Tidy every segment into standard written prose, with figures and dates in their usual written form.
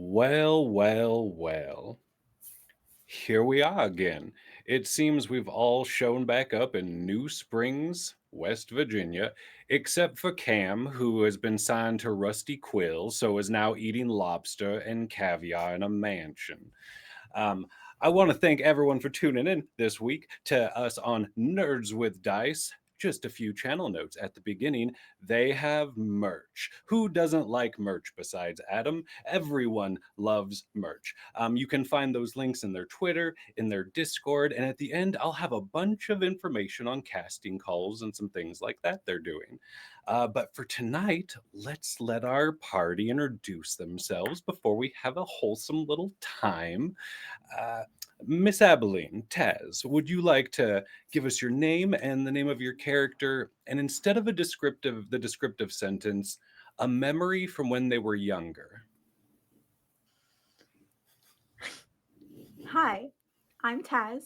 Well, well, well. Here we are again. It seems we've all shown back up in New Springs, West Virginia, except for Cam, who has been signed to Rusty Quill, so is now eating lobster and caviar in a mansion. Um, I want to thank everyone for tuning in this week to us on Nerds with Dice. Just a few channel notes at the beginning. They have merch. Who doesn't like merch besides Adam? Everyone loves merch. You can find those links in their Twitter, in their Discord, and at the end, I'll have a bunch of information on casting calls and some things like that they're doing. But for tonight, let's let our party introduce themselves before we have a wholesome little time. uh, Miss Abilene, Taz, would you like to give us your name and the name of your character, and instead of the descriptive sentence, a memory from when they were younger? Hi, I'm Taz.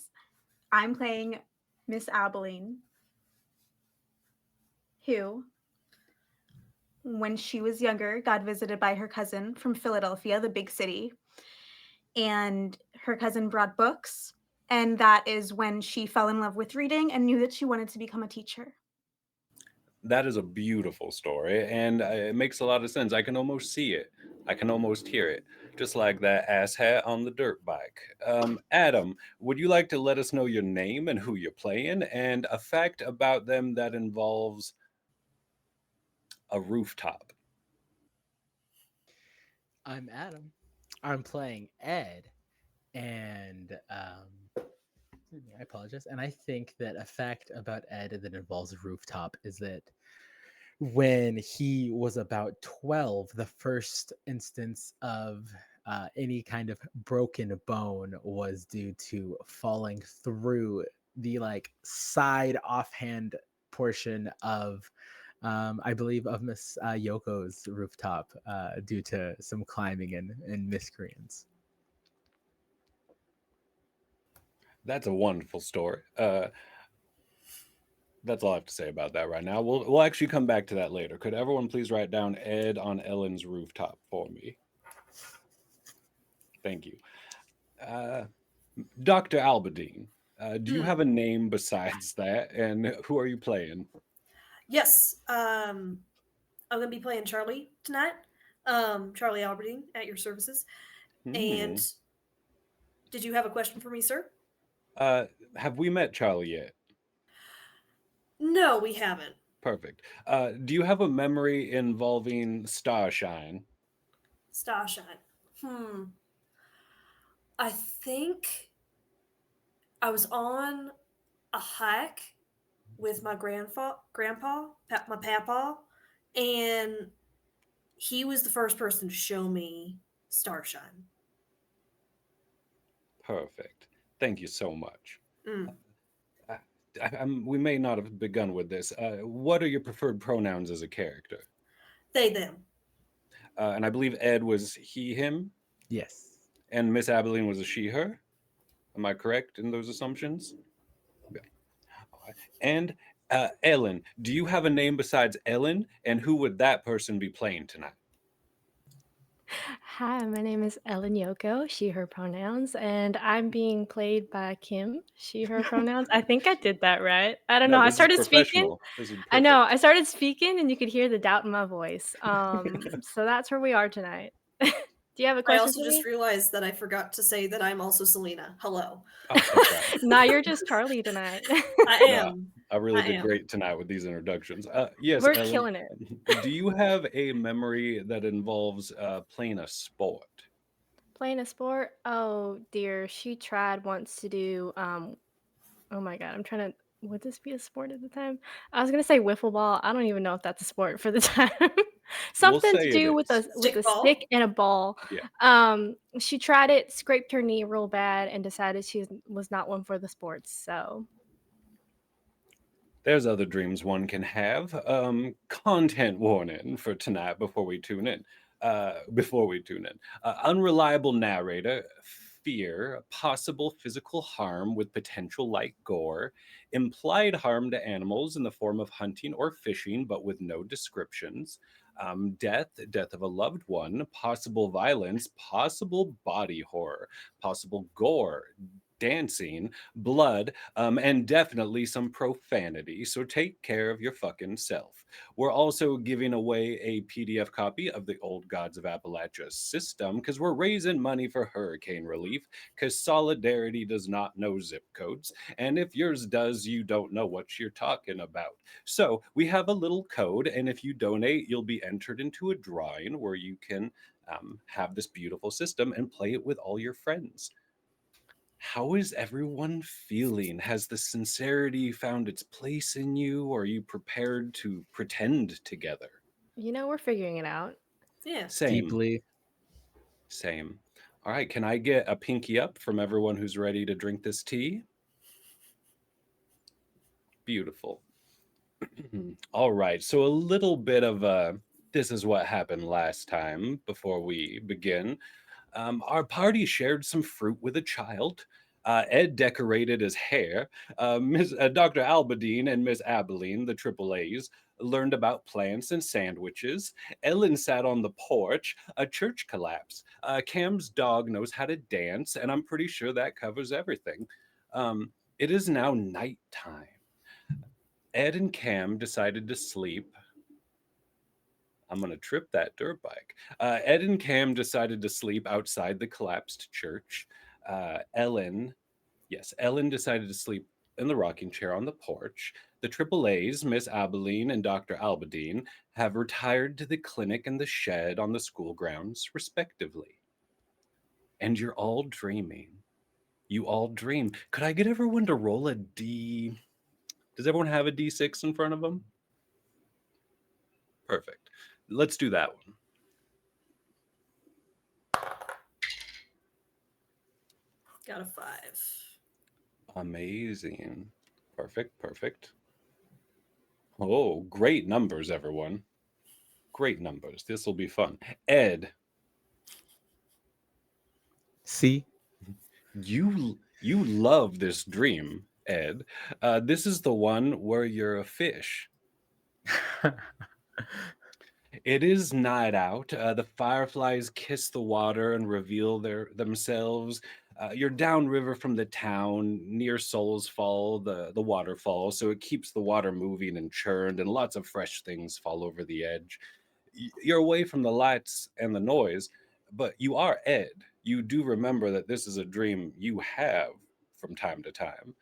I'm playing Miss Abilene, who, when she was younger, got visited by her cousin from Philadelphia, the big city, and her cousin brought books. And that is when she fell in love with reading and knew that she wanted to become a teacher. That is a beautiful story, and it makes a lot of sense. I can almost see it. I can almost hear it, just like that ass hat on the dirt bike. Adam, would you like to let us know your name and who you're playing, and a fact about them that involves a rooftop? I'm Adam. I'm playing Ed, and I apologize. And I think that a fact about Ed that involves rooftop is that when he was about 12, the first instance of any kind of broken bone was due to falling through the side offhand portion of I believe of Miss Yoko's rooftop due to some climbing and miscreants. That's a wonderful story. That's all I have to say about that right now. We'll actually come back to that later. Could everyone please write down Ed on Ellen's rooftop for me? Thank you. Uh, Dr. Albadine, do you have Hmm. a name besides that? And who are you playing? Yes. I'm gonna be playing Charlie tonight. Charlie Albertine at your services. And Hmm. did you have a question for me, sir? Uh, have we met Charlie yet? No, we haven't. Perfect. Do you have a memory involving Starshine? Starshine. Hmm. I think I was on a hike with my my papa, and he was the first person to show me Starshine. Perfect. Thank you so much. Mm. Uh, we may not have begun with this. What are your preferred pronouns as a character? They them. And I believe Ed was he, him, Yes. and Miss Abilene was a she, her. Am I correct in those assumptions? Yeah. All right. And Ellen, do you have a name besides Ellen? And who would that person be playing tonight? Hi, my name is Ellen Yoko, she, her pronouns, and I'm being played by Kim, she, her pronouns. I think I did that right. I don't know. No, I this is started speaking. professional. This is I know. perfect. I started speaking and you could hear the doubt in my voice. So that's where we are tonight. Do you have a I question also for just me? realized that I forgot to say that I'm also Selena. Hello. Oh crap! Nah, you're just Charlie tonight. I No, am. I really I did am. great tonight with these introductions. Yes, We're Ellen, killing it. do you have a memory that involves playing a sport? Playing a sport? Oh dear. She tried once to do oh my god, I'm trying to. Would this be a sport at the time? I was gonna say wiffle ball. I don't even know if that's a sport for the time. We'll Something to say it do is. with a Stickball. stick and a ball. Yeah. She tried it, scraped her knee real bad, and decided she was not one for the sports. So There's other dreams one can have. Content warning for tonight before we tune in. Unreliable narrator, fear, possible physical harm with potential light gore, implied harm to animals in the form of hunting or fishing, but with no descriptions, Death of a loved one, possible violence, possible body horror, possible gore, dancing, blood, and definitely some profanity. So take care of your fucking self. We're also giving away a PDF copy of the Old Gods of Appalachia system because we're raising money for hurricane relief because solidarity does not know zip codes. And if yours does, you don't know what you're talking about. So we have a little code, and if you donate, you'll be entered into a drawing where you can have this beautiful system and play it with all your friends. How is everyone feeling? Has the sincerity found its place in you, or are you prepared to pretend together? We're figuring it out. Yeah. Same, Deeply. same. All right, can I get a pinky up from everyone who's ready to drink this tea? Beautiful. All right, so a little bit of this is what happened last time before we begin. Our party shared some fruit with a child. Ed decorated his hair. Dr. Albadine and Miss Abilene, the Triple A's, learned about plants and sandwiches. Ellen sat on the porch. A church collapse. Cam's dog knows how to dance, and I'm pretty sure that covers everything. It is now nighttime. Ed and Cam decided to sleep. I'm going to trip that dirt bike. Ed and Cam decided to sleep outside the collapsed church. Ellen, yes, Ellen decided to sleep in the rocking chair on the porch. The Triple A's, Miss Abilene and Dr. Albadine, have retired to the clinic and the shed on the school grounds, respectively. And you're all dreaming. You all dream. Could I get everyone to roll a D? Does everyone have a D6 in front of them? Perfect. Let's do that one. Got a 5. Amazing. Perfect, perfect. Oh, great numbers, everyone. Great numbers. This will be fun. Ed, See? you love this dream, Ed. This is the one where you're a fish. It is night out. The fireflies kiss the water and reveal themselves. You're downriver from the town near Souls Fall, the waterfall, so it keeps the water moving and churned, and lots of fresh things fall over the edge. You're away from the lights and the noise, but you are Ed. You do remember that this is a dream you have from time to time.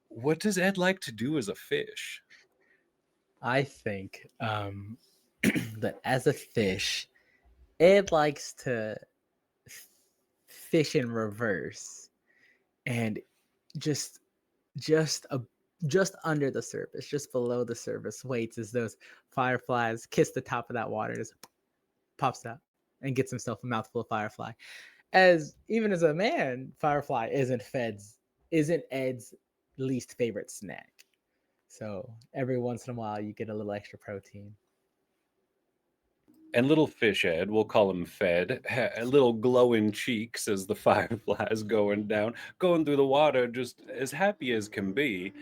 What does Ed like to do as a fish? I think that as a fish, Ed likes to fish in reverse and just just a just under the surface, just below the surface, waits as those fireflies kiss the top of that water, and just pops out and gets himself a mouthful of firefly. As even as a man, firefly isn't Ed's least favorite snack. So every once in a while, you get a little extra protein. And little fish Ed, we'll call him Fed, little glowing cheeks as the fireflies going down, going through the water, just as happy as can be,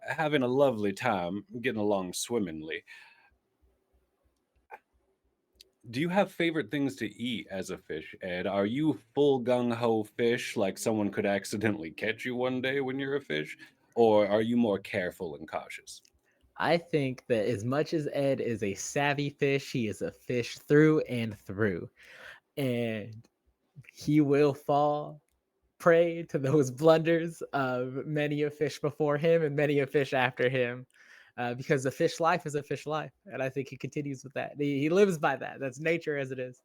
having a lovely time, getting along swimmingly. Do you have favorite things to eat as a fish, Ed? Are you full gung ho fish, like someone could accidentally catch you one day when you're a fish? Or are you more careful and cautious? I think that as much as Ed is a savvy fish, he is a fish through and through. And he will fall prey to those blunders of many a fish before him and many a fish after him. Because a fish life is a fish life. And I think he continues with that. He lives by that. That's nature as it is.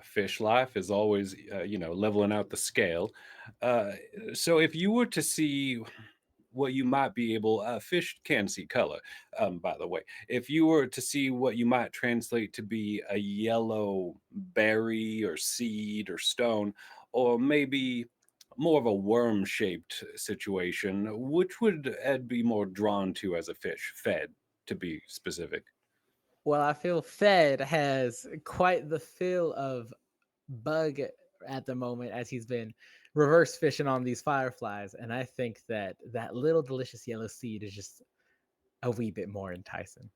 Fish life is always, leveling out the scale. Uh, so if you were to see what you might be able fish can see color, by the way, if you were to see what you might translate to be a yellow berry or seed or stone, or maybe more of a worm shaped situation, which would Ed be more drawn to as a fish? Fed, to be specific. Well, I feel Fed has quite the feel of bug at the moment as he's been reverse fishing on these fireflies. And I think that that little delicious yellow seed is just a wee bit more enticing.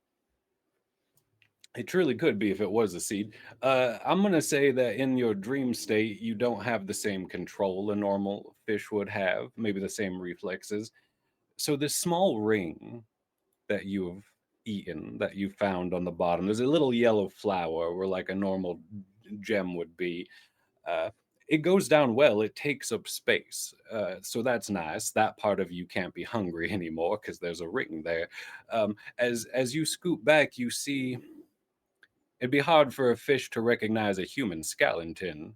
It truly could be if it was a seed. I'm gonna say that in your dream state, you don't have the same control a normal fish would have, maybe the same reflexes. So this small ring that you've eaten, that you found on the bottom, there's a little yellow flower where like a normal gem would be. Uh, it goes down well. It takes up space, so that's nice. That part of you can't be hungry anymore because there's a ring there. As you scoop back, you see it'd be hard for a fish to recognize a human skeleton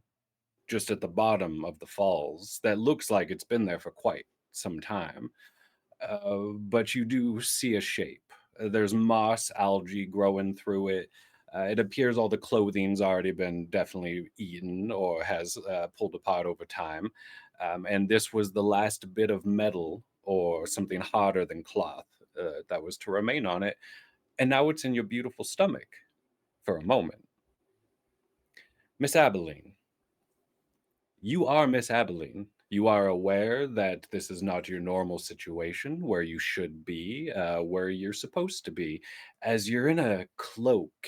just at the bottom of the falls that looks like it's been there for quite some time. But you do see a shape. There's moss, algae growing through it. It appears all the clothing's already been definitely eaten or has pulled apart over time. And this was the last bit of metal or something harder than cloth that was to remain on it. And now it's in your beautiful stomach for a moment. Miss Abilene, you are Miss Abilene. You are aware that this is not your normal situation where you should be, where you're supposed to be, as you're in a cloak,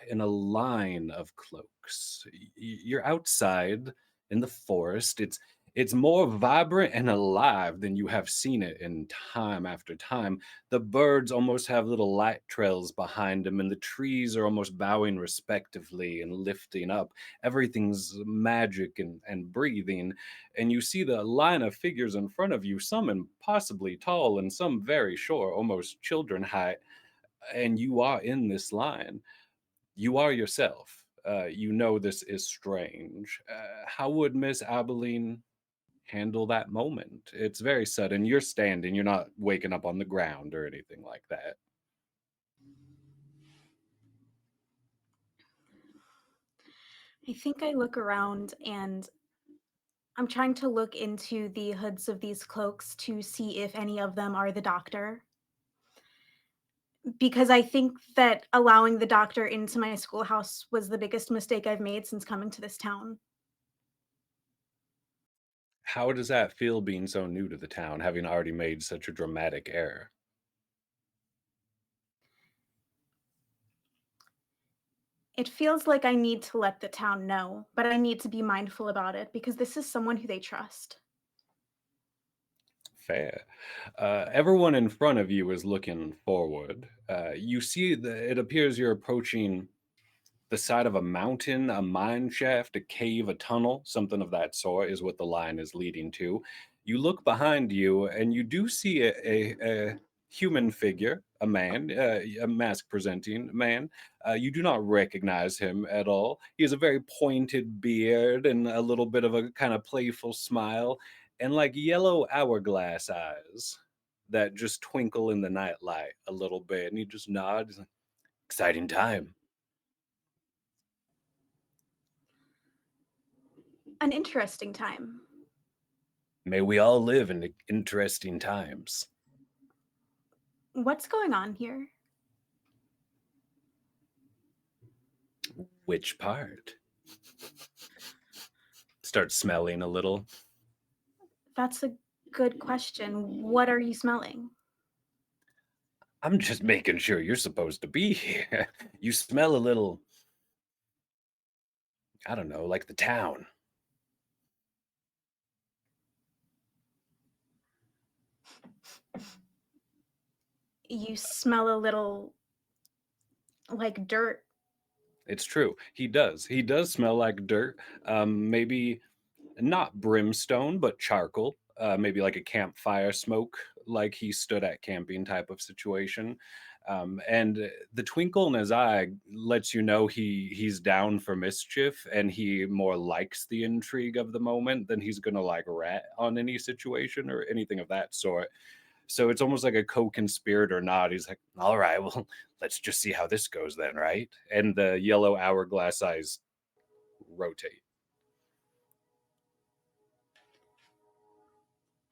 in a line of cloaks. You're outside in the forest. It's more vibrant and alive than you have seen it in time after time. The birds almost have little light trails behind them, and the trees are almost bowing respectively and lifting up. Everything's magic and breathing, and you see the line of figures in front of you, some impossibly tall and some very short, almost children height, and you are in this line. You are yourself. You know this is strange. How would Miss Abilene handle that moment? It's very sudden. You're standing, you're not waking up on the ground or anything like that. I think I look around and I'm trying to look into the hoods of these cloaks to see if any of them are the doctor. Because I think that allowing the doctor into my schoolhouse was the biggest mistake I've made since coming to this town. How does that feel being so new to the town, having already made such a dramatic error? It feels like I need to let the town know, but I need to be mindful about it because this is someone who they trust. Fair. Everyone in front of you is looking forward. You see that it appears you're approaching the side of a mountain, a mine shaft, a cave, a tunnel, something of that sort is what the line is leading to. You look behind you and you do see a human figure, a man, a mask presenting man. You do not recognize him at all. He has a very pointed beard and a little bit of a kind of playful smile and like yellow hourglass eyes that just twinkle in the nightlight a little bit. And he just nods. Exciting time. An interesting time. May we all live in interesting times. What's going on here? Which part? Start smelling a little. That's a good question. What are you smelling? I'm just making sure you're supposed to be here. You smell a little, I don't know, like the town. You smell a little like dirt. It's true. He does. He does smell like dirt. Maybe not brimstone, but charcoal. Maybe like a campfire smoke, like he stood at camping type of situation. And the twinkle in his eye lets you know he's down for mischief, and he more likes the intrigue of the moment than he's gonna like rat on any situation or anything of that sort. So it's almost like a co-conspirator nod. He's like, "All right, well, let's just see how this goes then, right?" And the yellow hourglass eyes rotate.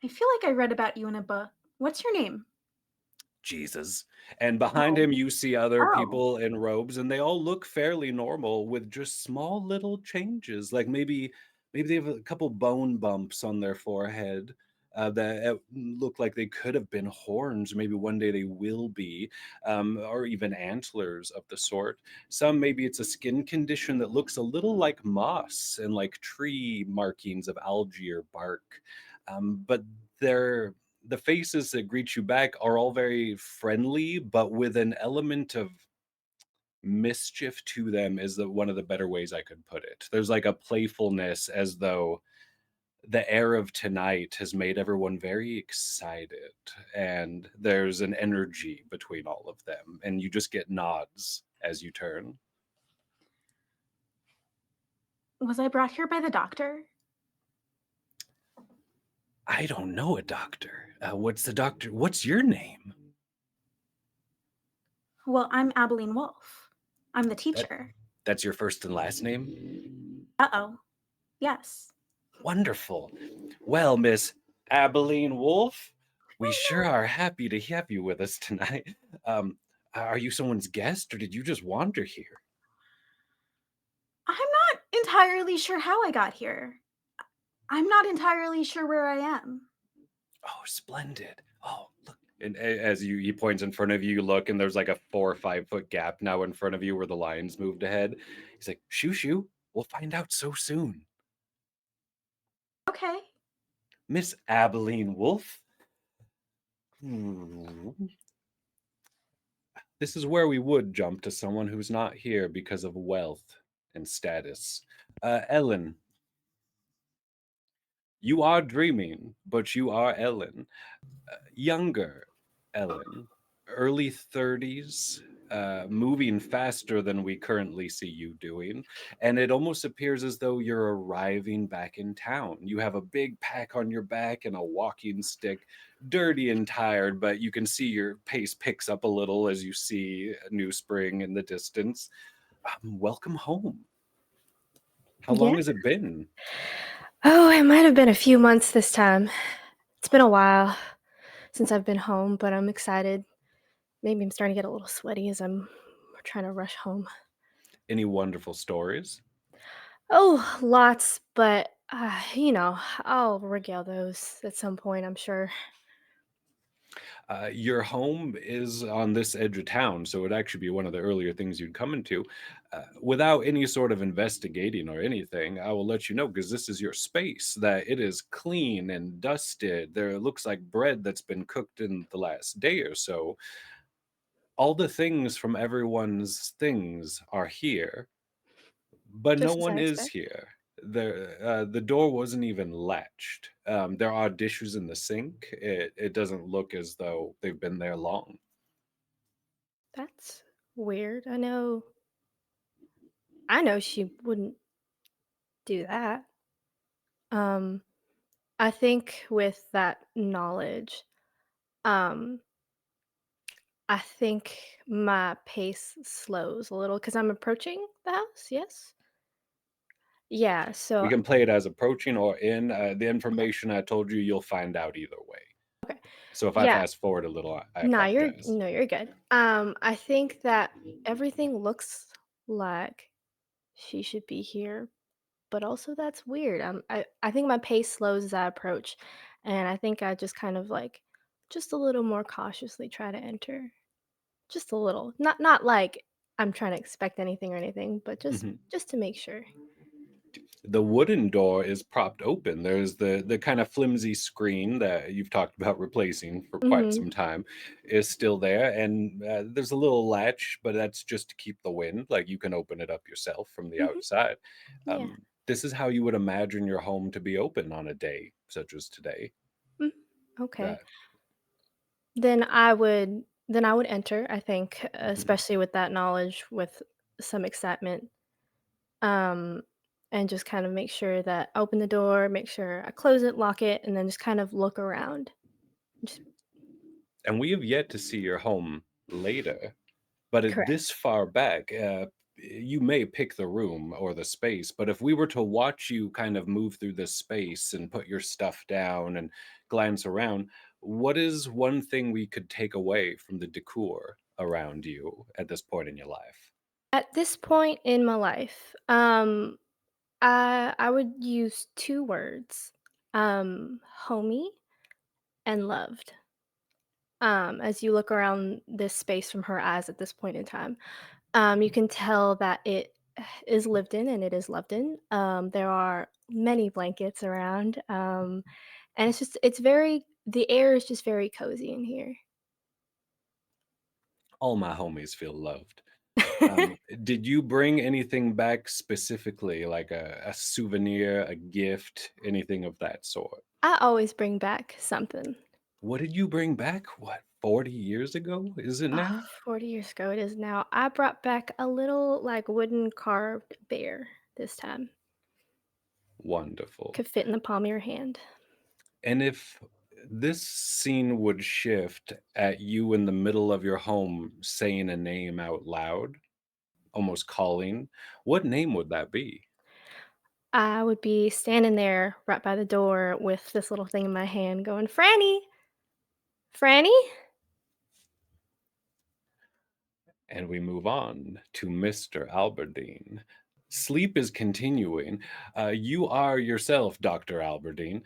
I feel like I read about you in a book. What's your name? Jesus. And behind Oh. him, you see other Oh. people in robes, and they all look fairly normal with just small little changes. Like maybe they have a couple bone bumps on their forehead. that look like they could have been horns. Maybe one day they will be, or even antlers of the sort. Some, maybe it's a skin condition that looks a little like moss and like tree markings of algae or bark. But they're the faces that greet you back are all very friendly, but with an element of mischief to them is one of the better ways I could put it. There's like a playfulness, as though the air of tonight has made everyone very excited, and there's an energy between all of them, and you just get nods as you turn. Was I brought here by the doctor? I don't know a doctor. What's the doctor? What's your name? Well, I'm Abilene Wolf. I'm the That teacher. that's your first and last name? Uh-oh. Yes. Wonderful. Well, Miss Abilene Wolf, we sure Oh are happy to have you with us tonight. Um, are you someone's guest, or did you just wander here? no. I'm not entirely sure how I got here. I'm not entirely sure where I am. Oh, splendid. Oh, look. And as he points in front of you, you look, and there's like a 4 or 5 foot gap now in front of you where the lines moved ahead. He's like, shoo, shoo. We'll find out so soon. Okay. Miss Abilene Wolf. Hmm. This is where we would jump to someone who's not here because of wealth and status. Ellen, you are dreaming, but you are Ellen. Younger Ellen, early 30s, moving faster than we currently see you doing. And it almost appears as though you're arriving back in town. You have a big pack on your back and a walking stick, dirty and tired, but you can see your pace picks up a little as you see New Spring in the distance. Welcome home. How Yeah. long has it been? Oh, it might have been a few months this time. It's been a while since I've been home, but I'm excited. Maybe I'm starting to get a little sweaty as I'm trying to rush home. Any wonderful stories? Oh, lots, but I'll regale those at some point, I'm sure. Your home is on this edge of town, so it'd actually be one of the earlier things you'd come into. Without any sort of investigating or anything, I will let you know, because this is your space, that it is clean and dusted. There looks like bread that's been cooked in the last day or so. All the things from everyone's things are here, but no Just as I one is expect. here. The door wasn't even latched. There are dishes in the sink. It doesn't look as though they've been there long. That's weird. I know she wouldn't do that. Um, I think with that knowledge, um, I think my pace slows a little because I'm approaching the house. Yes. Yeah. We So can play it as approaching or in. The okay. information I told you, you'll find out either way. Okay. So if I Yeah. fast forward a little, I No, you're apologize. no, you're good. I think that everything looks like she should be here, but also that's weird. I think my pace slows as I approach, and I think I just kind of like just a little more cautiously try to enter. Just a little. Not like I'm trying to expect anything or anything, but just Mhm. just to make sure. The wooden door is propped open. There's the kind of flimsy screen that you've talked about replacing for quite Mhm. some time is still there, and there's a little latch, but that's just to keep the wind. Like, you can open it up yourself from the Mhm. outside. Yeah. This is how you would imagine your home to be open on a day such as today. Mm. Okay. That Then I would enter, I think, Mhm. especially with that knowledge with some excitement. Um and just kind of make sure that I open the door, make sure I close it, lock it, and then just kind of look around. Just And we have yet to see your home later. But this correct. far back, you may pick the room or the space, but if we were to watch you kind of move through this space and put your stuff down and glance around, what is one thing we could take away from the decor around you at this point in your life? At this point in my life, I would use two words. Homey. and loved. As you look around this space from her eyes at this point in time, you can tell that it is lived in and it is loved in. There are many blankets around, and it's very the air is just very cozy in here. All my homies feel loved. Did you bring anything back specifically, like a souvenir, a gift, anything of that sort? I always bring back something. What did you bring back? What, 40 years ago? Is it Oh, now? 40 years ago it is now. I brought back a little like wooden carved bear this time. Wonderful. Could fit in the palm of your hand. And if this scene would shift at you in the middle of your home saying a name out loud, almost calling, what name would that be? I would be standing there right by the door with this little thing in my hand going, Franny, Franny? And we move on to Mr. Alberdine. Sleep is continuing. You are yourself, Dr. Alberdine.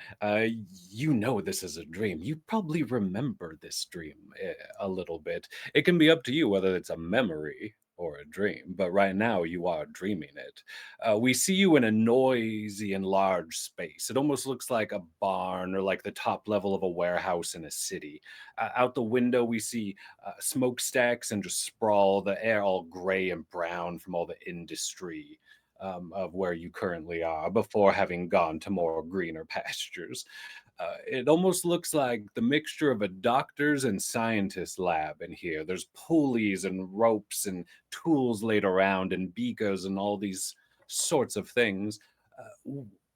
You know this is a dream. You probably remember this dream a little bit. It can be up to you whether it's a memory or a dream, but right now you are dreaming it. We see you in a noisy and large space. It almost looks like a barn or like the top level of a warehouse in a city. Out the window, we see smokestacks and just sprawl, the air all gray and brown from all the industry of where you currently are before having gone to more greener pastures. It almost looks like the mixture of a doctor's and scientist's lab in here. There's pulleys and ropes and tools laid around and beakers and all these sorts of things.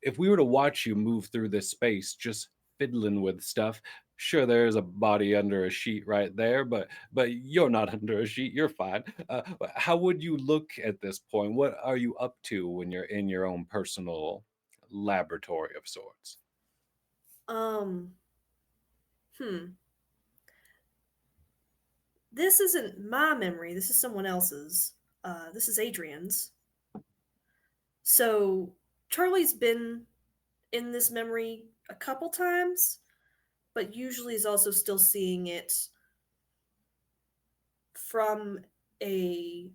If we were to watch you move through this space, just fiddling with stuff, sure there is a body under a sheet right there, but you're not under a sheet. You're fine. How would you look at this point? What are you up to when you're in your own personal laboratory of sorts? Um, hmm. This isn't my memory. This is someone else's. This is Adrian's. So Charlie's been in this memory a couple times, but usually is also still seeing it from a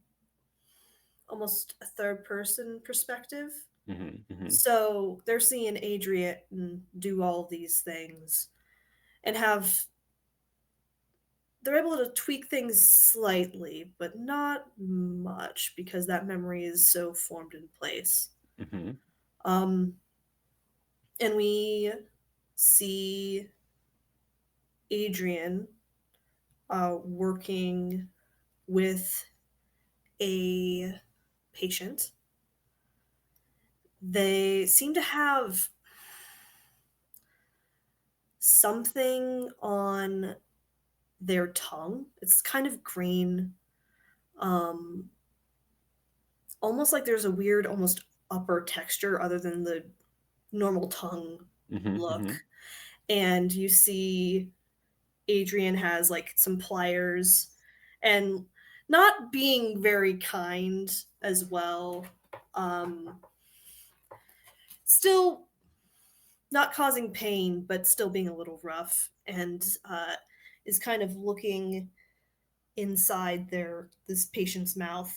almost a third person perspective. Hmm, hmm. So they're seeing Adrian do all these things and have they're able to tweak things slightly, but not much because that memory is so formed in place. Hmm. Um, and we see Adrian working with a patient. They seem to have something on their tongue. It's kind of green, um, almost like there's a weird, almost upper texture other than the normal tongue Hmm, look. hmm. And you see Adrian has like some pliers and not being very kind as well. Um, Still not causing pain, but still being a little rough, and is kind of looking inside this patient's mouth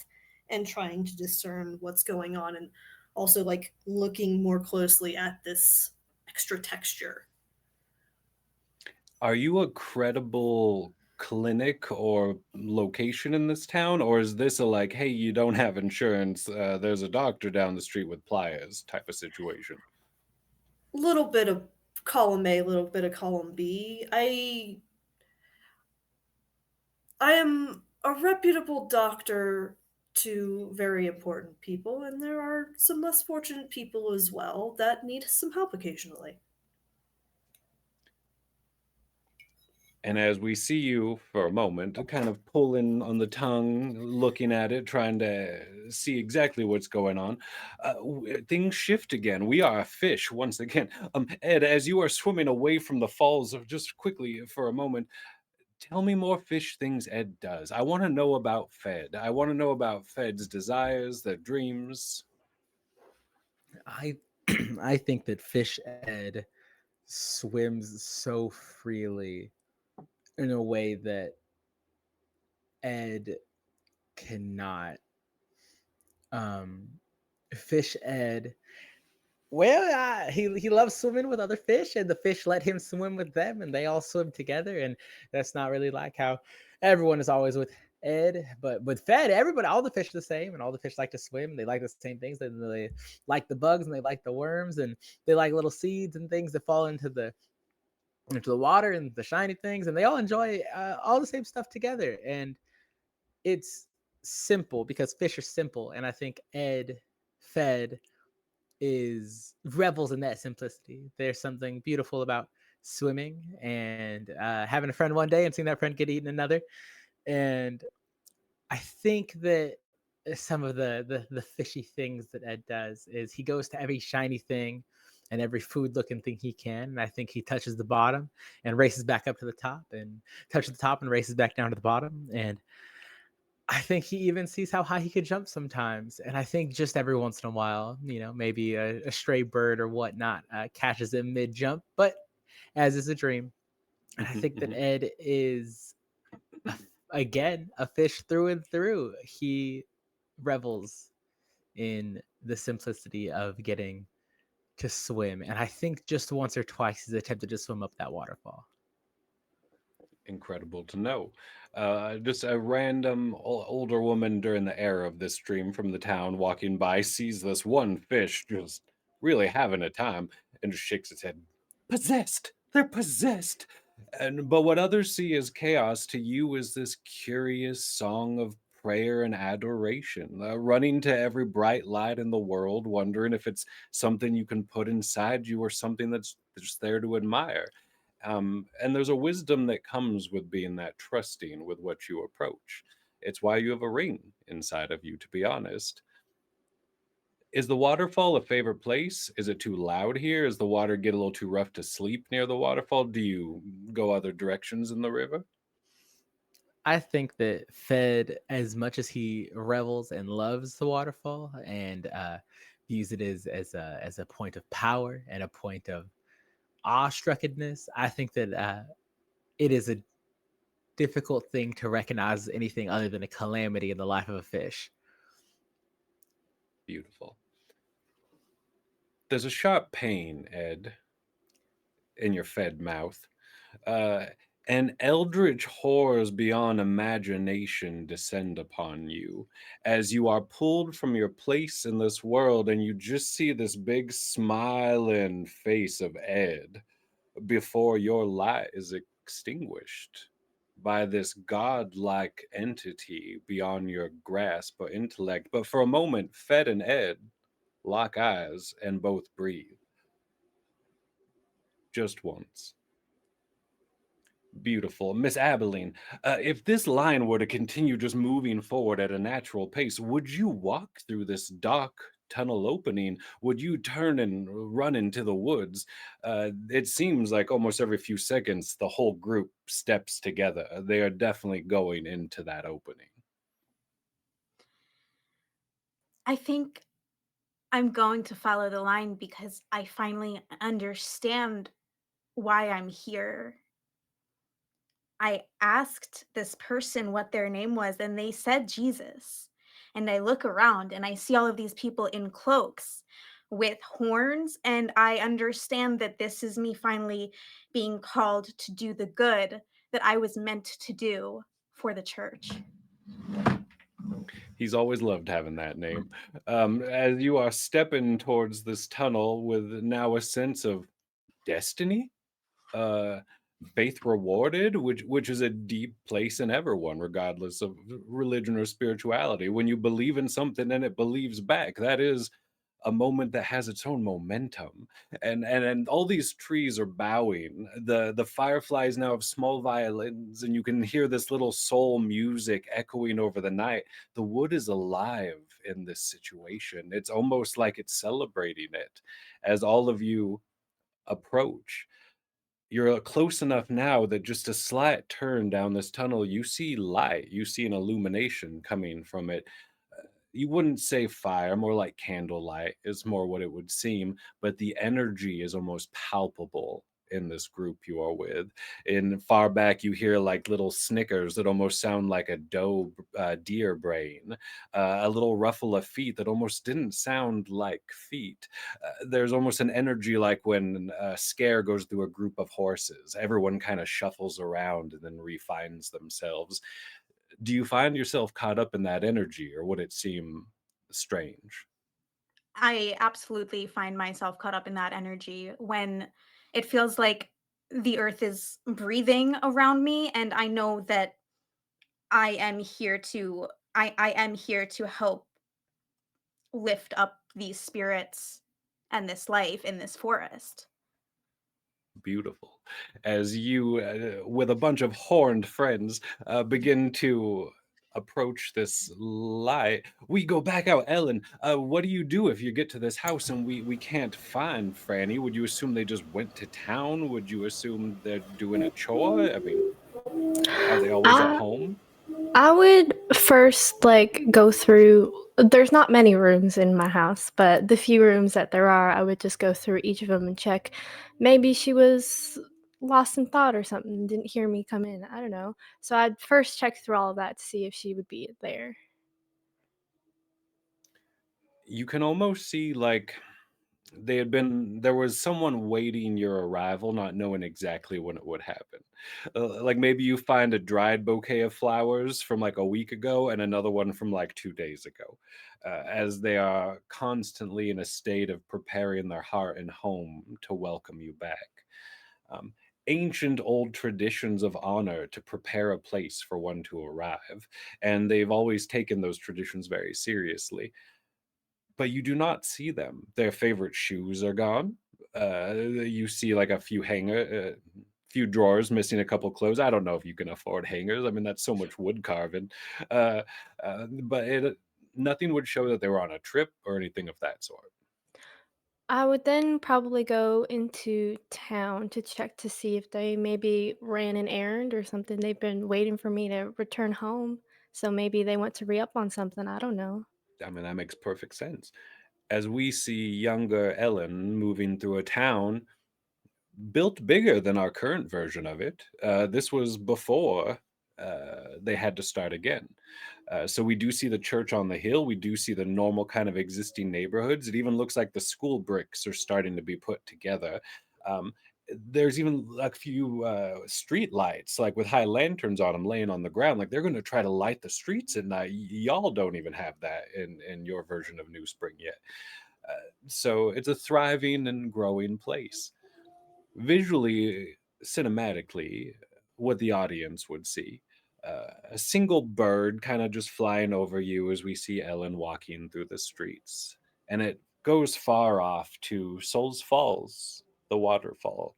and trying to discern what's going on, and also like looking more closely at this extra texture. Are you a credible clinic or location in this town, or is this a like, hey, you don't have insurance? There's a doctor down the street with pliers type of situation? Little bit of column A, little bit of column B. I am a reputable doctor to very important people, and there are some less fortunate people as well that need some help occasionally. And as we see you for a moment, kind of pulling on the tongue, looking at it, trying to see exactly what's going on, things shift again. We are a fish once again. Ed, as you are swimming away from the falls, just quickly for a moment, tell me more fish things Ed does. I want to know about Fed. I want to know about Fed's desires, their dreams. I I think that Fish Ed swims so freely in a way that Ed cannot. Um, Fish Ed, well, he loves swimming with other fish, and the fish let him swim with them, and they all swim together. And that's not really like how everyone is always with Ed, but with Fed, everybody, all the fish are the same, and all the fish like to swim. They like the same things. They like the bugs, and they like the worms, and they like little seeds and things that fall into the water and the shiny things, and they all enjoy all the same stuff together. And it's simple because fish are simple, and I think Fed is revels in that simplicity. There's something beautiful about swimming and having a friend one day and seeing that friend get eaten another. And I think that some of the fishy things that Ed does is he goes to every shiny thing and every food looking thing he can. And I think he touches the bottom and races back up to the top and touches the top and races back down to the bottom. And I think he even sees how high he could jump sometimes. And I think just every once in a while, maybe a stray bird or whatnot catches him mid jump, but as is a dream. And I think that Ed is, again, a fish through and through. He revels in the simplicity of getting to swim. And I think just once or twice he's attempted to swim up that waterfall. Incredible to know. Just a random older woman during the era of this stream from the town walking by sees this one fish just really having a time and just shakes its head. Possessed! They're possessed! And but what others see as chaos to you is this curious song of prayer and adoration, running to every bright light in the world, wondering if it's something you can put inside you or something that's just there to admire. And there's a wisdom that comes with being that trusting with what you approach. It's why you have a ring inside of you, to be honest. Is the waterfall a favorite place? Is it too loud here? Does the water get a little too rough to sleep near the waterfall? Do you go other directions in the river? I think that Fed, as much as he revels and loves the waterfall and views it as a point of power and a point of awestruckenness, I think that it is a difficult thing to recognize anything other than a calamity in the life of a fish. Beautiful. There's a sharp pain, Ed, in your fed mouth. Uh, and eldritch horrors beyond imagination descend upon you as you are pulled from your place in this world, and you just see this big smiling face of Ed before your light is extinguished by this godlike entity beyond your grasp or intellect. But for a moment, Fed and Ed lock eyes and both breathe. Just once. Beautiful. Miss Abilene, if this line were to continue just moving forward at a natural pace, would you walk through this dark tunnel opening? Would you turn and run into the woods? It seems like almost every few seconds the whole group steps together. They are definitely going into that opening. I think I'm going to follow the line because I finally understand why I'm here. I asked this person what their name was, and they said Jesus. And I look around and I see all of these people in cloaks with horns, and I understand that this is me finally being called to do the good that I was meant to do for the church. He's always loved having that name. As you are stepping towards this tunnel with now a sense of destiny, uh, faith rewarded, which is a deep place in everyone, regardless of religion or spirituality. When you believe in something and it believes back, that is a moment that has its own momentum. And all these trees are bowing. The fireflies now have small violins, and you can hear this little soul music echoing over the night. The wood is alive in this situation. It's almost like it's celebrating it as all of you approach. You're close enough now that just a slight turn down this tunnel, you see light, you see an illumination coming from it. You wouldn't say fire, more like candlelight is more what it would seem, but the energy is almost palpable in this group you are with. In far back, you hear like little snickers that almost sound like a deer brain, a little ruffle of feet that almost didn't sound like feet. There's almost an energy like when a scare goes through a group of horses. Everyone kind of shuffles around and then refines themselves. Do you find yourself caught up in that energy, or would it seem strange? I absolutely find myself caught up in that energy when it feels like the earth is breathing around me, and I know that I am here to I am here to help lift up these spirits and this life in this forest. Beautiful. As you, with a bunch of horned friends, begin to approach this light, we go back out. Ellen, what do you do if you get to this house and we can't find Franny? Would you assume they just went to town? Would you assume they're doing a chore? I mean, are they always at I home? I would first like go through. There's not many rooms in my house, but the few rooms that there are, I would just go through each of them and check. Maybe she was lost in thought or something, didn't hear me come in. I don't know. So I'd first check through all of that to see if she would be there. You can almost see like there was someone waiting your arrival, not knowing exactly when it would happen. Like maybe you find a dried bouquet of flowers from like a week ago and another one from like 2 days ago, as they are constantly in a state of preparing their heart and home to welcome you back. um, Ancient old traditions of honor to prepare a place for one to arrive, and they've always taken those traditions very seriously. But you do not see them. Their favorite shoes are gone. You see like a few drawers missing a couple clothes. I don't know if you can afford hangers. I mean, that's so much wood carving. Uh, but nothing would show that they were on a trip or anything of that sort. I would then probably go into town to check to see if they maybe ran an errand or something. They've been waiting for me to return home. So maybe they want to re up on something. I don't know. I mean, that makes perfect sense. As we see younger Ellen moving through a town built bigger than our current version of it. This was before they had to start again. So we do see the church on the hill. We do see the normal kind of existing neighborhoods. It even looks like the school bricks are starting to be put together. Um, there's even a few street lights, like with high lanterns on them, laying on the ground. Like they're going to try to light the streets at night. Y'all don't even have that in your version of New Spring yet. So it's a thriving and growing place. Visually, cinematically, what the audience would see. A single bird kind of just flying over you as we see Ellen walking through the streets. And it goes far off to Souls Falls, the waterfall.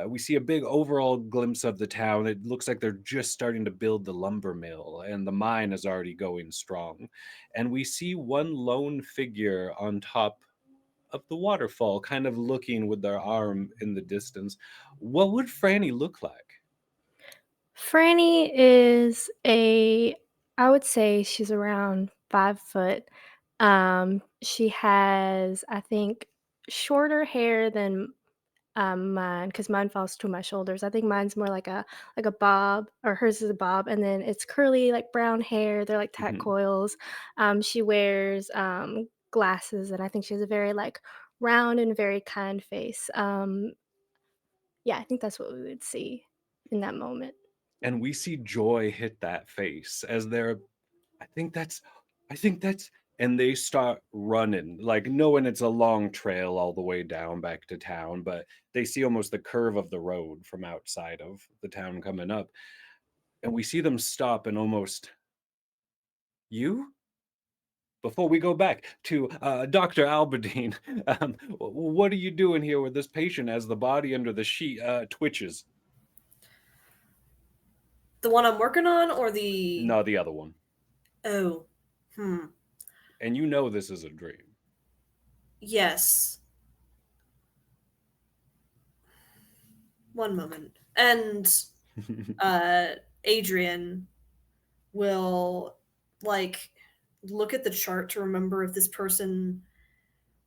We see a big overall glimpse of the town. It looks like they're just starting to build the lumber mill, and the mine is already going strong. And we see one lone figure on top of the waterfall, kind of looking with their arm in the distance. What would Franny look like? Franny is I would say she's around 5 foot. She has, I think, shorter hair than mine because mine falls to my shoulders. I think mine's more like a bob, or hers is a bob, and then it's curly like brown hair. They're like tat Mhm. coils. She wears glasses, and I think she has a very like round and very kind face. Yeah, I think that's what we would see in that moment. And we see joy hit that face as they're, I think that's, I think that's, and they start running, like knowing it's a long trail all the way down back to town, but they see almost the curve of the road from outside of the town coming up. And we see them stop and almost, you? Before we go back to Dr. Alberdine, what are you doing here with this patient as the body under the sheet twitches? The one I'm working on or the. No, the other one. Oh. Hmm. And you know this is a dream. Yes. One moment. And uh Adrian will like look at the chart to remember if this person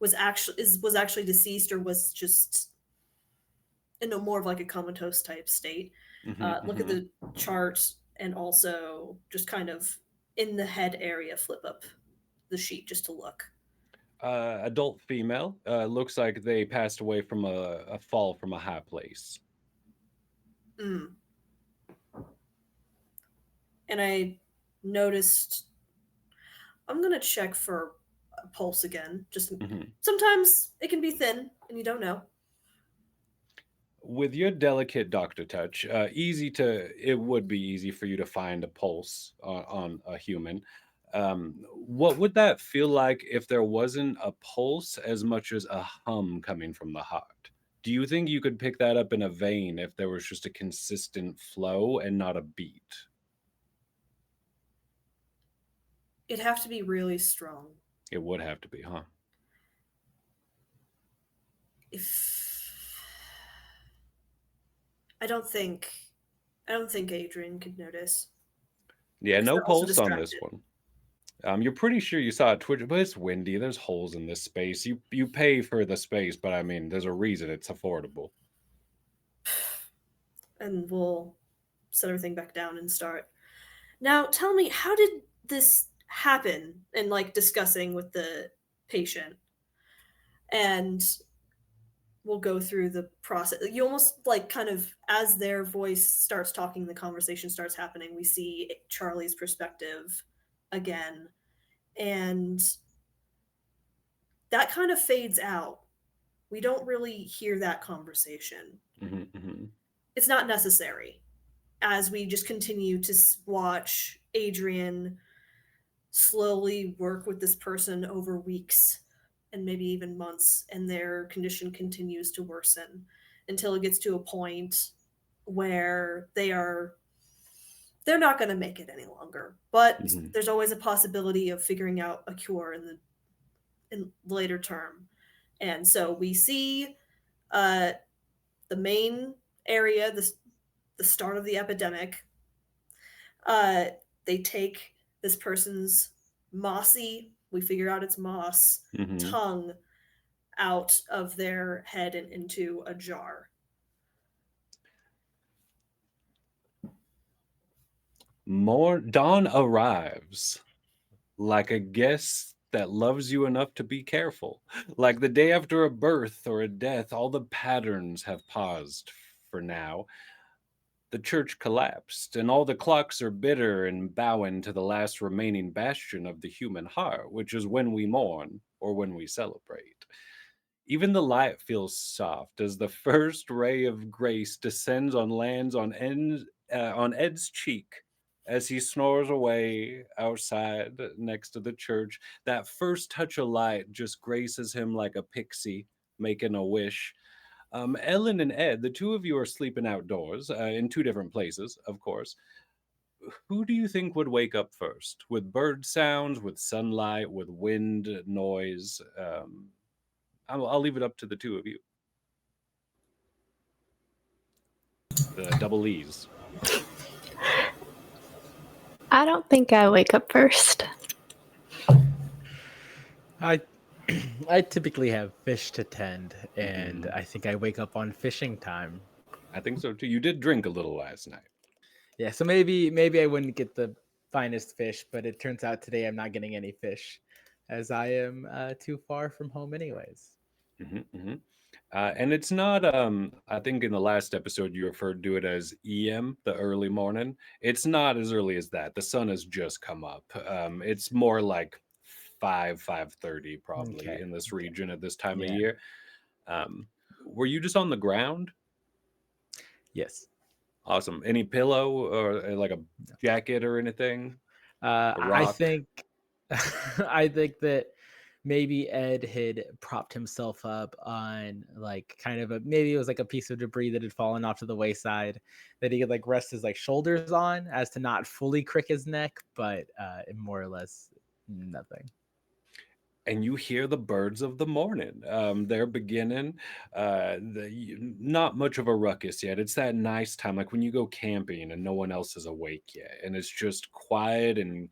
was actually deceased or was just in a more of like a comatose type state. Look at Mm-hmm. the chart and also just kind of in the head area, flip up the sheet just to look. Adult female. Looks like they passed away from a fall from a high place. Mm. And I noticed, I'm going to check for a pulse again. Just Hmm. sometimes it can be thin and you don't know. With your delicate doctor touch, it would be easy for you to find a pulse on a human. What would that feel like if there wasn't a pulse as much as a hum coming from the heart? Do you think you could pick that up in a vein if there was just a consistent flow and not a beat? It'd have to be really strong. It would have to be, huh? If I don't think I don't think Adrian could notice Yeah, because no they're also pulse on this distracted. one. You're pretty sure you saw a Twitch, but it's windy. There's holes in this space. You pay for the space, but I mean, there's a reason it's affordable. And we'll set everything back down and start. Now, tell me, how did this happen? And like discussing with the patient, and we'll go through the process. You almost like kind of as their voice starts talking, the conversation starts happening. We see Charlie's perspective again, and that kind of fades out. We don't really hear that conversation. Hmm. Hmm. It's not necessary as we just continue to watch Adrian slowly work with this person over weeks and maybe even months, and their condition continues to worsen until it gets to a point where they're not going to make it any longer, but Hmm. there's always a possibility of figuring out a cure in later term. And so we see uh, the main area, the start of the epidemic. Uh, they take this person's mossy, we figure out it's moss, Hmm. tongue out of their head and into a jar. More dawn arrives like a guest that loves you enough to be careful. Like the day after a birth or a death, all the patterns have paused for now. The church collapsed, and all the clocks are bitter and bowing to the last remaining bastion of the human heart, which is when we mourn or when we celebrate. Even the light feels soft as the first ray of grace descends on lands on Ed's cheek as he snores away outside next to the church. That first touch of light just graces him like a pixie making a wish. Ellen and Ed, the two of you are sleeping outdoors in two different places, of course. Who do you think would wake up first? With bird sounds, with sunlight, with wind noise? I'll leave it up to the two of you. The double E's. I don't think I wake up first. I I typically have fish to tend, and Mhm. I think I wake up on fishing time. I think so too. You did drink a little last night. Yeah, so maybe I wouldn't get the finest fish, but it turns out today I'm not getting any fish, as I am too far from home anyways. Hmm. Hmm. And it's not. I think in the last episode you referred to it as EM, the early morning. It's not as early as that. The sun has just come up. It's more like 5:30 probably Okay, in this okay, region at this time of yeah, year. Were you just on the ground? yes. Awesome. Any pillow or like a jacket or anything? A I rock? think I think that maybe Ed had propped himself up on like kind of a maybe it was like a piece of debris that had fallen off to the wayside that he could like rest his like shoulders on as to not fully crick his neck, but more or less nothing. And you hear the birds of the morning. They're beginning. Not much of a ruckus yet. It's that nice time, like when you go camping and no one else is awake yet, and it's just quiet and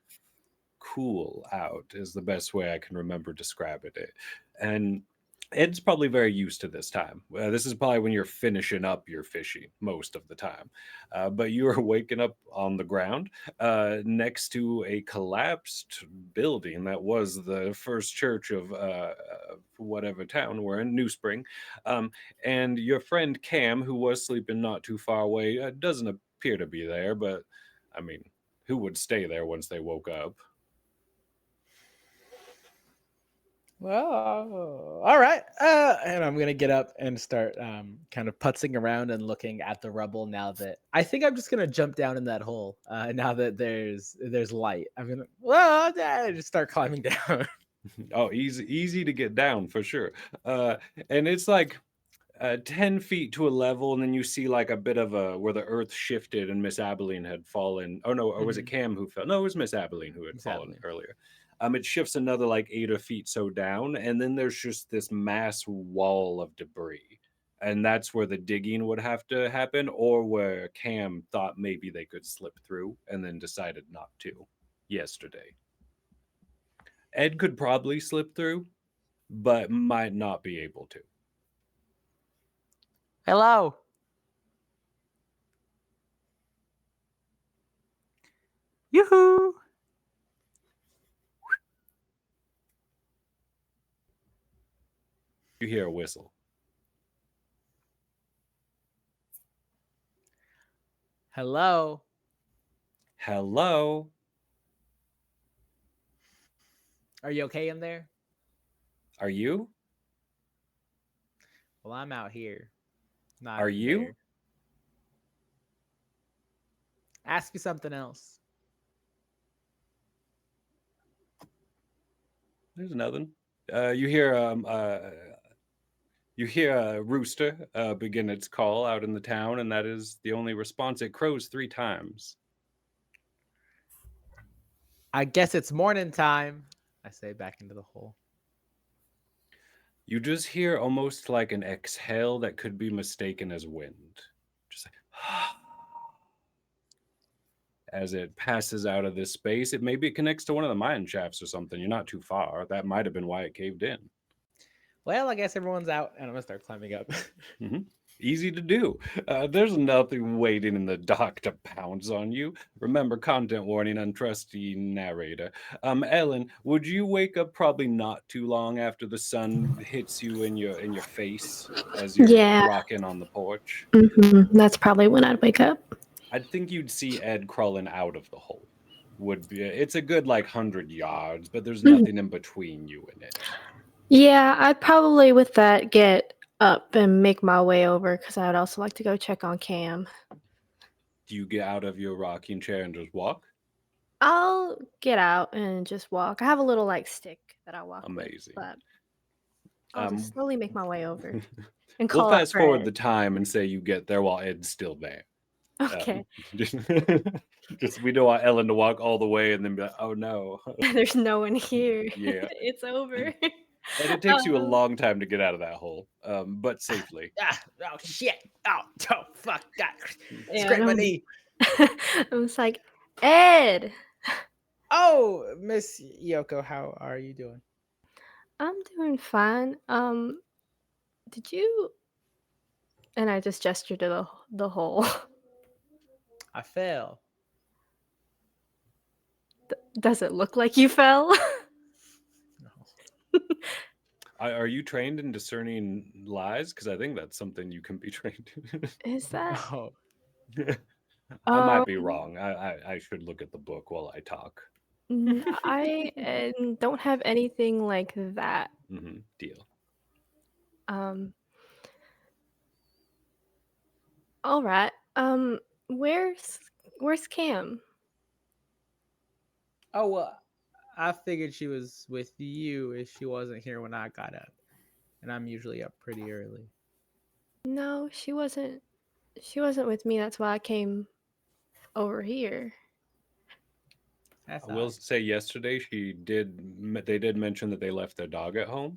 cool out. Is the best way I can remember describing it. And Ed's probably very used to this time. This is probably when you're finishing up your fishing most of the time. But you are waking up on the ground next to a collapsed building that was the first church of whatever town we're in, New Spring. Um, and your friend Cam, who was sleeping not too far away, doesn't appear to be there, but I mean, who would stay there once they woke up? Well, all right. And I'm gonna get up and start kind of putzing around and looking at the rubble. Now that I think I'm just gonna jump down in that hole. Now that there's light, I'm gonna just start climbing down. Oh, easy to get down for sure. Uh, and it's like 10 feet to a level, and then you see like a bit of a where the earth shifted and Miss Abilene had fallen. Oh no, or was it Mhm. Cam who fell? No, it was Miss Abilene who had fallen Sadly. earlier. It shifts another like 8 feet so down, and then there's just this mass wall of debris. And that's where the digging would have to happen, or where Cam thought maybe they could slip through and then decided not to yesterday. Ed could probably slip through, but might not be able to. Hello. Yoo-hoo. You hear a whistle. Hello. Hello? Are you okay in there? Are you? Well, I'm out here, not Are in you? there. Ask me something else. There's nothing. Uh, you hear um uh you hear a rooster begin its call out in the town, and that is the only response. It crows 3 times. I guess it's morning time. I say back into the hole. You just hear almost like an exhale that could be mistaken as wind. Just like as it passes out of this space. Maybe it connects to one of the mine shafts or something. You're not too far. That might have been why it caved in. Well, I guess everyone's out, and I'm gonna start climbing up. hmm Easy to do. There's nothing waiting in the dock to pounce on you. Remember, content warning, untrusty narrator. Ellen, would you wake up probably not too long after the sun hits you in your face as you're Yeah. rocking on the porch? That's probably when I'd wake up. I think you'd see Ed crawling out of the hole. Would be it's a good like 100 yards, but there's nothing in between you and it. Yeah, I'd probably with that get up and make my way over because I'd also like to go check on Cam. Do you get out of your rocking chair and just walk? I'll get out and just walk. I have a little like stick that I walk with, Amazing. but I'll just Um, slowly make my way over and we'll call out fast for forward Ed. the time and say you get there while Ed's still there. Okay. Just, just we don't want Ellen to walk all the way and then be like, oh no. There's no one here. Yeah. It's over. And it takes you a Um, long time to get out of that hole, but safely. Oh shit! Oh fuck! God, Yeah, scrape my no. knee. I was like, Ed, Oh, Miss Yoko, how are you doing? I'm doing fine. Did you? And I just gestured to the hole. I fell. Does it look like you fell? No. Are you trained in discerning lies? Because I think that's something you can be trained in. Is that? Oh, I might be Um, wrong. I should look at the book while I talk. I don't have anything like that. Deal. Um, all right. Where's Cam? oh well. I figured she was with you if she wasn't here when I got up, and I'm usually up pretty early. No, she wasn't. She wasn't with me. That's why I came over here. I will say yesterday they did mention that they left their dog at home.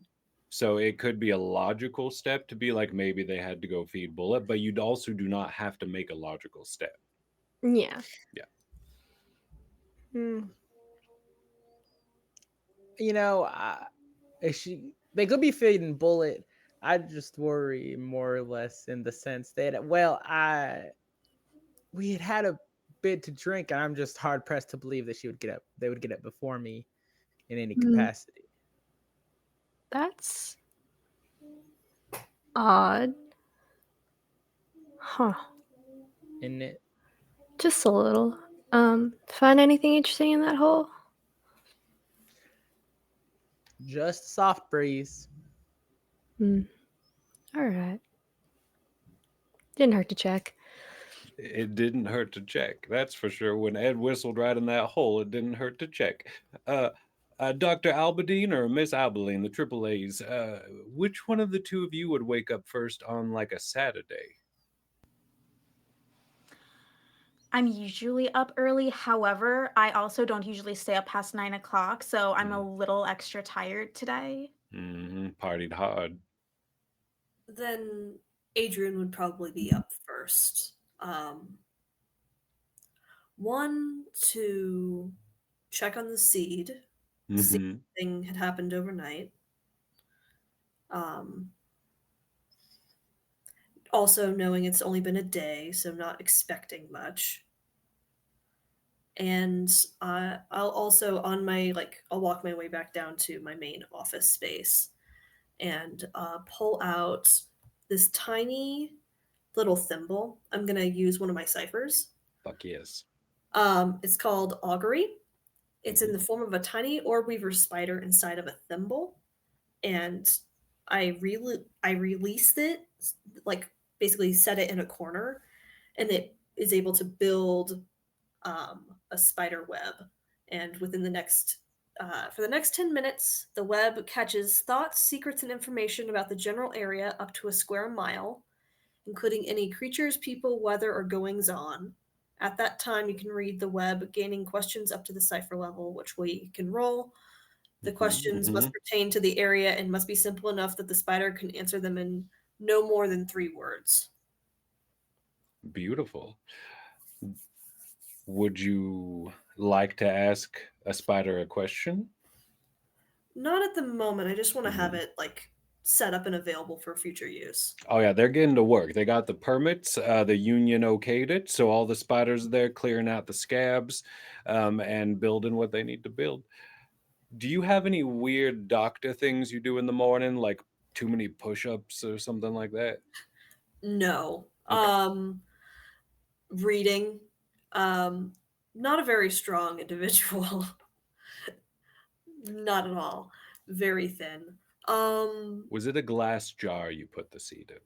So it could be a logical step to be like maybe they had to go feed Bullet, but you'd also do not have to make a logical step. Yeah. Yeah. You know, is she They could be feeding Bullet. I just worry more or less in the sense that, well, we had had a bit to drink, and I'm just hard pressed to believe that she would get up. They would get up before me in any Mm, capacity. that's odd. Huh. In it, Just a little. Find anything interesting in that hole? just a soft breeze. Hmm. All right. Didn't hurt to check. It didn't hurt to check, that's for sure. When Ed whistled right in that hole, it didn't hurt to check. Uh, Dr. Albadine or Miss Albaline, the Triple A's, which one of the two of you would wake up first on like a Saturday? I'm usually up early. However, I also don't usually stay up past 9 o'clock, so I'm a little extra tired today. Partied hard. Then Adrian would probably be up first. One to check on the seed, see if Mm-hmm. anything had happened overnight. Um, Also knowing it's only been a day, so not expecting much. And I'll also on my I'll walk my way back down to my main office space and pull out this tiny little thimble. I'm gonna use one of my ciphers. Fuck yes. It's called augury. It's in Mhm. the form of a tiny orb weaver spider inside of a thimble, and I released it, like basically set it in a corner, and it is able to build a spider web. And within the next for the next 10 minutes, the web catches thoughts, secrets, and information about the general area up to a square mile, including any creatures, people, weather, or goings on. At that time, you can read the web, gaining questions up to the cipher level, which we can roll. The questions Mm-hmm. must pertain to the area and must be simple enough that the spider can answer them in no more than 3 words. Beautiful. Would you like to ask a spider a question? Not at the moment. I just want to have Mhm. it set up and available for future use. Oh yeah, they're getting to work. They got the permits. The union okayed it, so all the spiders are there clearing out the scabs, and building what they need to build. Do you have any weird doctor things you do in the morning, like too many push-ups or something like that? No. Okay. Reading. Um, Not a very strong individual. Not at all. Very thin. Um, Was it a glass jar you put the seed in,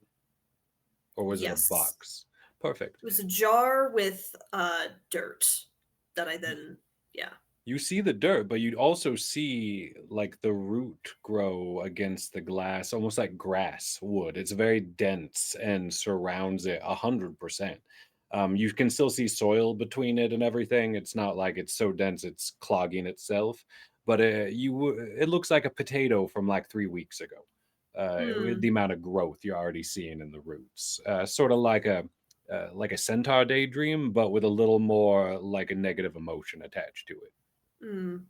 or was it a yes. box? Perfect. It was a jar with dirt that I then, yeah. You see the dirt, but you also see like the root grow against the glass, almost like grass would. It's very dense and surrounds it 100%. You can still see soil between it and everything. It's not like it's so dense it's clogging itself, but it looks like a potato from like 3 weeks ago. With Hmm. the amount of growth you're already seeing in the roots, sort of like a centaur daydream, but with a little more like a negative emotion attached to it. Hmm.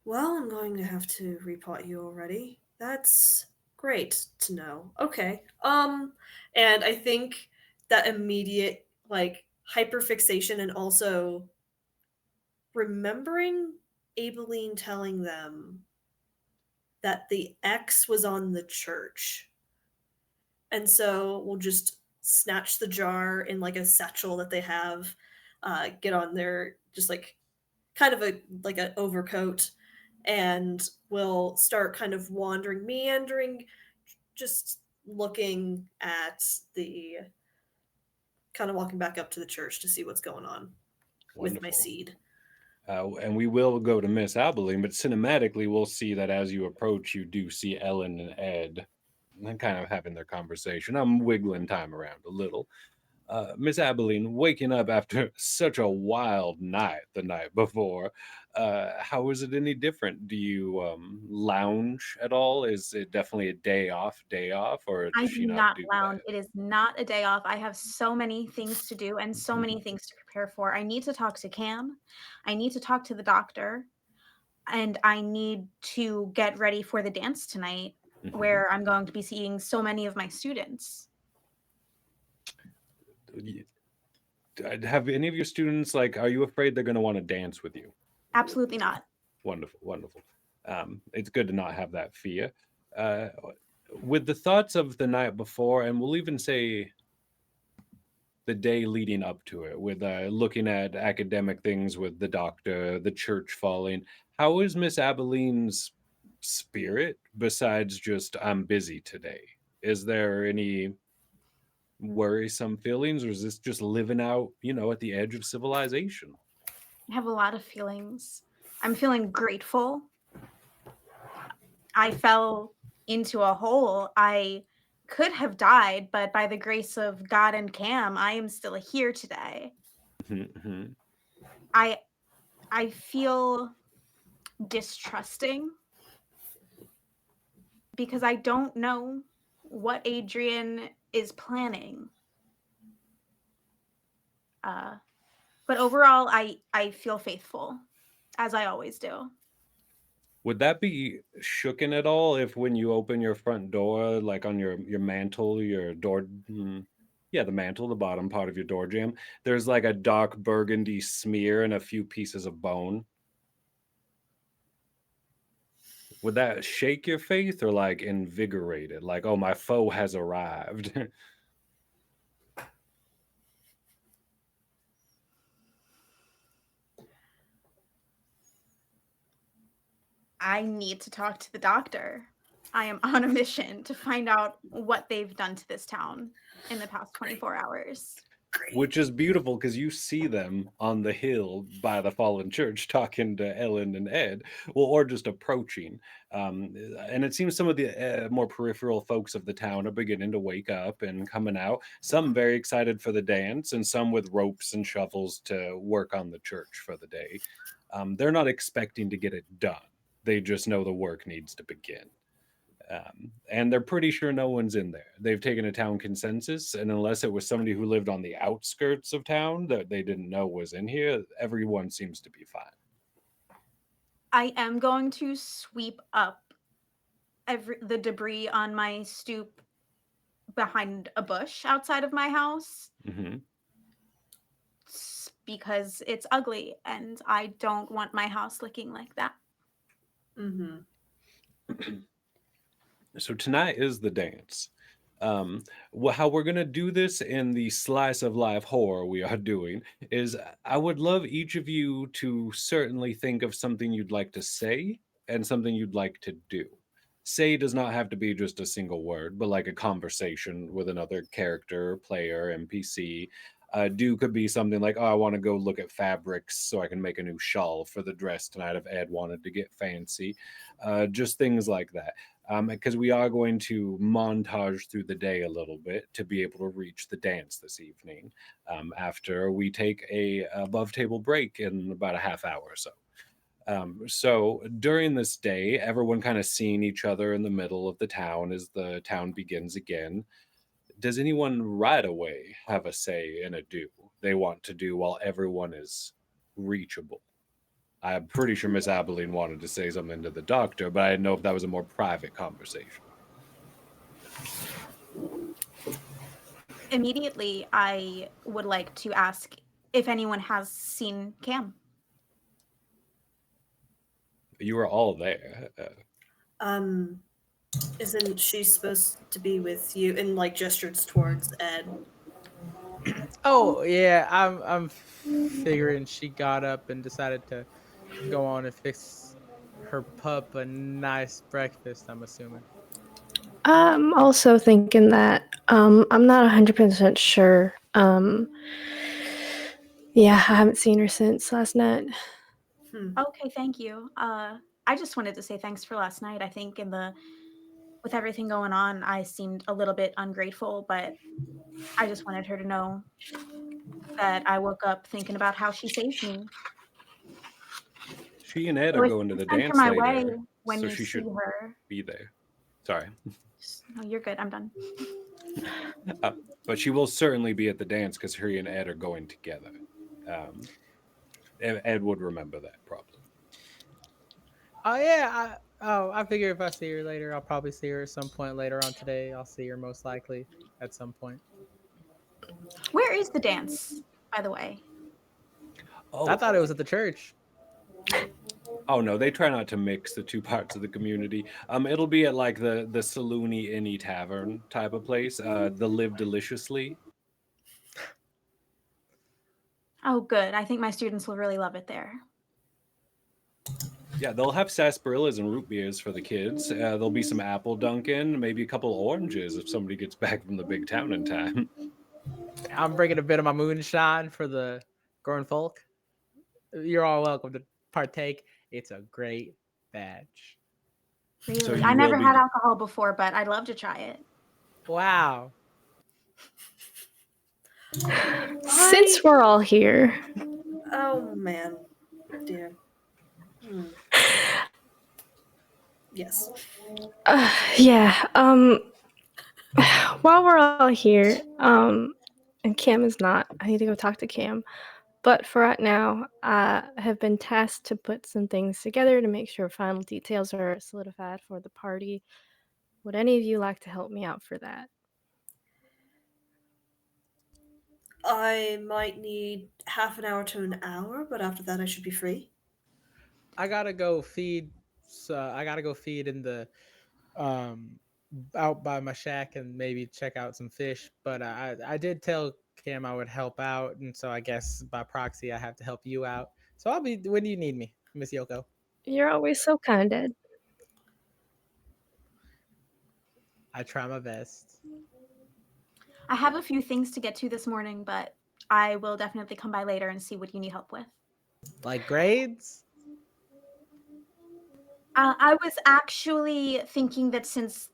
Well, I'm going to have to repot you already. That's great to know. Okay. And I think that immediate hyperfixation and also remembering Abeline telling them that the X was on the church. And so we'll just snatch the jar in a satchel that they have, get on their just kind of a an overcoat, and we'll start kind of wandering, meandering, just looking at the kind of walking back up to the church to see what's going on with my Wonderful. seed. And we will go to Miss Abilene, but cinematically, we'll see that as you approach, you do see Ellen and Ed and kind of having their conversation. I'm wiggling time around a little. Miss Abilene, waking up after such a wild night the night before, how is it any different? Do you lounge at all? Is it definitely a day off, or I does do she not not do lounge. It is not a day off. I have so many things to do and so that? many things to prepare for. I need to talk to Cam. I need to talk to the doctor. and I need to get ready for the dance tonight, Mhm. where I'm going to be seeing so many of my students. Have any of your students, like, are you afraid they're going to want to dance with you? Absolutely not. Wonderful, wonderful. It's good to not have that fear. Uh, with the thoughts of the night before, and we'll even say the day leading up to it, with looking at academic things with the doctor, the church falling, how is Miss Abeline's spirit besides just I'm busy today? Is there any worrisome feelings, or is this just living out, at the edge of civilization? I have a lot of feelings. I'm feeling grateful. I fell into a hole. I could have died, but by the grace of God and Cam, I am still here today. Mhm. I I feel distrusting because I don't know what Adrian is planning. Uh, but overall, I feel faithful, as I always do. Would that be shooken at all if when you open your front door, like on your mantle, your door, yeah, the mantle, the bottom part of your door jamb, there's like a dark burgundy smear and a few pieces of bone? Would that shake your faith or like invigorate it? Like, oh, my foe has arrived. I need to talk to the doctor. I am on a mission to find out what they've done to this town in the past 24 hours. Great. Which is beautiful because you see them on the hill by the fallen church talking to Ellen and Ed, well, or just approaching. And it seems some of the more peripheral folks of the town are beginning to wake up and coming out. Some very excited for the dance, and some with ropes and shovels to work on the church for the day. They're not expecting to get it done. They just know the work needs to begin. And they're pretty sure no one's in there. They've taken a town consensus, and unless it was somebody who lived on the outskirts of town that they didn't know was in here, everyone seems to be fine. I am going to sweep up the debris on my stoop behind a bush outside of my house Hmm. because it's ugly and I don't want my house looking like that. Mm-hmm. So tonight is the dance. How we're gonna do this in the slice of life horror we are doing is I would love each of you to certainly think of something you'd like to say and something you'd like to do. Say does not have to be just a single word, but like a conversation with another character, player, NPC. Do could be something like, oh, I want to go look at fabrics so I can make a new shawl for the dress tonight if Ed wanted to get fancy. Just things like that, because we are going to montage through the day a little bit to be able to reach the dance this evening, after we take a above table break in about a half hour or so. So during this day, everyone kind of seeing each other in the middle of the town as the town begins again. Does anyone right away have a say in a do they want to do while everyone is reachable? I'm pretty sure Miss Abilene wanted to say something to the doctor, but I didn't know if that was a more private conversation. Immediately, I would like to ask if anyone has seen Cam. You were all there. Isn't she supposed to be with you? And like gestures towards Ed. Oh yeah, I'm figuring she got up and decided to go on and fix her pup a nice breakfast. I'm assuming. I'm also thinking that I'm not 100% sure. Yeah, I haven't seen her since last night. Okay, thank you. I just wanted to say thanks for last night. I think with everything going on, I seemed a little bit ungrateful, but I just wanted her to know that I woke up thinking about how she saved me. She and Ed are So if going to you the send her dance my way later, when so you she see should her. be there. Sorry. No, you're good. I'm done. But she will certainly be at the dance because her and Ed are going together. Ed would remember that probably. Oh yeah. I figure if I see her later, I'll probably see her at some point later on today. I'll see her most likely at some point. Where is the dance, by the way? I Oh, thought it was at the church. oh no, they try not to mix the two parts of the community. It'll be at like the saloony inny tavern type of place. The Live Deliciously. Oh, good. I think my students will really love it there. Yeah, they'll have sarsaparillas and root beers for the kids. There'll be some apple Dunkin', maybe a couple oranges if somebody gets back from the big town in time. I'm bringing a bit of my moonshine for the grown folk. You're all welcome to partake. It's a great batch. So Really? I you will never be. had alcohol before, but I'd love to try it. Wow. Since we're all here, Oh man, dear. Hmm. Yes. yeah. While we're all here, and Cam is not. I need to go talk to Cam. But for right now, I have been tasked to put some things together to make sure final details are solidified for the party. Would any of you like to help me out for that? I might need half an hour to an hour, but after that I should be free. I gotta go feed. I gotta go feed in the um out by my shack and maybe check out some fish. But I did tell Cam I would help out, and so I guess by proxy I have to help you out. So I'll be. When do you need me, Miss Yoko? You're always so kind, Ed. I try my best. I have a few things to get to this morning, but I will definitely come by later and see what you need help with. Like grades? I was actually thinking that since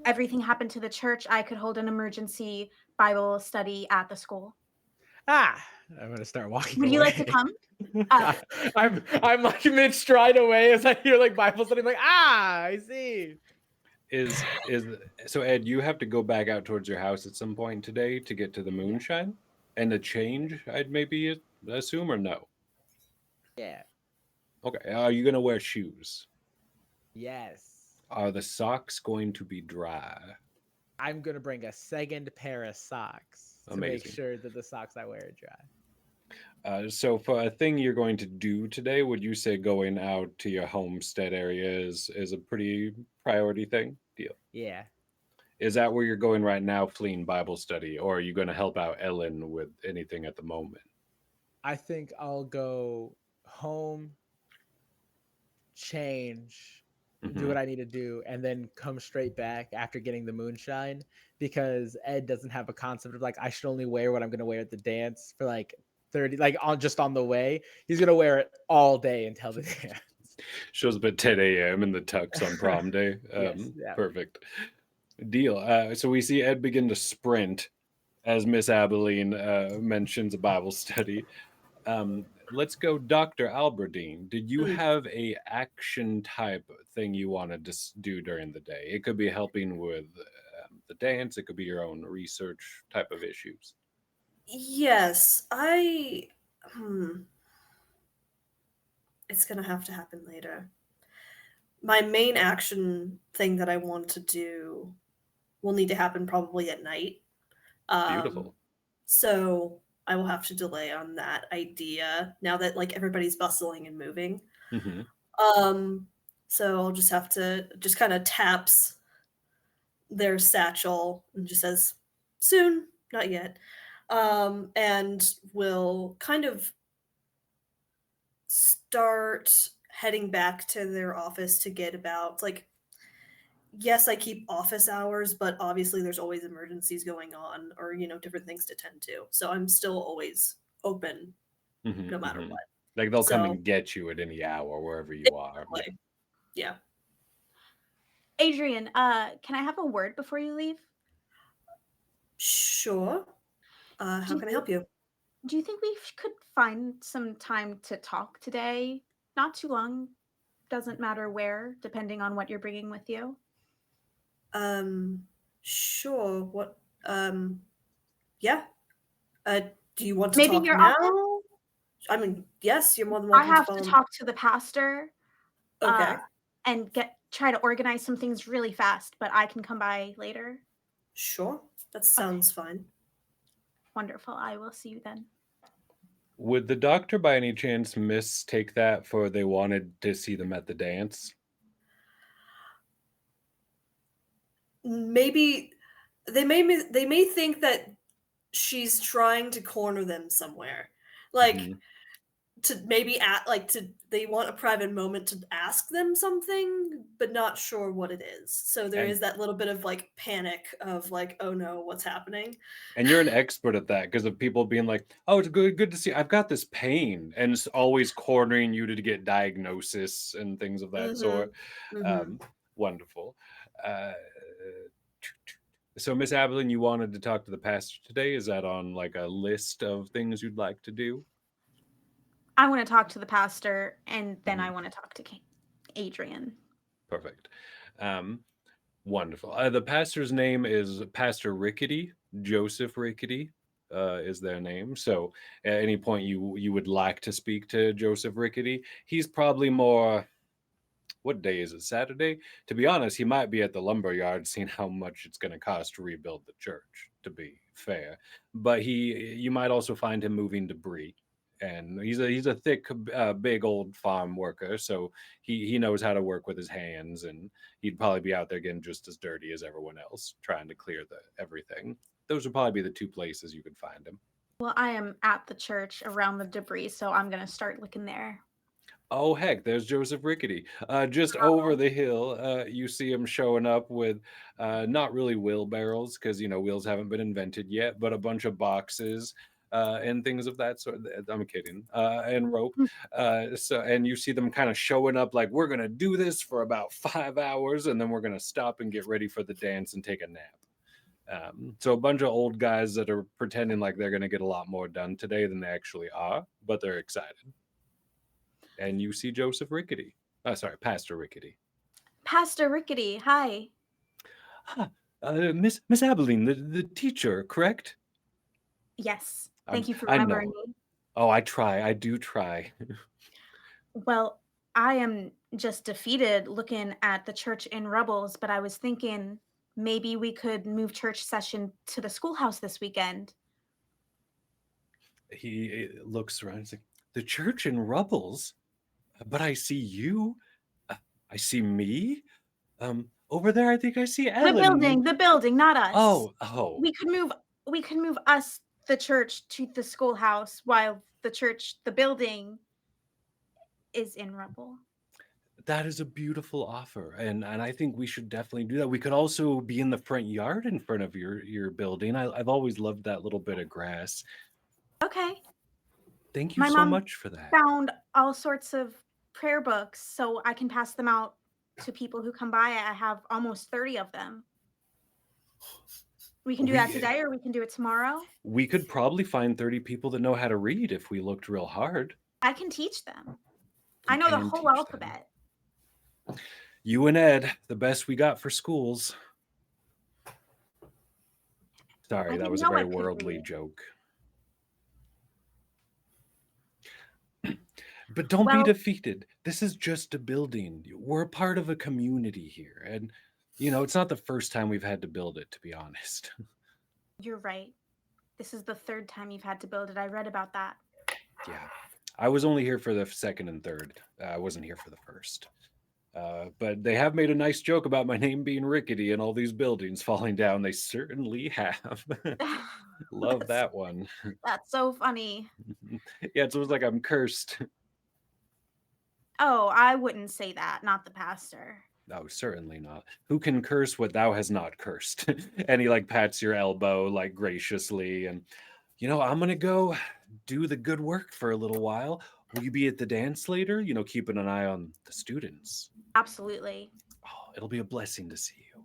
everything happened to the church, I could hold an emergency Bible study at the school. Ah, I'm gonna start walking Would you like to away. come? Uh, I'm like mid stride away as I hear like Bible study. I'm like, I see. Is so Ed, you have to go back out towards your house at some point today to get to the moonshine? And the change, I'd maybe assume, or no? Yeah. Okay. Are you gonna wear shoes? Yes. Are the socks going to be dry? I'm gonna bring a second pair of socks to make Amazing. sure that the socks I wear are dry. So for a thing you're going to do today, would you say going out to your homestead area is a pretty priority thing? Deal. Yeah. Is that where you're going right now, fleeing Bible study, or are you going to help out Ellen with anything at the moment? I think I'll go home, change, do Hmm. what I need to do, and then come straight back after getting the moonshine because Ed doesn't have a concept of like I should only wear what I'm gonna wear at the dance for like 30 like on the way. He's gonna wear it all day until the dance. Shows up at 10 a.m. in the tux on prom day. Yes, yeah. Perfect. Deal. So we see Ed begin to sprint as Miss Abilene mentions a Bible study. Let's go, Dr. Alberdine. Did you have a action type thing you wanted to do during the day? It could be helping with the dance. It could be your own research type of issues. Yes, I. It's gonna have to happen later. My main action thing that I want to do will need to happen probably at night. Um, Beautiful. so I will have to delay on that idea now that like everybody's bustling and moving. Hmm. Um, so I'll just have to just kind of taps their satchel and just says, "Soon, not yet," and will kind of start heading back to their office to get about like yes, I keep office hours, but obviously there's always emergencies going on or, different things to tend to. So I'm still always open Hmm. no matter Hmm. what. Like they'll come So, and get you at any hour wherever you are. Yeah. exactly. Yeah. Adrian, can I have a word before you leave? Sure. Do How you can I think help you? do you think we could find some time to talk today? Not too long. Doesn't matter where, depending on what you're bringing with you. Um, sure. Yeah. Uh, do you want to Maybe talk your now? office? I mean, yes, you're more than I welcome to have to follow me. talk to the pastor. Okay. and try to organize some things really fast, but I can come by later. Sure, that Okay, sounds fine. wonderful. I will see you then. Would the doctor by any chance mistake that for they wanted to see them at the dance? Maybe they may think that she's trying to corner them somewhere. Like Hmm. to maybe at like to they want a private moment to ask them something, but not sure what it is. So there And is that little bit of like panic of like, oh no, what's happening? and you're an expert at that because of people being like, "Oh, it's good to see. I've got this pain," and it's always cornering you to get diagnosis and things of that Mm-hmm. sort. Mm-hmm. Um, Wonderful. Uh, so, Miss Abilene, you wanted to talk to the pastor today. Is that on like a list of things you'd like to do? I want to talk to the pastor, and then I Mhm. want to talk to Adrian. Perfect. Um, Wonderful. The pastor's name is Pastor Rickety, Joseph Rickety. Is their name. So at any point you would like to speak to Joseph Rickety, he's probably more, what day is it? Saturday? To be honest, he might be at the lumber yard seeing how much it's going to cost to rebuild the church, to be fair. But you might also find him moving debris. And he's a thick, big old farm worker, so he knows how to work with his hands, and he'd probably be out there getting just as dirty as everyone else, trying to clear the everything. Those would probably be the two places you could find him. Well, I am at the church around the debris, so I'm going to start looking there. Oh heck, there's Joseph Rickety. Just over the hill, you see him showing up with not really wheelbarrows because wheels haven't been invented yet, but a bunch of boxes and things of that sort. I'm kidding. And rope. And you see them kind of showing up like we're gonna do this for about 5 hours, and then we're gonna stop and get ready for the dance and take a nap. So a bunch of old guys that are pretending like they're gonna get a lot more done today than they actually are, but they're excited. And you see Joseph Rickety. Sorry, Pastor Rickety. Pastor Rickety, hi. Huh. Miss Abilene, the teacher, correct? Yes, thank you for I remembering know. me. Oh, I try. I do try. Well, I am just defeated looking at the church in rubbles, but I was thinking maybe we could move church session to the schoolhouse this weekend. He looks around. He's like, the church in rubbles, but I see you. Uh, I see me. Over there, I think I see Ellen. The building, not us. Oh. We could move we could move us, the church, to the schoolhouse while the building is in rubble. That is a beautiful offer, and I think we should definitely do that. We could also be in the front yard in front of your building. I've always loved that little bit of grass. Okay. Thank you My so mom much for that. found all sorts of prayer books so I can pass them out to people who come by. I have almost 30 of them. We can do that We today or we can do it tomorrow. we could probably find 30 people that know how to read if we looked real hard. I can teach them. I You know the can whole teach them. alphabet. You and Ed, the best we got for schools. I Sorry, that didn't was a know I very could worldly read. joke. But don't be Well, defeated. This is just a building. We're a part of a community here. And, it's not the first time we've had to build it, to be honest. you're right. This is the third time you've had to build it. I read about that. Yeah. I was only here for the second and third. I wasn't here for the first. But they have made a nice joke about my name being rickety and all these buildings falling down. They certainly have. Love that's, that one. that's so funny. Yeah, it's almost like I'm cursed. Oh, I wouldn't say that, not the pastor. No, certainly not. Who can curse what thou has not cursed? And he like pats your elbow like graciously. And I'm gonna go do the good work for a little while. Will you be at the dance later? Keeping an eye on the students. Absolutely. Oh, it'll be a blessing to see you.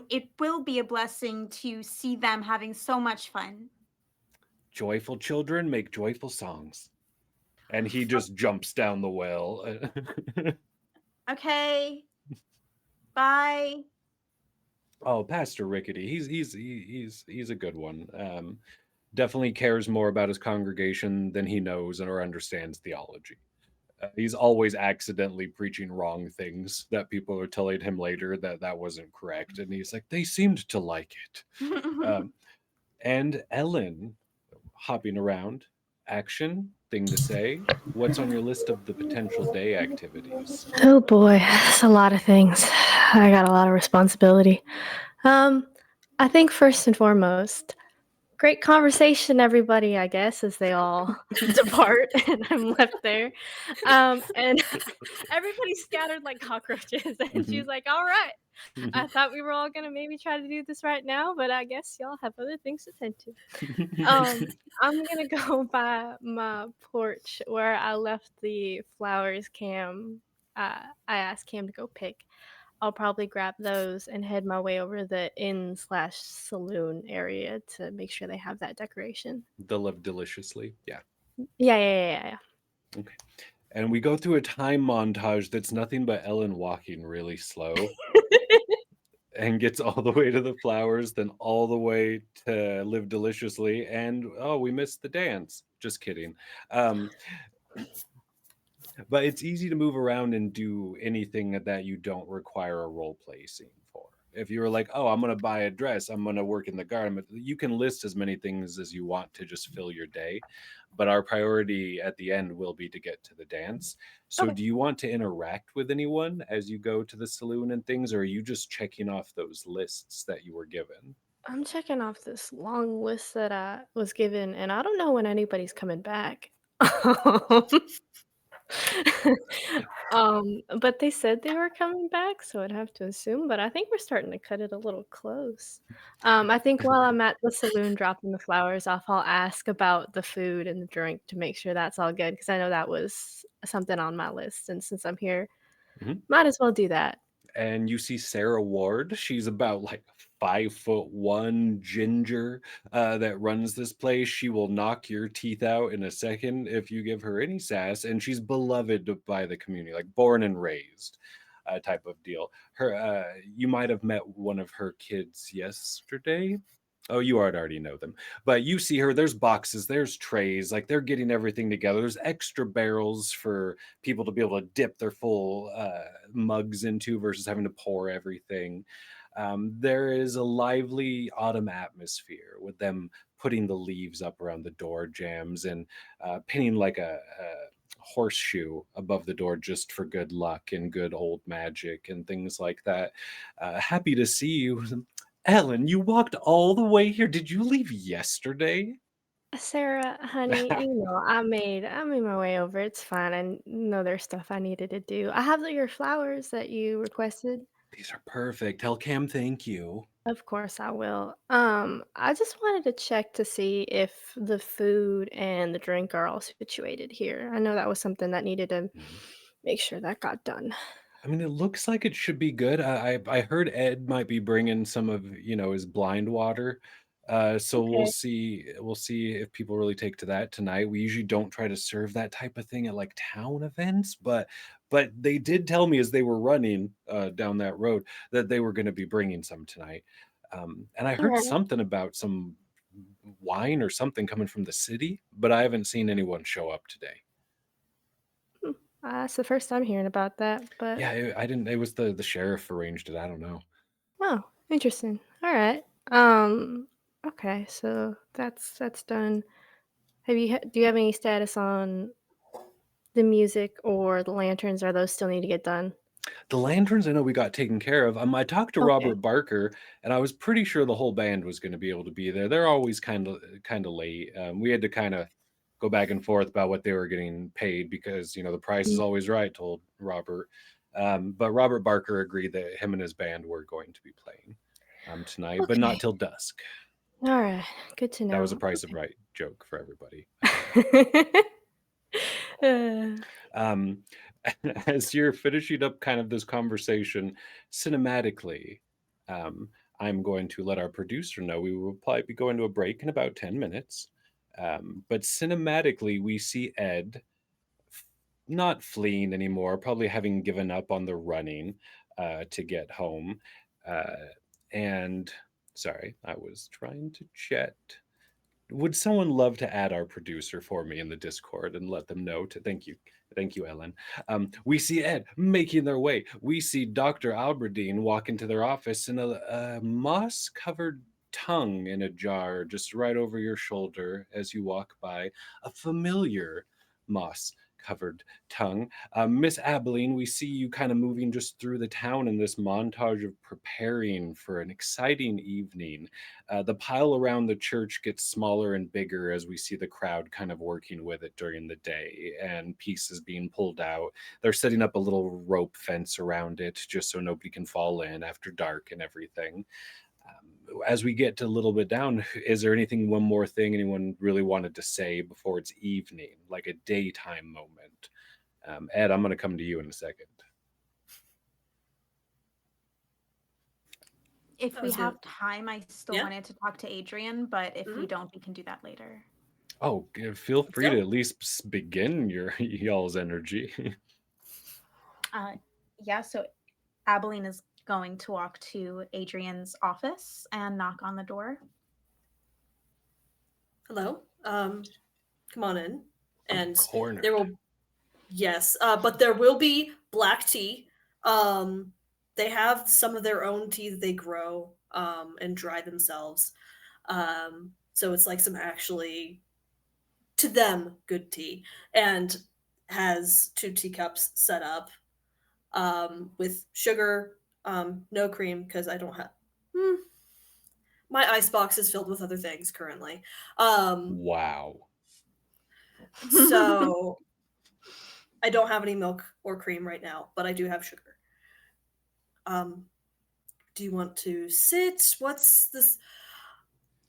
It will be a blessing to see them having so much fun. Joyful children make joyful songs. And he just jumps down the well. Okay. Bye. Oh, Pastor Rickety, he's a good one. Definitely cares more about his congregation than he knows or understands theology. He's always accidentally preaching wrong things that people are telling him later that that wasn't correct, and he's like, they seemed to like it. And Ellen, hopping around, action, thing to say. What's on your list of the potential day activities? Oh boy, that's a lot of things. I got a lot of responsibility. Um, I think first and foremost, great conversation, everybody, I guess, as they all depart and I'm left there. And everybody scattered like cockroaches. And she's Mhm. like, all right, I Mhm. thought we were all gonna maybe try to do this right now, but I guess y'all have other things to tend to. I'm gonna go by my porch where I left the flowers I asked Cam to go pick. I'll probably grab those and head my way over the inn/saloon area to make sure they have that decoration. They'll live deliciously. Yeah. Yeah. Okay. And we go through a time montage that's nothing but Ellen walking really slow and gets all the way to the flowers, then all the way to live deliciously. And oh, we missed the dance. Just kidding. Um, but it's easy to move around and do anything that you don't require a role play scene for. If you were like, oh, I'm going to buy a dress, I'm going to work in the garden, you can list as many things as you want to just fill your day. But our priority at the end will be to get to the dance. So, Okay. do you want to interact with anyone as you go to the saloon and things, or are you just checking off those lists that you were given? I'm checking off this long list that I was given, and I don't know when anybody's coming back. But they said they were coming back, so I'd have to assume, but I think we're starting to cut it a little close. I think while I'm at the saloon dropping the flowers off, I'll ask about the food and the drink to make sure that's all good because I know that was something on my list, and since I'm here, Mhm. might as well do that. And you see Sarah Ward. She's about like 5'1" ginger that runs this place. She will knock your teeth out in a second if you give her any sass, and she's beloved by the community, like born and raised type of deal. You might have met one of her kids yesterday. Oh, you already know them, but you see her. There's boxes, there's trays, like they're getting everything together. There's extra barrels for people to be able to dip their full mugs into versus having to pour everything. There is a lively autumn atmosphere with them putting the leaves up around the door jams and pinning like a horseshoe above the door just for good luck and good old magic and things like that. Happy to see you. Ellen, you walked all the way here. Did you leave yesterday? Sarah, honey, I made my way over. It's fine. I know there's stuff I needed to do. I have your flowers that you requested. These are perfect. Tell Cam thank you. Of course I will. I just wanted to check to see if the food and the drink are all situated here. I know that was something that needed to Mhm. make sure that got done. I mean, it looks like it should be good. I heard Ed might be bringing some of his blind water. So Okay. we'll see if people really take to that tonight. We usually don't try to serve that type of thing at like town events, but they did tell me as they were running down that road that they were going to be bringing some tonight. And I All heard right. something about some wine or something coming from the city, but I haven't seen anyone show up today. Hmm. That's the first I'm hearing about that, but Yeah, I didn't. It was the sheriff arranged it. I don't know. oh, interesting. All right. Um, okay, so that's done. Do you have any status on the music or the lanterns? Are those still need to get done? The lanterns, I know we got taken care of. I talked to Okay. Robert Barker, and I was pretty sure the whole band was going to be able to be there. They're always kind of late. We had to kind of go back and forth about what they were getting paid because the price is Mm. always right. Told Robert, but Robert Barker agreed that him and his band were going to be playing tonight, but not Okay. till dusk. All right. Good to That was a know. Price of Right joke for everybody. Okay. Uh, Um, as you're finishing up kind of this conversation cinematically, um, I'm going to let our producer know we will probably be going to a break in about 10 minutes. But cinematically, we see Ed f- not fleeing anymore, probably having given up on the running to get home. And sorry, I was trying to chat. Would someone love to add our producer for me in the Discord and let them know? Thank you, Ellen. We see Ed making their way. We see Dr. Alberdine walk into their office and a moss-covered tongue in a jar just right over your shoulder as you walk by. A familiar moss-covered tongue. Miss Abilene, we see you kind of moving just through the town in this montage of preparing for an exciting evening. The pile around the church gets smaller and bigger as we see the crowd kind of working with it during the day and pieces being pulled out. They're setting up a little rope fence around it just so nobody can fall in after dark and everything. As we get a little bit down, is there one more thing anyone really wanted to say before it's evening, like a daytime moment? Ed, I'm going to come to you in a second. If we have time, I still Yeah. wanted to talk to Adrian, but if we Mhm. don't, we can do that later. Oh, feel free go. to at least begin y'all's energy. Yeah, so Abilene is going to walk to Adrian's office and knock on the door. Hello. Come on in. And Cornered. there will yes, but there will be black tea. They have some of their own tea that they grow and dry themselves. So it's like some actually, to them, good tea, and has 2 teacups set up with sugar, no cream because I don't have. My icebox is filled with other things currently. Wow. So I don't have any milk or cream right now, but I do have sugar. Do you want to sit? What's this?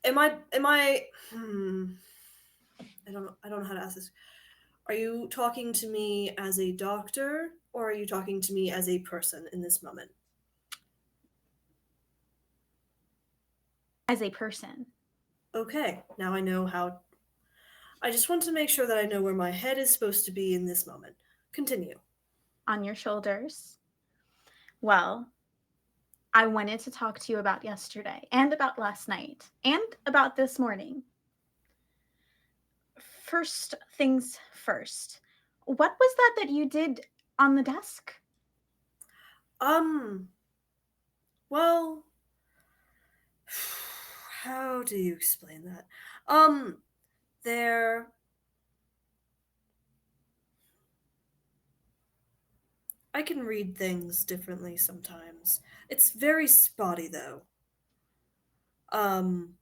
Am I I don't know how to ask this. Are you talking to me as a doctor or are you talking to me as a person in this moment? As a person. Okay, now I know how. I just want to make sure that I know where my head is supposed to be in this moment. Continue. On your shoulders. Well, I wanted to talk to you about yesterday and about last night and about this morning. First things first. What was that you did on the desk? Well, how do you explain that? There. I can read things differently sometimes. It's very spotty though. Um,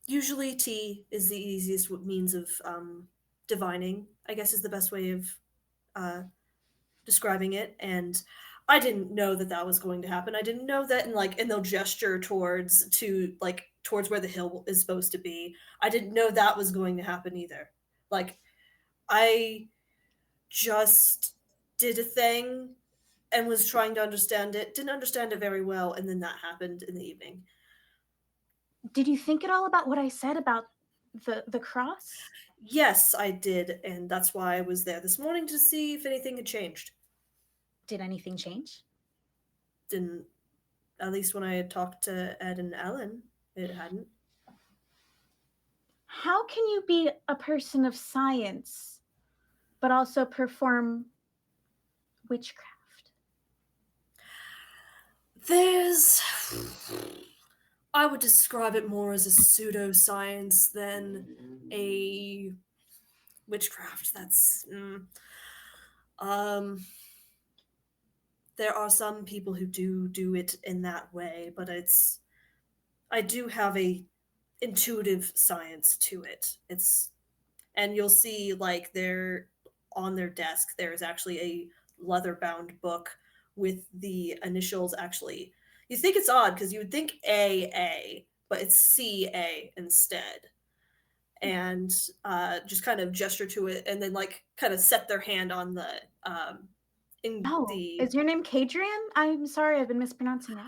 Usually tea is the easiest means of divining, I guess is the best way of uh, describing it. And I didn't know that that was going to happen. I didn't know that, and they'll gesture towards where the hill is supposed to be. I didn't know that was going to happen either. Like, I just did a thing and was trying to understand it. Didn't understand it very well, and then that happened in the evening. Did you think at all about what I said about the cross? Yes, I did, and that's why I was there this morning to see if anything had changed. Did anything change? Didn't, at least when I had talked to Ed and Ellen, it hadn't. How can you be a person of science but also perform witchcraft? There's. I would describe it more as a pseudoscience than a witchcraft. That's. There are some people who do it in that way, but it's. I do have a intuitive science to it. And you'll see like they're on their desk. There's actually a leather-bound book with the initials. Actually, you think it's odd because you would think AA, but it's CA instead. And just kind of gesture to it, and then like kind of set their hand on the Is your name Kadrian? I'm sorry, I've been mispronouncing it.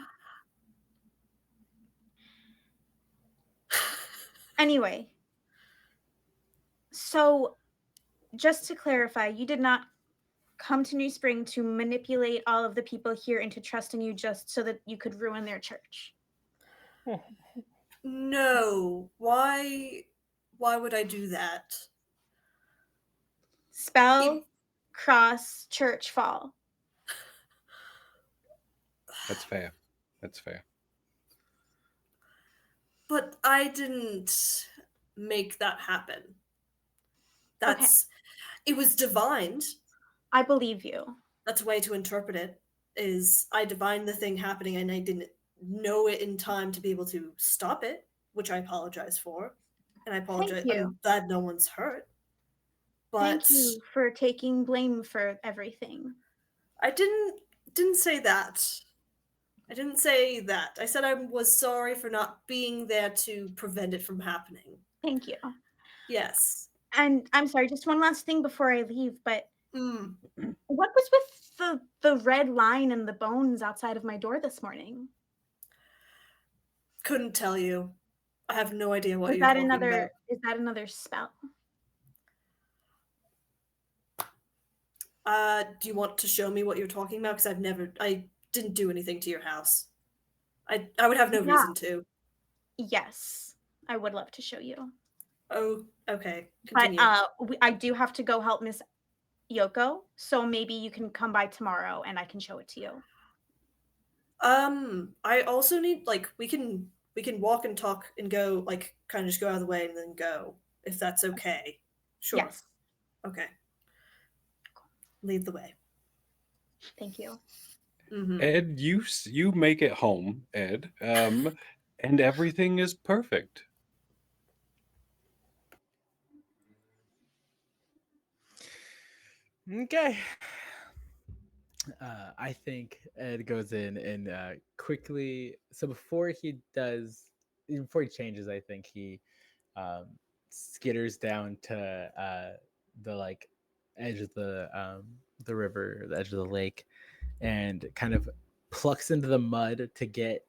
Anyway, so just to clarify, you did not come to New Spring to manipulate all of the people here into trusting you just so that you could ruin their church. No. Why Why would I do that? Spell, cross, church, fall. That's fair. That's fair. But I didn't make that happen. Okay, It was divined. I believe you. That's a way to interpret it. Is I divined the thing happening and I didn't know it in time to be able to stop it, which I apologize for. And I Thank apologize. you. I'm glad no one's hurt. Thank But you for taking blame for everything. I didn't say that. I didn't say that. I said I was sorry for not being there to prevent it from happening. Thank you. Yes. And I'm sorry, just one last thing before I leave, but Hmm. what was with the red line and the bones outside of my door this morning? Couldn't tell you. I have no idea what Is you're that talking about. another spell? Do you want to show me what you're talking about? Because I didn't do anything to your house. I would have no Yeah. reason to. Yes. I would love to show you. Oh, okay. But Continue. I do have to go help Miss Yoko, so maybe you can come by tomorrow and I can show it to you. I also need like we can walk and talk and go like kind of just go out of the way and then go if that's okay. Sure. Yes. Okay. Lead the way. Thank you. Mm-hmm. Ed, you make it home, Ed, and everything is perfect. Okay. I think Ed goes in and quickly. So before he changes, I think he um, skitters down to the like edge of the river, the edge of the lake, and kind of plucks into the mud to get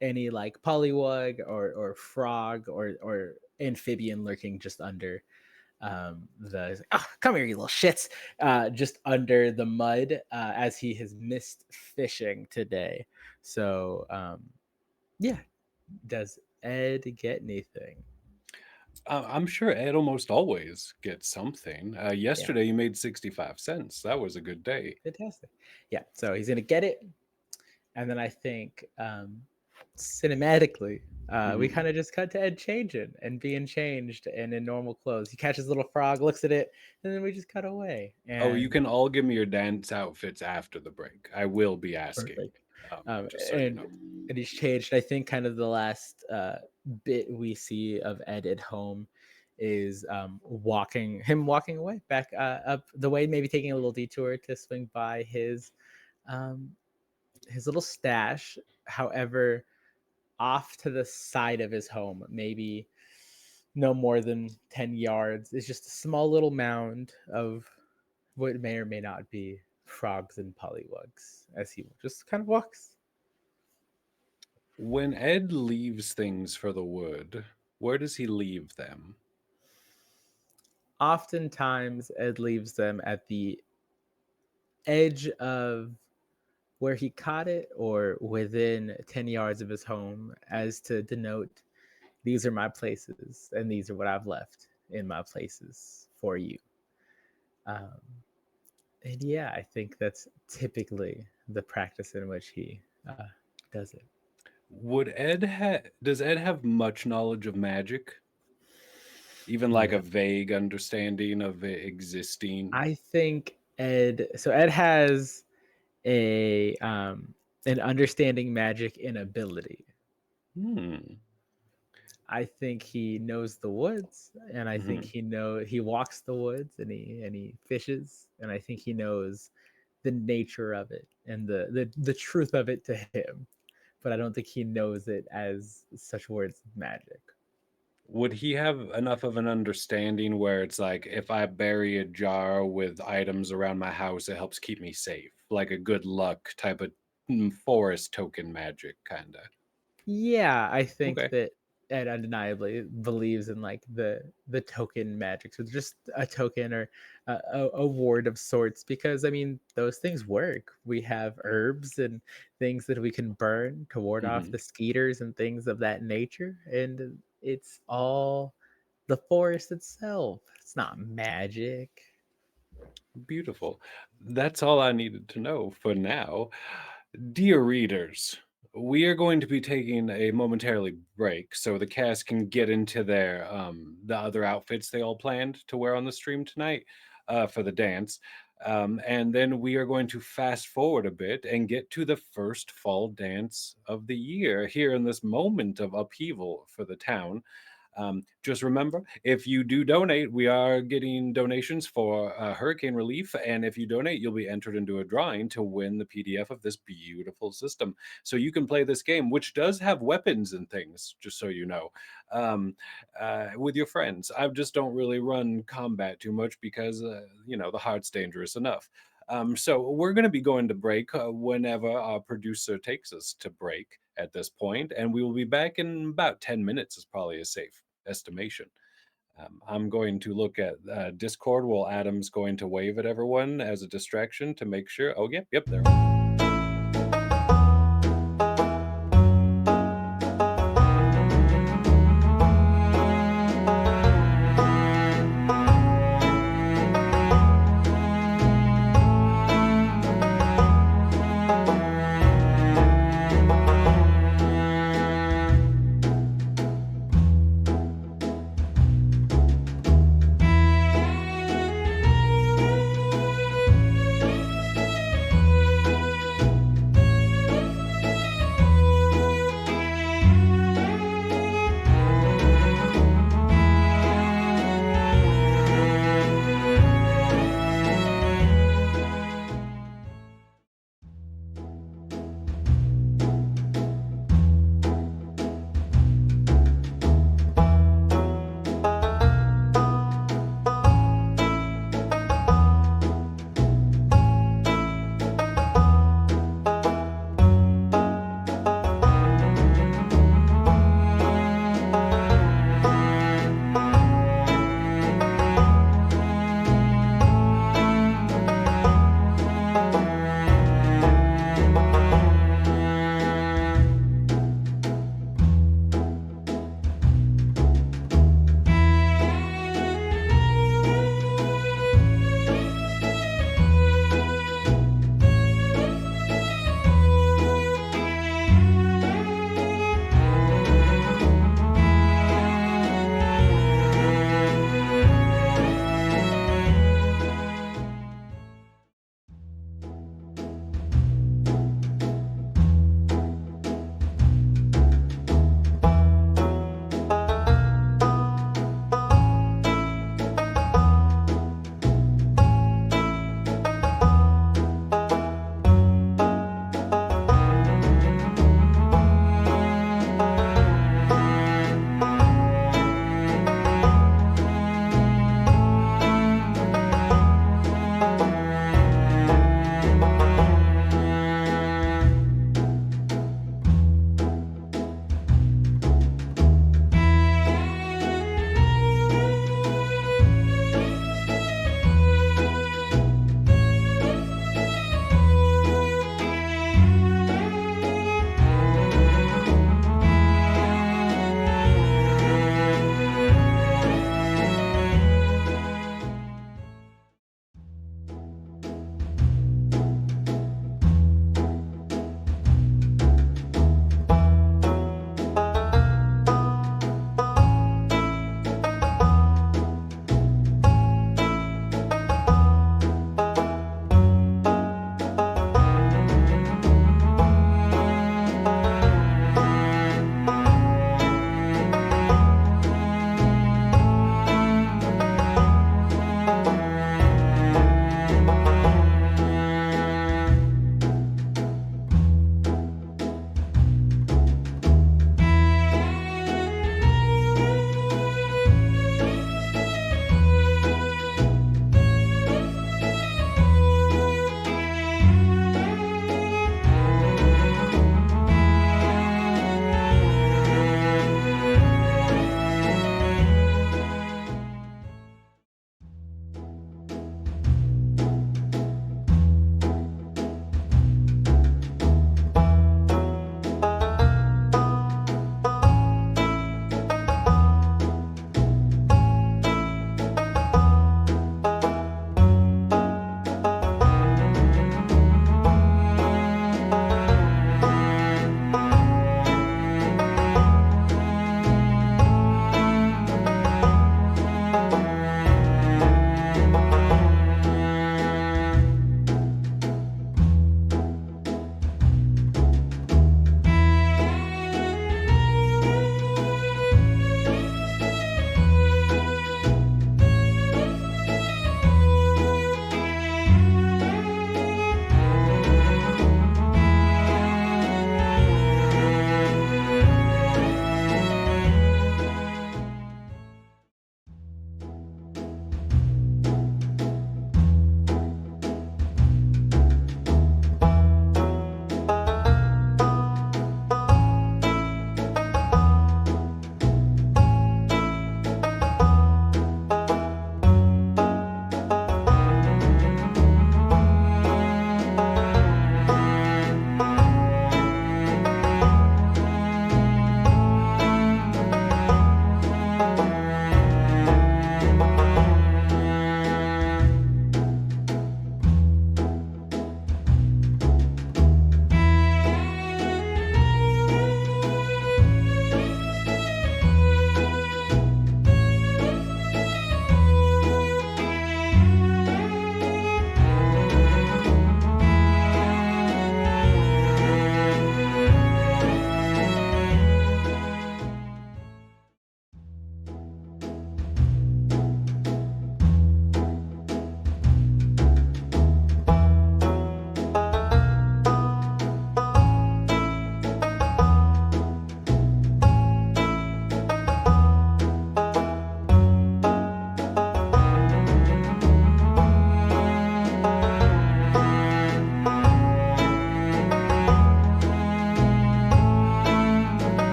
any like pollywug or frog or amphibian lurking just under the oh, come here, you little shits, just under the mud as he has missed fishing today. So yeah, does Ed get anything? I'm sure Ed almost always gets something. Yeah, Yesterday you made 65 cents. That was a good day. fantastic. Yeah, so he's gonna get it, and then I think cinematically, we Mhm. kind of just cut to Ed changing and being changed and in normal clothes. He catches a little frog, looks at it, and then we just cut away. Oh, you And can all give me your dance outfits after the break. I will be asking, perfect. just so you And know. he's changed. I think kind of the last bit we see of Ed at home is walking away back up the way, maybe taking a little detour to swing by um, his little stash. However, off to the side of his home, maybe no more than 10 yards, is just a small little mound of what may or may not be frogs and pollywugs as he just kind of walks. When Ed leaves things for the wood, where does he leave them? Oftentimes, Ed leaves them at the edge of where he caught it or within 10 yards of his home, as to denote these are my places and these are what I've left in my places for you. Um, and yeah, I think that's typically the practice in which he does it. Does Ed have much knowledge of magic? Even like Yeah. a vague understanding of it existing? I think Ed has a an understanding magic inability. Hmm. I think he knows the woods, and I think Mhm. he walks the woods, and he fishes, and I think he knows the nature of it and the truth of it to him. But I don't think he knows it as such words of magic. Would he have enough of an understanding where it's like if I bury a jar with items around my house, it helps keep me safe, like a good luck type of forest token magic, kind of? Yeah, I think Okay. that Ed undeniably believes in like the token magic, so just a token or a ward of sorts. Because I mean, those things work. We have herbs and things that we can burn to ward off Hmm. the skeeters and things of that nature, and it's all the forest itself. It's not magic. Beautiful. That's all I needed to know for now. Dear readers, we are going to be taking a momentarily break so the cast can get into their the other outfits they all planned to wear on the stream tonight for the dance. And then we are going to fast forward a bit and get to the first fall dance of the year here in this moment of upheaval for the town. Just remember, if you do donate, we are getting donations for hurricane relief. And if you donate, you'll be entered into a drawing to win the PDF of this beautiful system. So you can play this game, which does have weapons and things, just so you know, with your friends. I just don't really run combat too much because, the heart's dangerous enough. So we're going to be going to break whenever our producer takes us to break at this point, and we will be back in about 10 minutes is probably a safe estimation. I'm going to look at Discord while Adam's going to wave at everyone as a distraction to make sure. Oh, yep, there.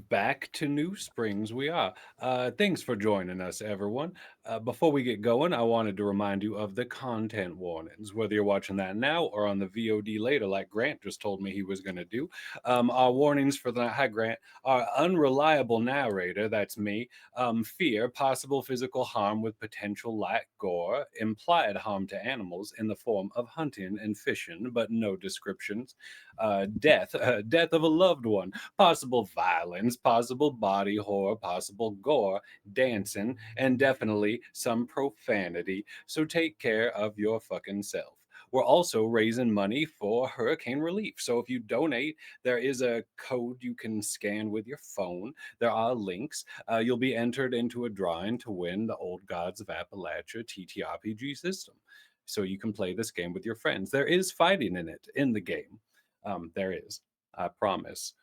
Back to New Springs we are. Thanks for joining us, everyone. Before we get going, I wanted to remind you of the content warnings. Whether you're watching that now or on the VOD later, like Grant just told me he was going to do, our warnings for the hi Grant, are unreliable narrator, that's me, fear, possible physical harm with potential light gore, implied harm to animals in the form of hunting and fishing, but no descriptions, death, death of a loved one, possible violence, possible body horror, possible gore, dancing, and definitely some profanity. So take care of your fucking self. We're also raising money for hurricane relief. So if you donate, there is a code you can scan with your phone. There are links. You'll be entered into a drawing to win the Old Gods of Appalachia TTRPG system. So you can play this game with your friends. There is fighting in it in the game. There is, I promise.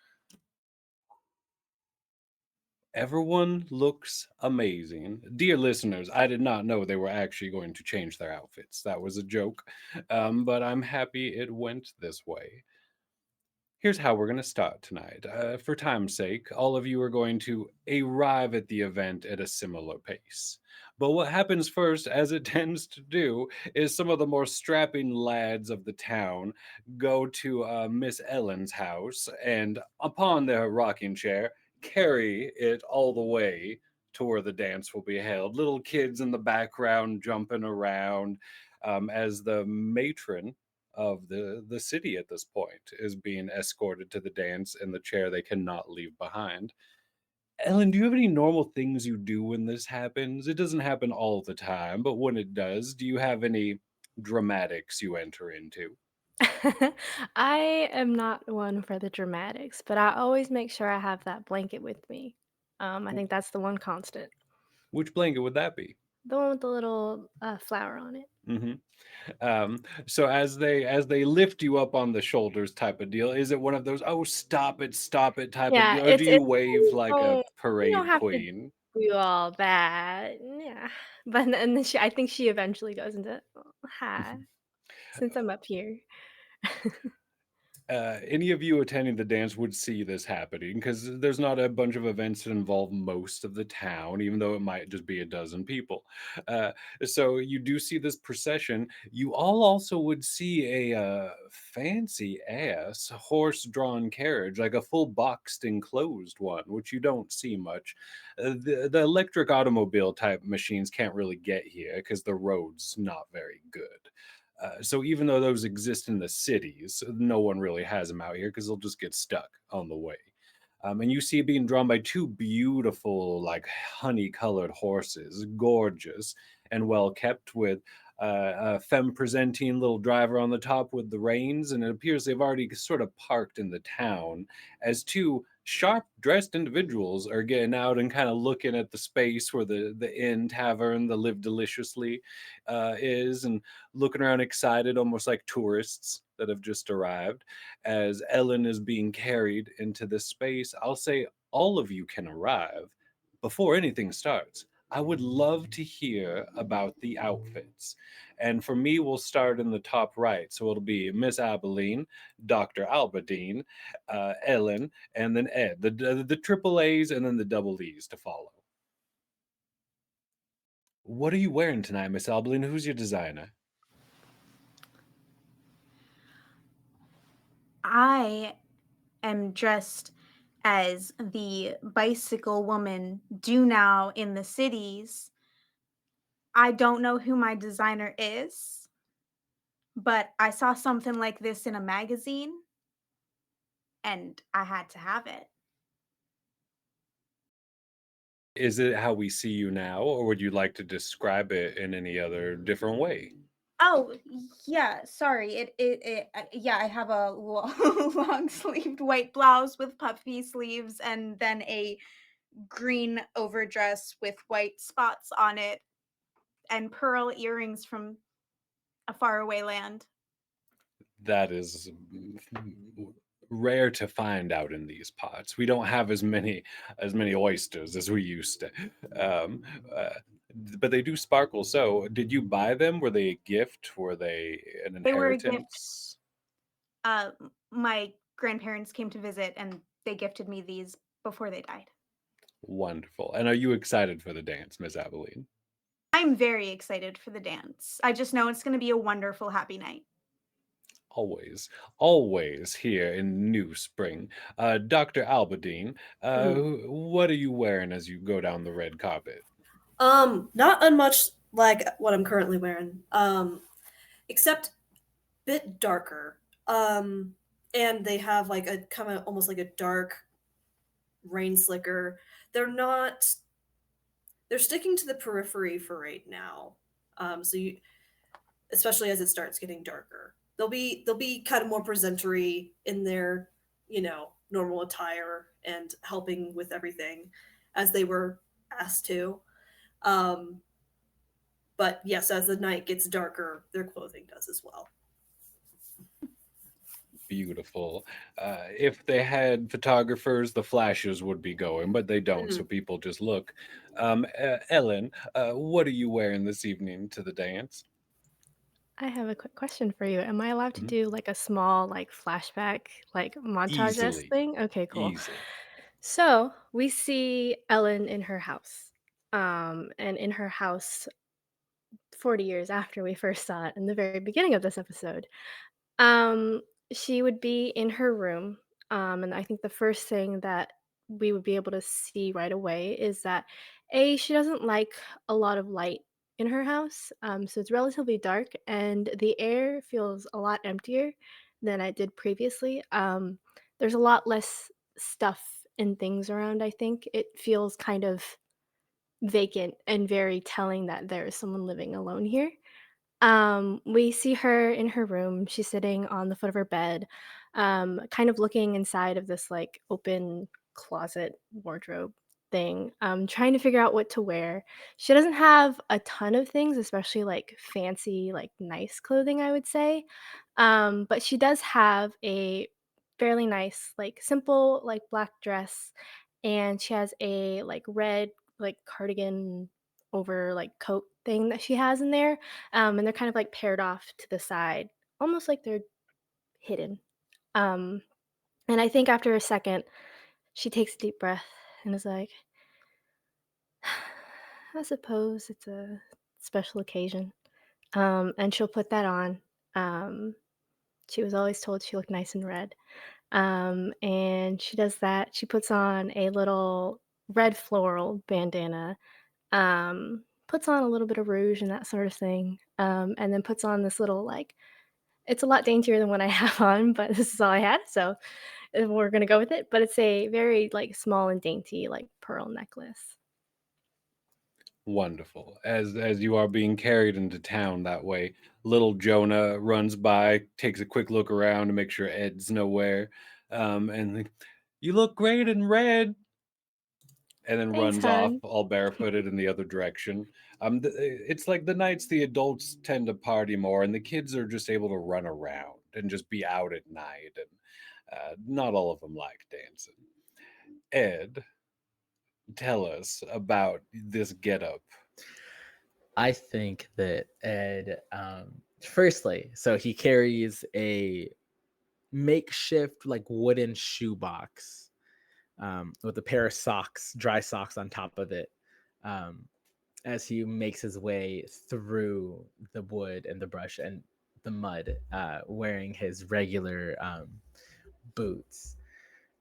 Everyone looks amazing. Dear listeners, I did not know they were actually going to change their outfits. That was a joke, but I'm happy it went this way. Here's how we're going to start tonight. For time's sake, all of you are going to arrive at the event at a similar pace. But what happens first, as it tends to do, is some of the more strapping lads of the town go to Miss Ellen's house and, upon their rocking chair, carry it all the way to where the dance will be held. Little kids in the background jumping around as the matron of the city at this point is being escorted to the dance in the chair they cannot leave behind. Ellen, do you have any normal things you do when this happens? It doesn't happen all the time, but when it does, do you have any dramatics you enter into? I am not one for the dramatics, but I always make sure I have that blanket with me. I Wh- think that's the one constant. Which blanket would that be? The one with the little flower on it. hmm so as they lift you up on the shoulders type of deal, is it one of those oh stop it type of Yeah, deal, or do you it's wave like a don't you don't parade have to queen? do all that. Yeah, but and then I think she eventually goes into "Oh, hi, since I'm up here." Any of you attending the dance would see this happening because there's not a bunch of events that involve most of the town, even though it might just be a dozen people. Uh, so you do see this procession. You all also would see a fancy ass horse-drawn carriage, like a full boxed enclosed one, which you don't see much. The electric automobile type machines can't really get here because the road's not very good. So even though those exist in the cities, no one really has them out here because they'll just get stuck on the way. And you see it being drawn by two beautiful, like honey-colored horses, gorgeous and well kept, with a femme-presenting little driver on the top with the reins. And it appears they've already sort of parked in the town as two sharp-dressed individuals are getting out and kind of looking at the space where the inn tavern, the Live Deliciously, is, and looking around excited, almost like tourists that have just arrived. As Ellen is being carried into this space, I'll say all of you can arrive before anything starts. I would love to hear about the outfits. And for me, we'll start in the top right. So it'll be Miss Abilene, Dr. Albadine, Ellen, and then Ed. The triple A's and then the double E's to follow. What are you wearing tonight, Miss Abilene? Who's your designer? I am dressed as the bicycle woman do now in the cities. I don't know who my designer is, but I saw something like this in a magazine and I had to have it. Is it how we see you now, or would you like to describe it in any other different way? Oh, yeah, sorry. Yeah, I have a long sleeved white blouse with puffy sleeves and then a green overdress with white spots on it and pearl earrings from a faraway land. That is rare to find out in these pots. We don't have as many oysters as we used to. Um, uh, but they do sparkle. So, did you buy them? Were they a gift? Were they an They were a gift. inheritance? My grandparents came to visit and they gifted me these before they died. Wonderful. And are you excited for the dance, Miss Abilene? I'm very excited for the dance. I just know it's going to be a wonderful, happy night. Always, always here in New Spring. Dr. Albadine, Mhm. what are you wearing as you go down the red carpet? Not unmuch like what I'm currently wearing. Except bit darker. And they have like a kind of almost like a dark rain slicker. They're not. They're sticking to the periphery for right now. So you, especially as it starts getting darker, they'll be kind of more presentery in their, normal attire and helping with everything, as they were asked to. Um, but yes, as the night gets darker, their clothing does as well. Beautiful. If they had photographers, the flashes would be going, but they don't, so Mhm. people just look. Ellen, what are you wearing this evening to the dance? I have a quick question for you. Am I allowed to Mhm. do like a small like flashback like montage Easily, thing? Okay, cool. easily. So we see Ellen in her house. And in her house 40 years after we first saw it in the very beginning of this episode. Um, she would be in her room, and I think the first thing that we would be able to see right away is that she doesn't like a lot of light in her house, so it's relatively dark, and the air feels a lot emptier than it did previously. There's a lot less stuff and things around. I think it feels kind of vacant and very telling that there is someone living alone here. We see her in her room. She's sitting on the foot of her bed, kind of looking inside of this like open closet wardrobe thing, trying to figure out what to wear. She doesn't have a ton of things, especially like fancy, like nice clothing, I would say. But she does have a fairly nice, like simple, like black dress, and she has a like red, like cardigan over like coat thing that she has in there, and they're kind of like paired off to the side, almost like they're hidden. Um, and I think after a second, she takes a deep breath and is like, I suppose it's a special occasion. And she'll put that on. Um, she was always told she looked nice in red. And she does that. She puts on a little red floral bandana, puts on a little bit of rouge and that sort of thing, and then puts on this little like it's a lot daintier than what I have on, but this is all I had, so we're gonna go with it. But it's a very like small and dainty like pearl necklace. Wonderful. As you are being carried into town that way, little Jonah runs by, takes a quick look around to make sure Ed's nowhere, and you look great in red, and then Thanks, runs off hon. all barefooted in the other direction. It's like the nights the adults tend to party more, and the kids are just able to run around and just be out at night, and not all of them like dancing. Ed, tell us about this getup. I think that Ed, firstly, so he carries a makeshift like wooden shoebox with a pair of socks, dry socks on top of it, um, as he makes his way through the wood and the brush and the mud, wearing his regular boots.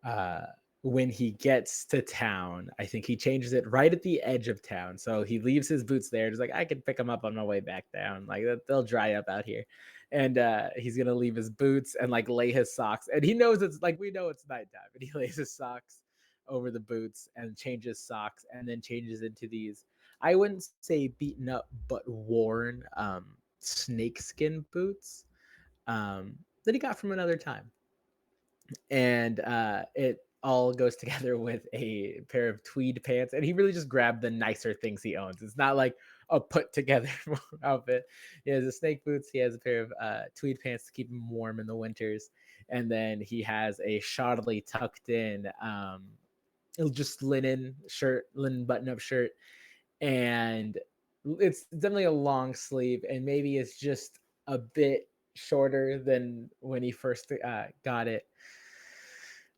uh when he gets to town, I think he changes it right at the edge of town. So he leaves his boots there, just like I can pick them up on my way back down. Like they'll dry up out here. And he's gonna leave his boots and like lay his socks. And he knows it's like we know it's nighttime, and he lays his socks over the boots and changes socks and then changes into these, I wouldn't say beaten up, but worn snakeskin boots that he got from another time. And it all goes together with a pair of tweed pants. And he really just grabbed the nicer things he owns. It's not like a put together outfit. He has a snake boots. He has a pair of tweed pants to keep him warm in the winters, and then he has a shoddily tucked in just linen shirt, linen button up shirt, and it's definitely a long sleeve, and maybe it's just a bit shorter than when he first got it.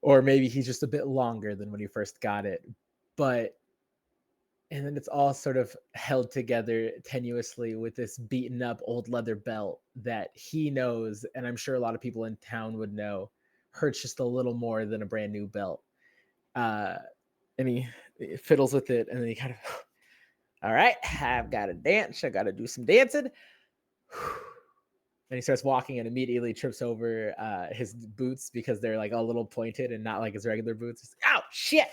or maybe he's just a bit longer than when he first got it. But and then it's all sort of held together tenuously with this beaten up old leather belt that he knows, and I'm sure a lot of people in town would know, hurts just a little more than a brand new belt. Uh, and he fiddles with it, and then he kind of, all right, I've got to dance. I got to do some dancing. And he starts walking and immediately trips over his boots because they're like a little pointed and not like his regular boots. He's like, oh shit!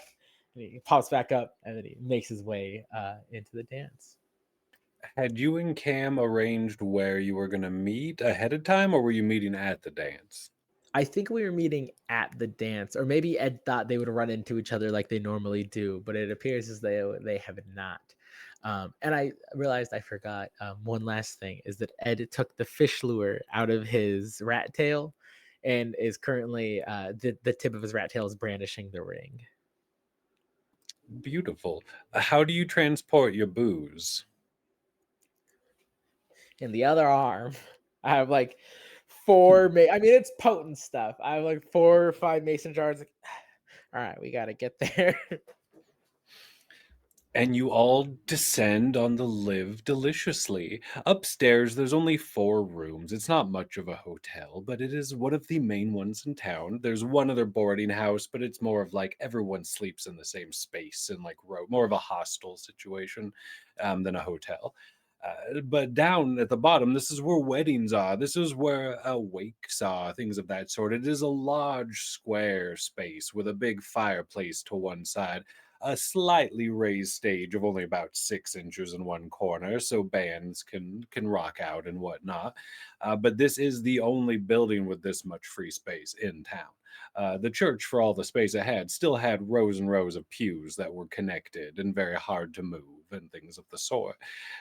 And he pops back up and then he makes his way into the dance. Had you and Cam arranged where you were going to meet ahead of time, or were you meeting at the dance? I think we were meeting at the dance, or maybe Ed thought they would run into each other like they normally do, but it appears as they have not. And I realized I forgot one last thing is that Ed took the fish lure out of his rat tail and is currently the tip of his rat tail is brandishing the ring. Beautiful. How do you transport your booze? In the other arm, I have like four. I mean, it's potent stuff. I have like 4 or 5 mason jars. Like, all right, we got to get there. And you all descend on the Live Deliciously. Upstairs, there's only 4 rooms. It's not much of a hotel, but it is one of the main ones in town. There's one other boarding house, but it's more of like everyone sleeps in the same space and like more of a hostel situation than a hotel. But down at the bottom, this is where weddings are. This is where wakes are, things of that sort. It is a large square space with a big fireplace to one side, a slightly raised stage of only about 6 inches in one corner, so bands can rock out and whatnot. But this is the only building with this much free space in town. The church, for all the space it had, still had rows and rows of pews that were connected and very hard to move and things of the sort.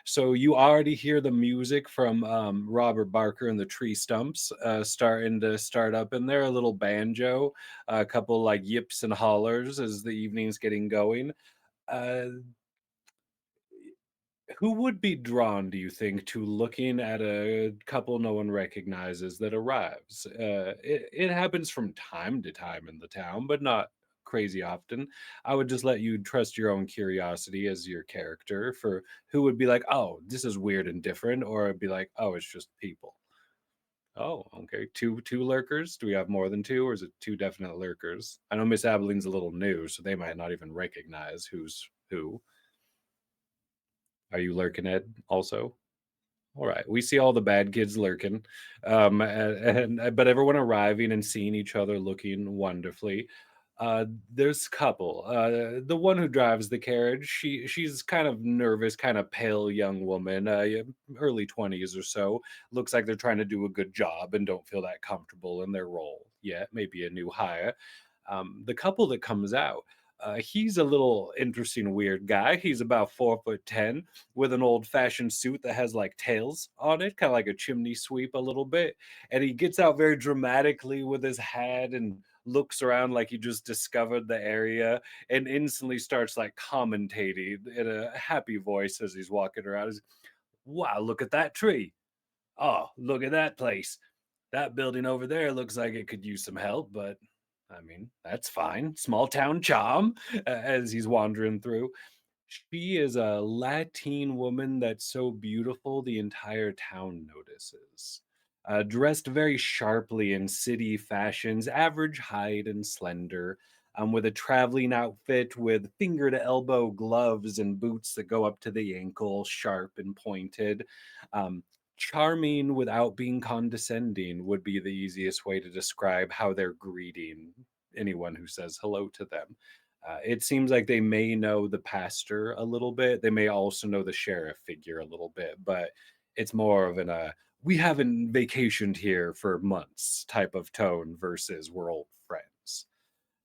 So you already hear the music from Robert Barker and the Tree Stumps starting to start up in there, a little banjo, a couple like yips and hollers as the evening's getting going. Uh, who would be drawn, do you think, to looking at a couple no one recognizes that arrives? It happens from time to time in the town, but not crazy often. I would just let you trust your own curiosity as your character for who would be like, oh, this is weird and different, or it'd be like, oh, it's just people. Oh, okay. Two lurkers. Do we have more than two, or is it 2 definite lurkers? I know Miss Abilene's a little new, so they might not even recognize who's who. Are you lurking, Ed? Also, all right. We see all the bad kids lurking, but everyone arriving and seeing each other looking wonderfully. There's a couple. The one who drives the carriage, she's kind of nervous, kind of pale young woman, yeah, early 20s or so. Looks like they're trying to do a good job and don't feel that comfortable in their role yet. Maybe a new hire. The couple that comes out. He's a little interesting, weird guy. He's about 4'10" with an old fashioned suit that has like tails on it, kind of like a chimney sweep a little bit. And he gets out very dramatically with his hat and looks around like he just discovered the area and instantly starts like commentating in a happy voice as he's walking around. He's, wow, look at that tree. Oh, look at that place. That building over there looks like it could use some help, but I mean, that's fine. Small town charm as he's wandering through. She is a Latina woman that's so beautiful the entire town notices. Dressed very sharply in city fashions, average height and slender, with a traveling outfit with finger to elbow gloves and boots that go up to the ankle, sharp and pointed. Um, Charming without being condescending would be the easiest way to describe how they're greeting anyone who says hello to them. It seems like they may know the pastor a little bit. They may also know the sheriff figure a little bit, but it's more of an we haven't vacationed here for months type of tone versus we're old friends.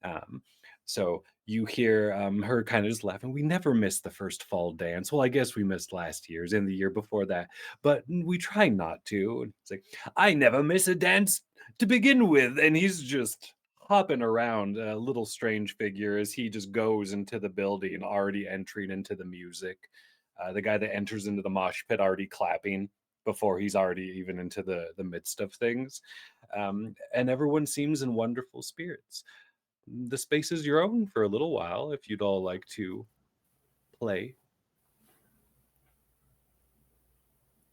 Um, so you hear her kind of just laughing. We never missed the first fall dance. Well, I guess we missed last year's and the year before that, but we try not to. And it's like, I never miss a dance to begin with. And he's just hopping around, a little strange figure as he just goes into the building, already entering into the music. The guy that enters into the mosh pit already clapping before he's already even into the midst of things. And everyone seems in wonderful spirits. the space is your own for a little while if you'd all like to play.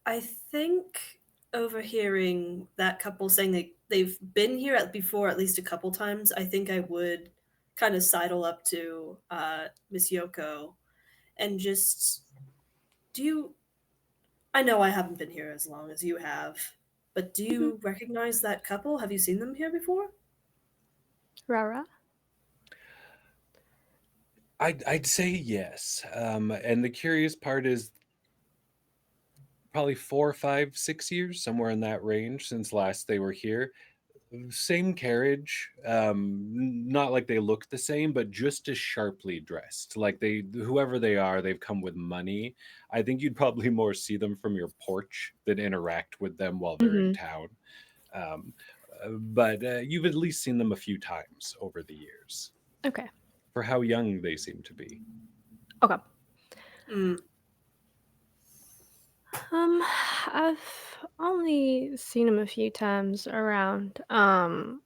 I think overhearing that couple saying they've been here before at least a couple times, I think I would kind of sidle up to Miss Yoko and just do you I know I haven't been here as long as you have, but do Mhm. you recognize that couple? Have you seen them here before? Rara. I'd say yes. And the curious part is probably 4, 5, 6 years, somewhere in that range since last they were here. Same carriage, not like they look the same, but just as sharply dressed. Like whoever they are, they've come with money. I think you'd probably more see them from your porch than interact with them while they're in Mhm. town. Um, but you've at least seen them a few times over the years Okay. for how young they seem to be. Okay. Mm, Um, I've only seen him a few times around. I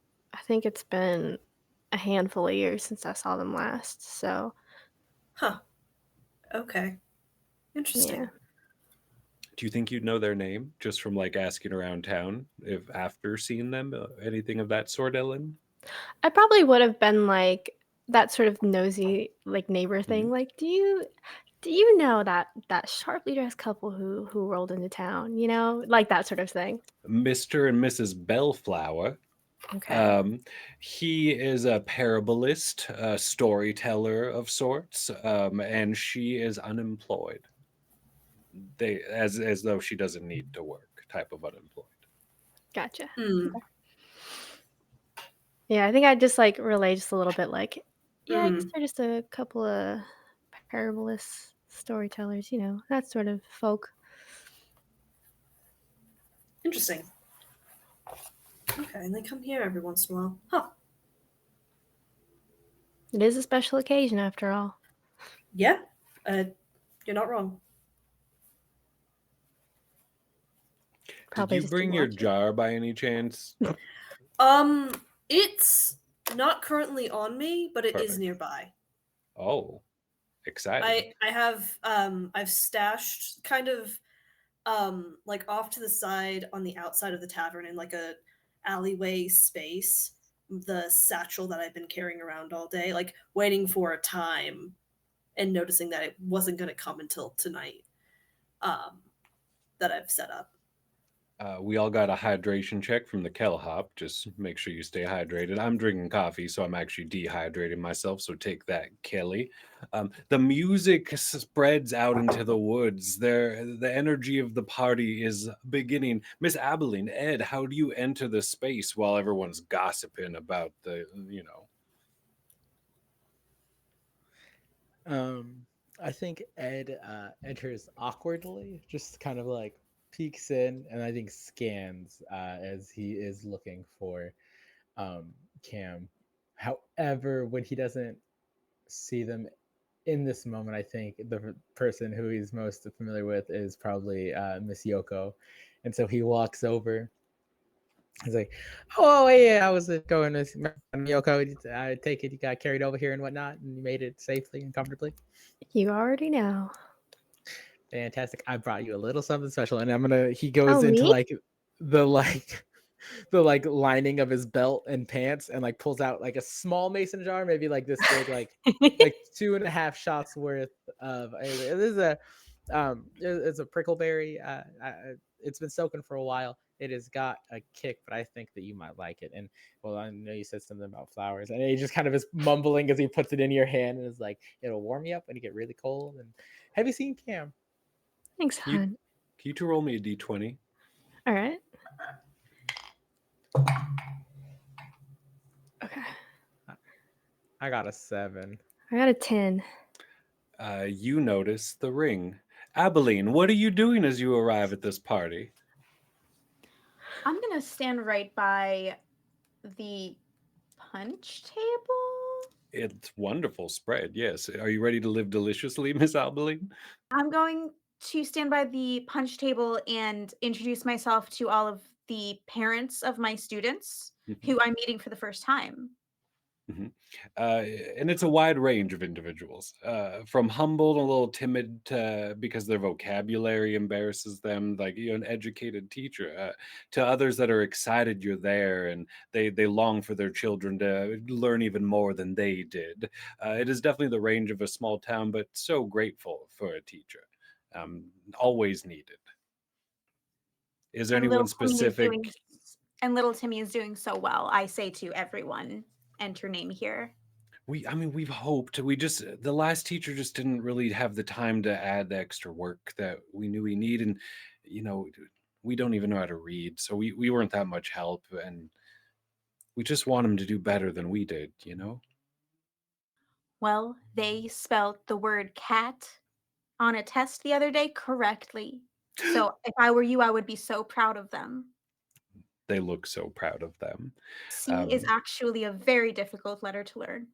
think it's been a handful of years since I saw them last. So huh. Okay. yeah, Interesting. Do you think you'd know their name just from like asking around town if after seeing them, anything of that sort, Ellen? I probably would have been like that sort of nosy like neighbor thing. Mhm. Like, do you know that sharply dressed couple who rolled into town? You know, like that sort of thing. Mr. and Mrs. Bellflower. Okay, Um, he is a parabolist, a storyteller of sorts, and she is unemployed. They as though she doesn't need to work, type of unemployed. gotcha. Mm, Yeah, I think I just like relay just a little bit. Like, yeah, I guess mm, they're just a couple of parabolist storytellers. You know, that sort of folk. interesting. Okay, and they come here every once in a while. Huh. It is a special occasion after all. Yeah. Uh, you're not wrong. Did Probably you just didn't bring your watch it. jar by any chance? Um, it's not currently on me, but it is Perfect. nearby. Oh, exciting. I've stashed kind of like off to the side on the outside of the tavern in like a alleyway space the satchel that I've been carrying around all day, like waiting for a time and noticing that it wasn't going to come until tonight. Um, that I've set up. We all got a hydration check from the Kellhop. Just make sure you stay hydrated. I'm drinking coffee, so I'm actually dehydrating myself. So take that, Kelly. The music spreads out into the woods. The energy of the party is beginning. Miss Abilene, Ed, how do you enter the space while everyone's gossiping about the. Um, I think Ed enters awkwardly, just kind of like peeks in, and I think scans as he is looking for Cam. However, when he doesn't see them in this moment, I think the person who he's most familiar with is probably Miss Yoko, and so he walks over. He's like, "Oh yeah, I was going with Yoko. I take it you got carried over here and whatnot, and you made it safely and comfortably. You already know. Fantastic. I brought you a little something special." And he Oh, goes into me? the like the like lining of his belt and pants and like pulls out like a small mason jar, maybe like this big, like 2.5 shots worth of it is a it's a prickleberry. It's been soaking for a while. It has got a kick, but I think that you might like it. And well, I know you said something about flowers, and he just kind of is mumbling as he puts it in your hand and is like, "It'll warm you up when you get really cold." And have you seen Cam? Thanks, Can you, hon. can you two roll me a d20? All right. Okay. I got a 7. I got a 10. You notice the ring. Abilene, what are you doing as you arrive at this party? I'm gonna stand right by the punch table. It's wonderful spread, yes. Are you ready to live deliciously, Miss Abilene? I'm going to stand by the punch table and introduce myself to all of the parents of my students Mhm, who I'm meeting for the first time. Mhm. Uh, and it's a wide range of individuals, from humble and a little timid because their vocabulary embarrasses them, like an educated teacher, to others that are excited you're there and they long for their children to learn even more than they did. It is definitely the range of a small town, but so grateful for a teacher. Always needed. Is there And anyone little Timmy is doing specific? and little Timmy is doing so well. I say to everyone, enter name here. I mean, we've hoped. We just the last teacher just didn't really have the time to add the extra work that we knew we need, and you know, we don't even know how to read, so we weren't that much help, and we just want him to do better than we did, you know. Well, they spelled the word cat on a test the other day correctly. So if I were you, I would be so proud of them. They look so proud of them. C is Um, actually a very difficult letter to learn.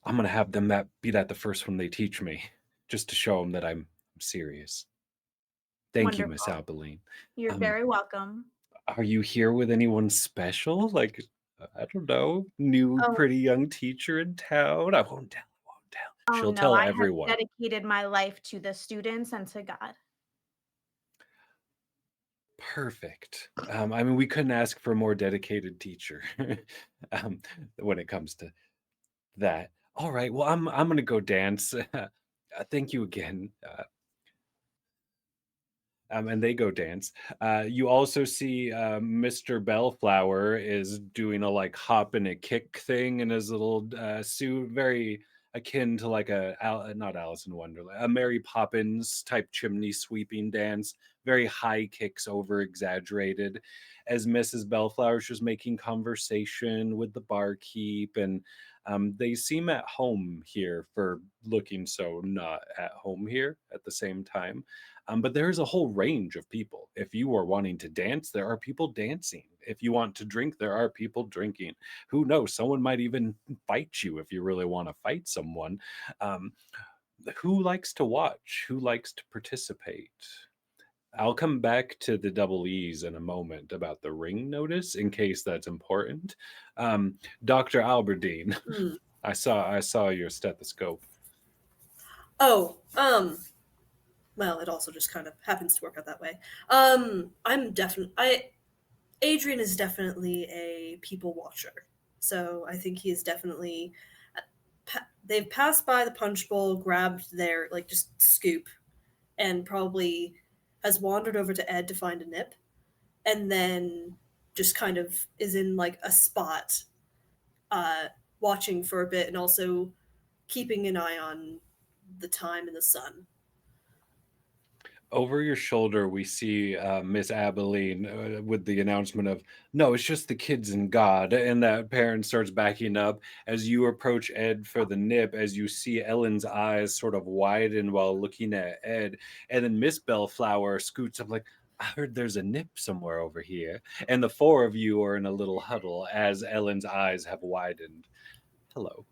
I'm gonna have them that be that the first one they teach me, just to show them that I'm serious. Thank you, Miss Wonderful. Albeline. You're Um, very welcome. Are you here with anyone special? Like, I don't know, new Oh, pretty young teacher in town? I won't tell. I won't tell. oh She'll no, tell I have everyone. dedicated my life to the students and to God. Perfect. I mean, we couldn't ask for a more dedicated teacher um, when it comes to that. All right. Well, I'm gonna go dance. Thank you again. And they go dance. You also see Mr. Bellflower is doing a like hop and a kick thing in his little suit, very akin to like not Alice in Wonderland, a Mary Poppins type chimney sweeping dance. Very high kicks, over exaggerated, as Mrs. Bellflower's just making conversation with the barkeep, and they seem at home here for looking so not at home here at the same time. But there is a whole range of people. If you are wanting to dance, there are people dancing. If you want to drink, there are people drinking. Who knows? Someone might even fight you if you really want to fight someone. Um, who likes to watch? Who likes to participate? I'll come back to the double E's in a moment about the ring notice in case that's important. Dr. Alberdine, Hmm. I saw your stethoscope. Oh, well, it also just kind of happens to work out that way. I'm definitely I Adrian is definitely a people watcher. So I think he is definitely they've passed by the punch bowl, grabbed their like just scoop, and probably has wandered over to Ed to find a nip, and then just kind of is in like a spot, uh, watching for a bit, and also keeping an eye on the time and the sun. Over your shoulder, we see Miss Abilene with the announcement of, no, it's just the kids and God. And that parent starts backing up as you approach Ed for the nip, as you see Ellen's eyes sort of widen while looking at Ed. And then Miss Bellflower scoots up, like, I heard there's a nip somewhere over here. And the four of you are in a little huddle as Ellen's eyes have widened. Hello.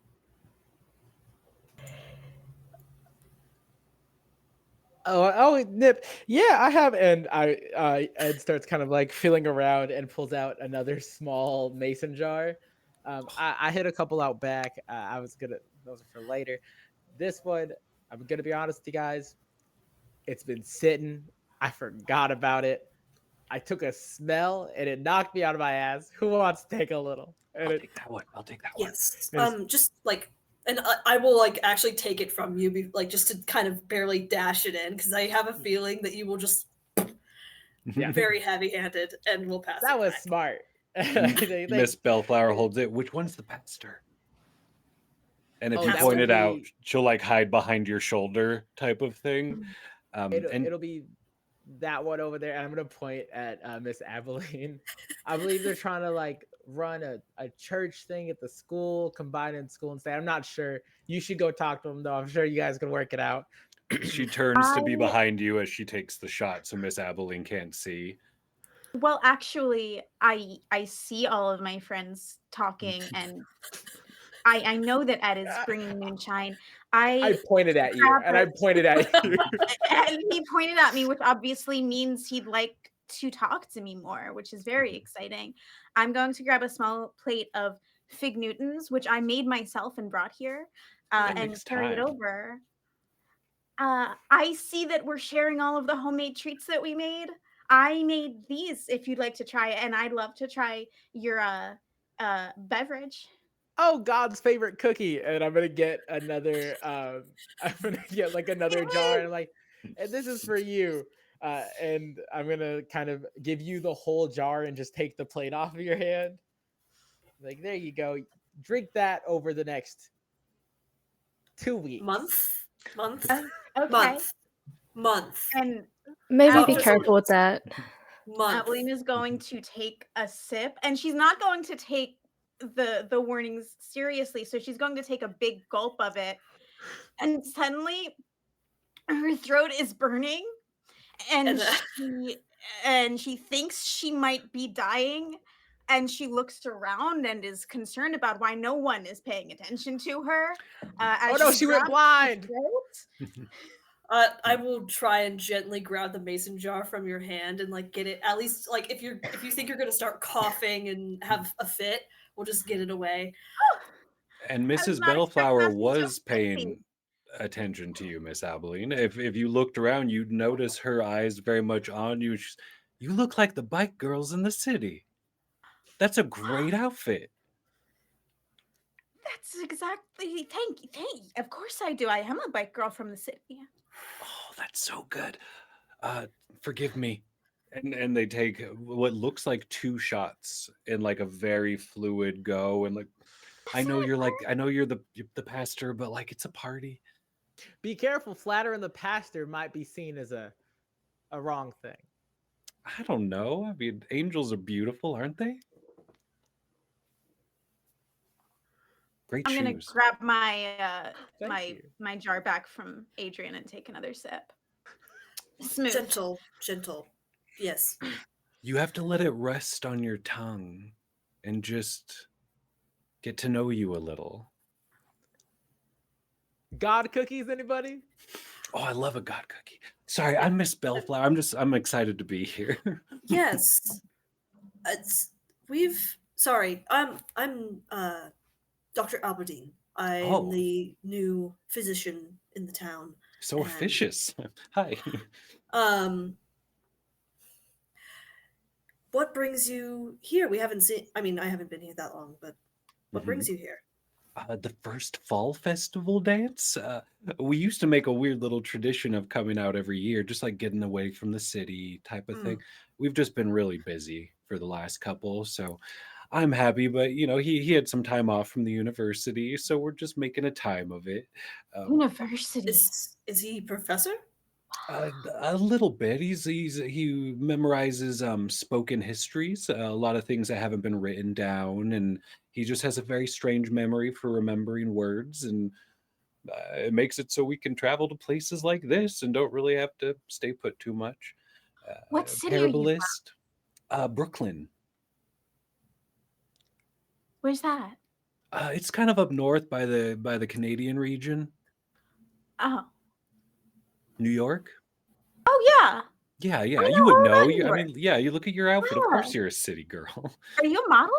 Nip. Yeah, I have. And Ed starts kind of like feeling around and pulls out another small mason jar. I hit a couple out back. I was gonna, those are for later. This one, I'm gonna be honest with you guys. It's been sitting. I forgot about it. I took a smell and it knocked me out of my ass. Who wants to take a little? And I'll it, take that one. I'll take that one. Yes. and it's Just like, and I will like actually take it from you, like just to kind of barely dash it in, because I have a feeling that you will just yeah, very heavy-handed and will pass that it was back. smart. they, Miss Bellflower holds it. Which one's the pastor? And if oh, you that point Pastor. will it out, be she'll like hide behind your shoulder type of thing. And it'll be that one over there, and I'm gonna point at Miss Abilene. I believe they're trying to like run a church thing at the school, combining school and state. I'm not sure. You should go talk to them though. I'm sure you guys can work it out. she turns I to be behind you as she takes the shot, so Miss Abilene can't see. well, actually, I see all of my friends talking, and I know that Ed is bringing moonshine. I I pointed at you, grab and I a pointed at you. and he pointed at me, which obviously means he'd like to talk to me more, which is very exciting. I'm going to grab a small plate of fig Newtons, which I made myself and brought here, It and makes carry it time. over. I see that we're sharing all of the homemade treats that we made. I made these if you'd like to try it, and I'd love to try your beverage. Oh, God's favorite cookie, and I'm gonna get another. I'm gonna get like another jar, and I'm like, and this is for you. And I'm gonna kind of give you the whole jar and just take the plate off of your hand. Like, there you go. Drink that over the next 2 weeks. Month, Okay. month, month. And Maybe be Dr. Abilene, careful with Orders, that. month. Abilene is going to take a sip, and she's not going to take the warnings seriously. So she's going to take a big gulp of it, and suddenly her throat is burning, and And she thinks she might be dying, and she looks around and is concerned about why no one is paying attention to her, Oh as no, she she went grabs her blind. throat. I will try and gently grab the mason jar from your hand and like get it at least like if you think you're gonna start coughing and have a fit, we'll just get it away. And I was Mrs. not expecting Bellflower that to be so was spicy. paying attention to you, Miss Abilene. If you looked around, you'd notice her eyes very much on you. You look like the bike girls in the city. That's a great outfit. That's exactly. Thank you. Thank you. Of course I do. I am a bike girl from the city. Oh, that's so good. Uh, Forgive me. And they take what looks like 2 shots in like a very fluid go, and like That's not I know you're the pastor, but like it's a party. Be careful. Flattering the pastor might be seen as a wrong thing. I don't know. I mean, angels are beautiful, aren't they? Great I'm gonna shoes. grab my Thank you. my jar back from Adrian and take another sip. Smooth. Gentle. Yes. You have to let it rest on your tongue and just get to know you a little. God cookies, anybody? Oh, I love a god cookie. Sorry, I miss Bellflower. I'm excited to be here. Yes. It's we've sorry. I'm Dr. Alberdine. I'm Oh, the new physician in the town. so And officious. Hi. um what brings you here? We haven't seen I mean, I haven't been here that long, but what Mhm. brings you here? The first fall festival dance. We used to make a weird little tradition of coming out every year, just like getting away from the city type of thing. Mm. We've just been really busy for the last couple, so I'm happy. But he had some time off from the university, so we're just making a time of it. Um, University. Is he professor? a little bit. He memorizes spoken histories, a lot of things that haven't been written down, and he just has a very strange memory for remembering words, and it makes it so we can travel to places like this and don't really have to stay put too much. What city are you from? Parabolist, Brooklyn. Where's that? It's kind of up north by the Canadian region. Oh. New York. Oh yeah. Yeah, I yeah, you know would all know. about New I York. mean, yeah, you look at your outfit. Of Yeah. course, you're a city girl. Are you a model?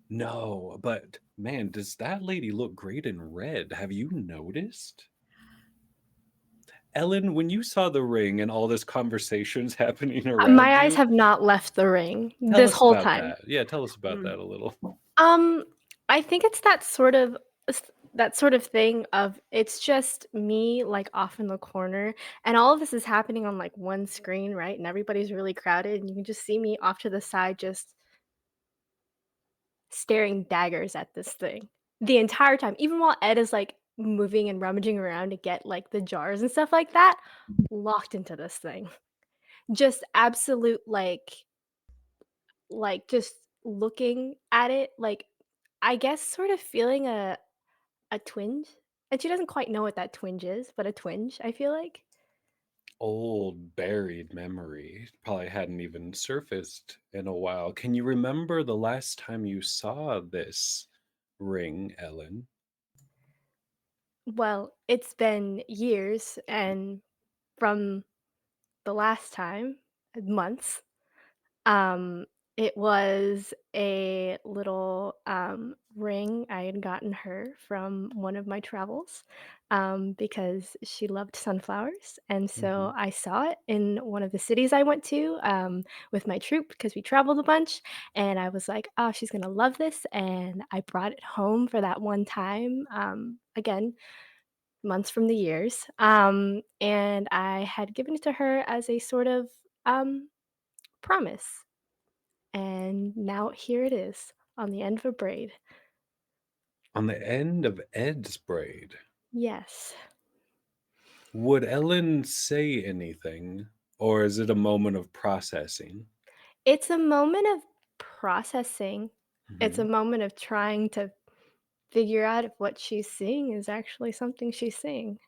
No, but man, does that lady look great in red? Have you noticed? Ellen, when you saw the ring and all this conversations happening My around eyes you, have not left the ring tell this us whole about time. that. Yeah, tell us about Mm. that a little. Um, I think it's that sort of thing of it's just me like off in the corner, and all of this is happening on like one screen, right? And everybody's really crowded, and you can just see me off to the side just staring daggers at this thing the entire time. Even while Ed is like moving and rummaging around to get like the jars and stuff like that, locked into this thing. Just absolute like just looking at it, like I guess sort of feeling a twinge. And she doesn't quite know what that twinge is, but a twinge, I feel like. Old buried memory. Probably hadn't even surfaced in a while. Can you remember the last time you saw this ring, Ellen? Well, it's been years, and from the last time, months, um, It was a little, ring I had gotten her from one of my travels, because she loved sunflowers, and Hmm. so I saw it in one of the cities I went to, with my troupe because we traveled a bunch, and I was like, "Oh, she's gonna love this," and I brought it home for that one time, again, months from the years, and I had given it to her as a sort of, um, promise. And now here it is on the end of a braid. On the end of Ed's braid. Yes. Would Ellen say anything, or is it a moment of processing? It's a moment of processing. It's a Hmm. moment of trying to figure out if what she's seeing is actually something she's seeing.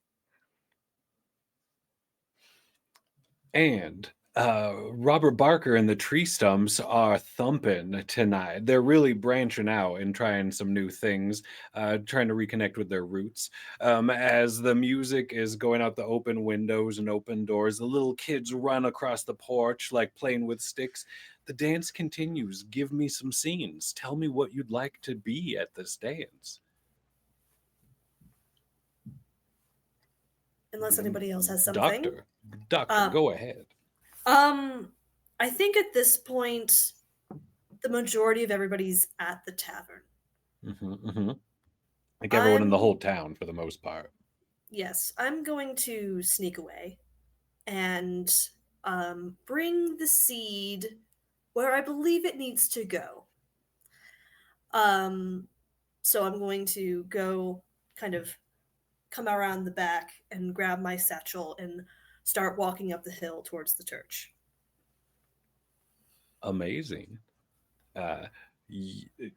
And Robert Barker and the Tree Stumps are thumping tonight. They're really branching out and trying some new things, trying to reconnect with their roots. As the music is going out the open windows and open doors, the little kids run across the porch like playing with sticks. The dance continues. Give me some scenes. Tell me what you'd like to be at this dance. Unless Mm, anybody else has something. Doctor, doctor, Uh, go ahead. um, I think at this point, the majority of everybody's at the tavern. Hmm. Hmm. Like everyone in the I'm whole town for the most part. Yes, I'm going to sneak away and bring the seed where I believe it needs to go. Um, so I'm going to go kind of come around the back and grab my satchel and start walking up the hill towards the church. Amazing. Uh,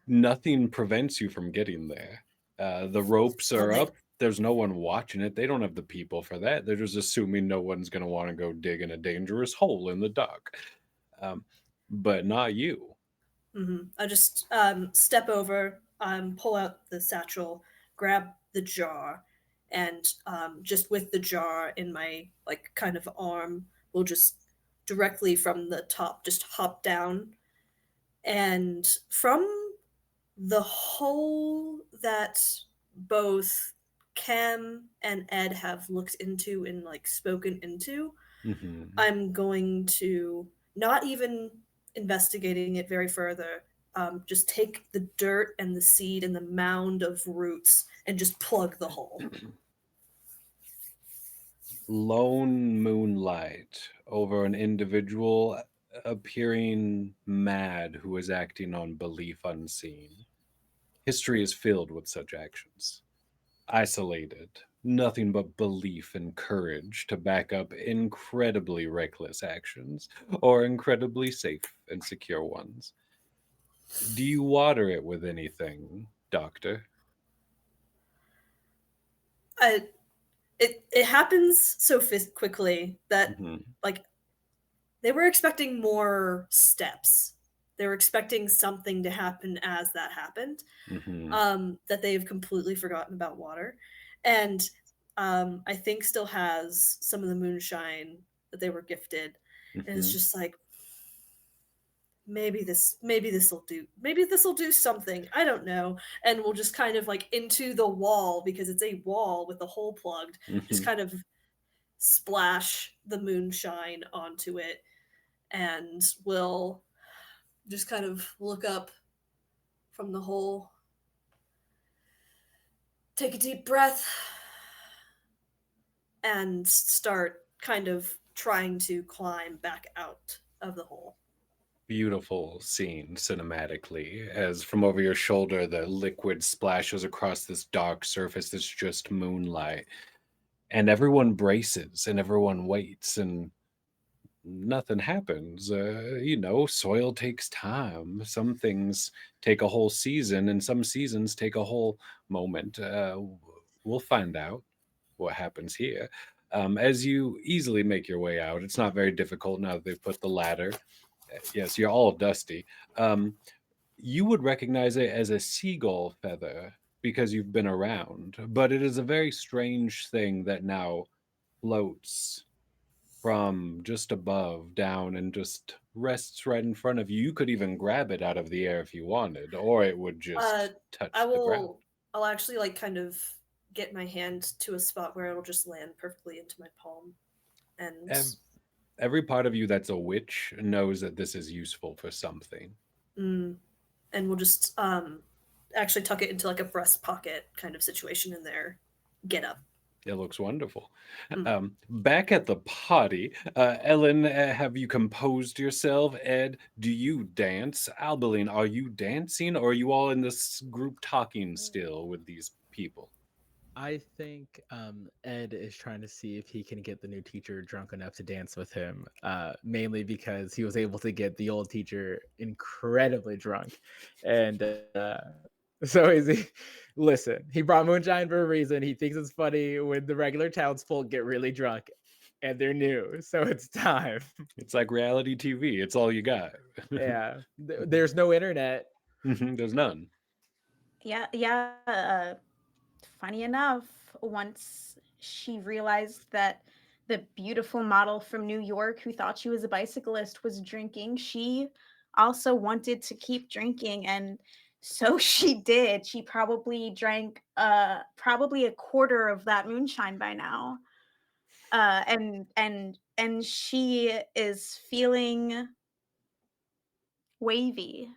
Nothing prevents you from getting there. The ropes are Okay. up. There's no one watching it. They don't have the people for that. They're just assuming no one's going to want to go dig in a dangerous hole in the dark. Um, but not you. I just step over, pull out the satchel, grab the jar, and just with the jar in my like kind of arm, we'll just directly from the top just hop down. And from the hole that both Cam and Ed have looked into and like spoken into, Hmm. I'm going to not even investigating it very further. Just take the dirt and the seed and the mound of roots and just plug the hole. Lone moonlight over an individual appearing mad who is acting on belief unseen. History is filled with such actions. Isolated, nothing but belief and courage to back up incredibly reckless actions or incredibly safe and secure ones. Do you water it with anything, Doctor? I, it happens so quickly that Hmm. like they were expecting more steps. They were expecting something to happen as that happened. Hmm. That they've completely forgotten about water, and I think still has some of the moonshine that they were gifted, and it's Hmm. just like maybe this will do something, I don't know, and we'll just kind of like into the wall because it's a wall with the hole plugged, just Hmm. kind of splash the moonshine onto it, and we'll just kind of look up from the hole, take a deep breath, and start kind of trying to climb back out of the hole. Beautiful scene cinematically as from over your shoulder the liquid splashes across this dark surface that's just moonlight. And everyone braces and everyone waits and nothing happens. Soil takes time. Some things take a whole season, and some seasons take a whole moment. We'll find out what happens here. As you easily make your way out, it's not very difficult now that they've put the ladder. Yes, you're all dusty. Um, you would recognize it as a seagull feather because you've been around, but it is a very strange thing that now floats from just above down and just rests right in front of you. You could even grab it out of the air if you wanted, or it would Uh, just I touch the ground. will. I'll actually like kind of get my hand to a spot where it'll just land perfectly into my palm, and Ev- Every part of you that's a witch knows that this is useful for something. mm, and we'll just actually tuck it into like a breast pocket kind of situation in there. Get up. It looks wonderful. Mm. Back at the party, Ellen, have you composed yourself? Ed, do you dance? Albeline, are you dancing, or are you all in this group talking still with these people? I think Ed is trying to see if he can get the new teacher drunk enough to dance with him, mainly because he was able to get the old teacher incredibly drunk. And so is he, listen, he brought moonshine for a reason. He thinks it's funny when the regular townsfolk get really drunk and they're new. So it's time. It's like reality TV. It's all you got. Yeah. There's no internet. There's none. Yeah, yeah. Funny enough, once she realized that the beautiful model from New York who thought she was a bicyclist was drinking, she also wanted to keep drinking, and so she did. She probably drank probably a quarter of that moonshine by now. And she is feeling wavy.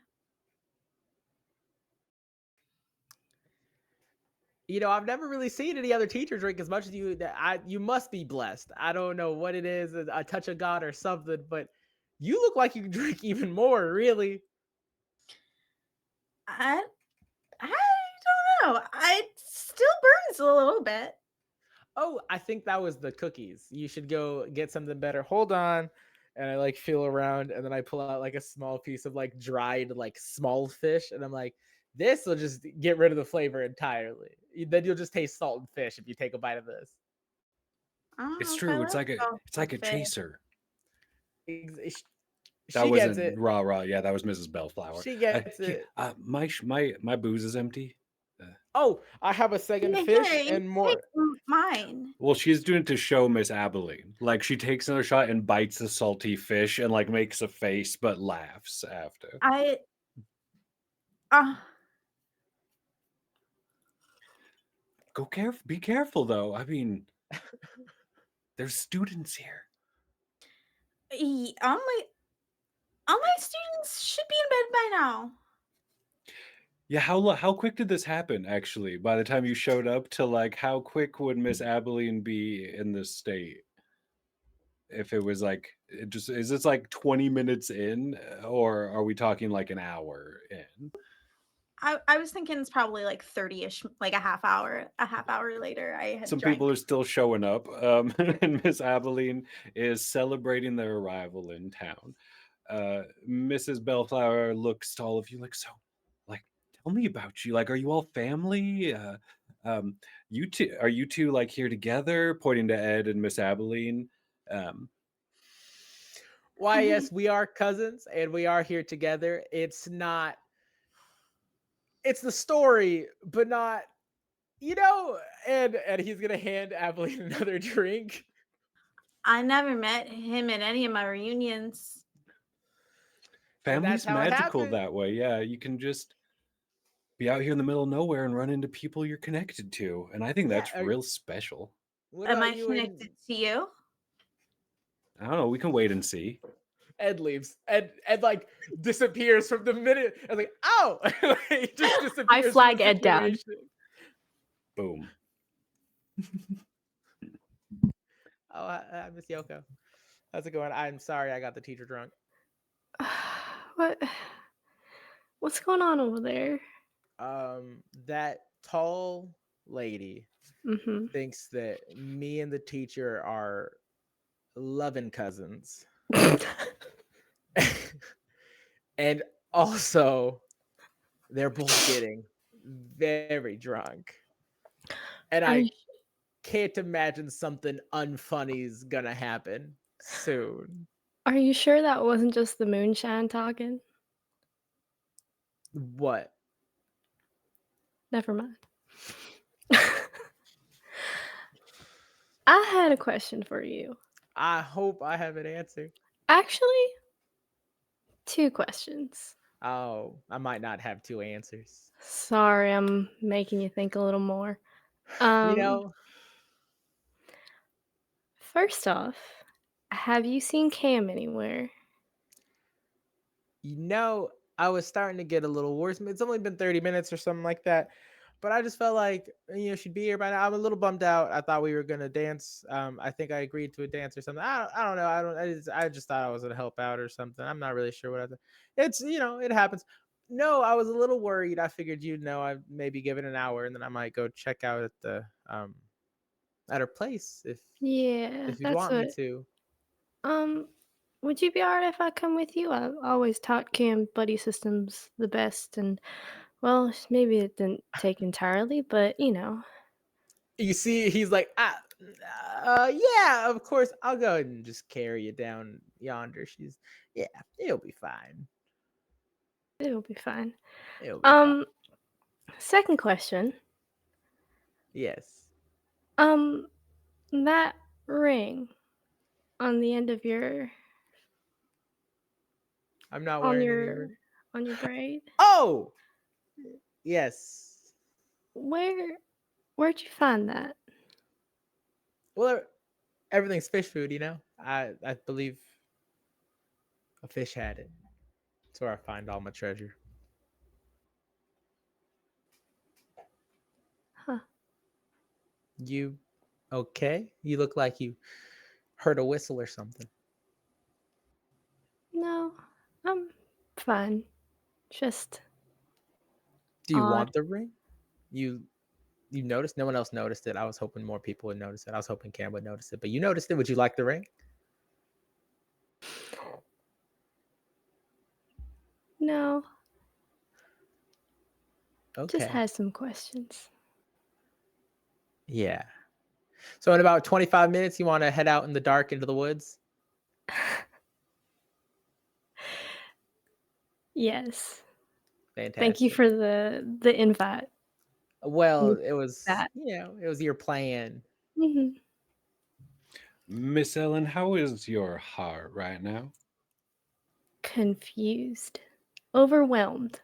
I've never really seen any other teacher drink as much as you. You must be blessed. I don't know what it is, a touch of God or something, but you look like you can drink even more. Really. I I don't know. It still burns a little bit. Oh, I think that was the cookies. You should go get something better. Hold on. And I like feel around, and then I pull out like a small piece of like dried like small fish, and I'm like, this will just get rid of the flavor entirely. Then you'll just taste salt and fish if you take a bite of this. I don't It's know if I true. like It's like a salted fish. chaser. She That gets wasn't it. rah rah. Yeah, that was Mrs. Bellflower. She gets it. My booze is empty. Uh, Oh, I have a second Yeah, fish here, you and take more. mine. well, she's doing it to show Miss Abilene. Like she takes another shot and bites the salty fish and like makes a face, but laughs after. I uh Be careful though. I mean, there's students here. all my students should be in bed by now. Yeah, how quick did this happen? Actually, by the time you showed up, to like how quick would Miss Abilene be in this state? If it was like it just is this like 20 minutes in, or are we talking like an hour in? I was thinking it's probably like 30-ish, like a half hour later I had Some people drank. are still showing up, and Miss Abilene is celebrating their arrival in town. Mrs. Bellflower looks to all of you like, so, like, tell me about you. Like, are you all family? Um, are you two like here together? Pointing to Ed and Miss Abilene. Um, Why, yes, we are cousins and we are here together. It's the story, but not, and he's gonna hand Abilene another drink. I never met him at any of my reunions. And that's Family's how it magical happened. that way. Yeah, you can just be out here in the middle of nowhere and run into people you're connected to. And I think Yeah. that's real special. What Am about I you and connected to you? I don't know. We can wait and see. Ed leaves? Ed like disappears from the minute. I was like, oh, he just disappears from flag the Ed down. situation. Boom. Oh, I miss Yoko. How's it going? I'm sorry, I got the teacher drunk. What? What's going on over there? That tall lady Mm-hmm. thinks that me and the teacher are loving cousins. And also, they're both getting very drunk. And Are I you, can't imagine something unfunny's gonna happen soon. are you sure that wasn't just the moonshine talking? What? Never mind. I had a question for you. I hope I have an answer. Actually, 2 questions. Oh, I might not have two answers. Sorry, I'm making you think a little more. You Um, know, First off, have you seen Cam anywhere? you know, I was starting to get a little worse. It's only been 30 minutes or something like that. But I just felt like, she'd be here by now. I'm a little bummed out. I thought we were gonna dance. I think I agreed to a dance or something. I don't know. I just thought I was gonna help out or something. I'm not really sure what I thought. It's it happens. No, I was a little worried. I figured you'd know. I maybe give it an hour and then I might go check out at her place Yeah, if you'd that's want me what. to. Um, would you be alright if I come with you? I always taught Cam buddy systems the best, and well, maybe it didn't take entirely, but You see, he's like, yeah, of course. I'll go ahead and just carry you down yonder. Yeah, it'll be fine. it'll be fine. It'll be fine. Um, Second question. Yes. Um, that ring on the end of your I'm not on wearing any your ring. on your braid. Oh, yes. Where'd you find that? Well, everything's fish food, I believe a fish had it. That's where I find all my treasure. Huh. You okay? You look like you heard a whistle or something. No, I'm fine. Just Do you odd. want the ring? You you noticed? No one else noticed it. I was hoping more people would notice it. I was hoping Cam would notice it, but you noticed it. Would you like the ring? No, just Okay. had some questions. Yeah. So in about 25 minutes, you want to head out in the dark into the woods? Yes. Thank you Fantastic. for the invite. Well, Need it was, that. it was your plan. Mhm. Miss Ellen, how is your heart right now? Confused, overwhelmed.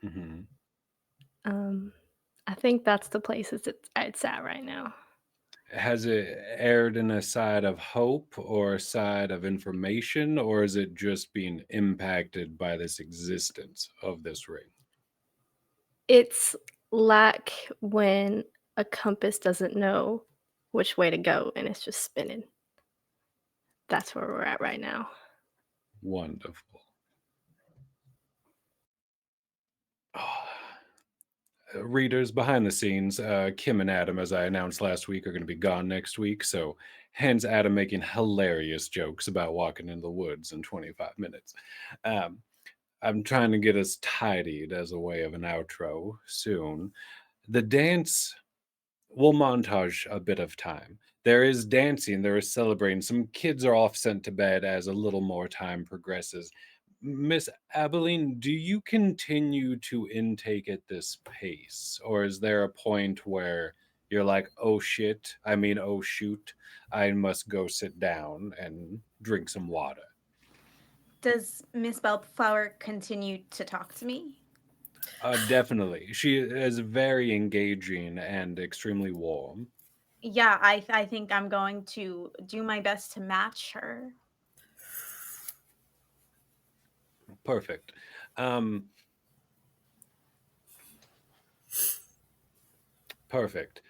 Hmm. Um, I think that's the place it's at right now. Has it aired in a side of hope or a side of information, or is it just being impacted by this existence of this ring? It's like when a compass doesn't know which way to go and it's just spinning. That's where we're at right now. Wonderful. Readers behind the scenes, Kim and Adam, as I announced last week, are going to be gone next week. So, hence Adam making hilarious jokes about walking in the woods in 25 minutes. Um, I'm trying to get us tidied as a way of an outro soon. The dance will montage a bit of time. There is dancing, there is celebrating. Some kids are off sent to bed as a little more time progresses. Miss Abilene, do you continue to intake at this pace? Or is there a point where you're like, oh shit, oh shoot, I must go sit down and drink some water? Does Miss Bellflower continue to talk to me? Definitely. She is very engaging and extremely warm. Yeah, I think I'm going to do my best to match her. Perfect. Um, Perfect.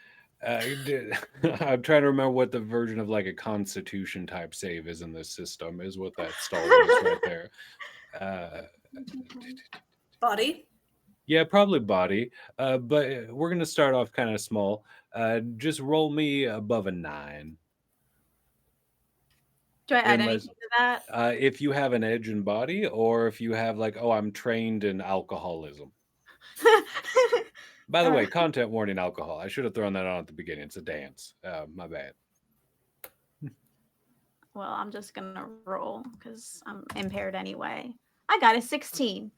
I'm trying to remember what the version of like a constitution type save is in this system, is what that stall is right there. Uh, Body. yeah, probably body. But we're going to start off kind of small. Just roll me above a 9. Do I add Unless, anything to that? if you have an edge in body, or if you have like, oh, I'm trained in alcoholism. By the Uh, way, content warning alcohol. I should have thrown that on at the beginning. It's a dance. My bad. well, I'm just gonna roll because I'm impaired anyway. I got a 16.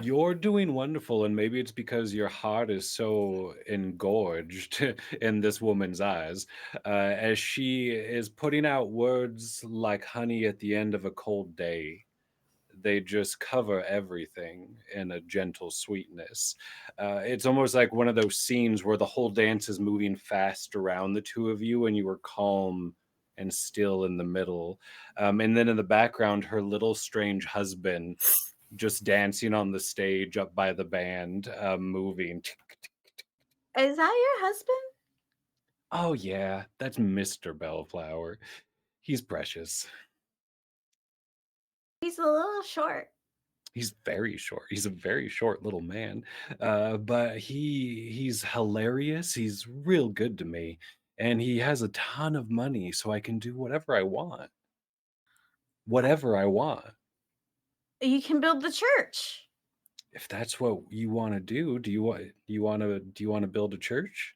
You're doing wonderful, and maybe it's because your heart is so engorged in this woman's eyes, as she is putting out words like honey at the end of a cold day. they just cover everything in a gentle sweetness. It's almost like one of those scenes where the whole dance is moving fast around the two of you, and you are calm and still in the middle. And then in the background, her little strange husband just dancing on the stage up by the band, moving. Is that your husband? Oh, yeah, that's Mr. Bellflower. He's precious. He's a little short. He's very short. He's a very short little man, but he's hilarious. He's real good to me, and he has a ton of money, so I can do whatever I want. Whatever I want. You can build the church. If that's what you want to do, do you want to build a church?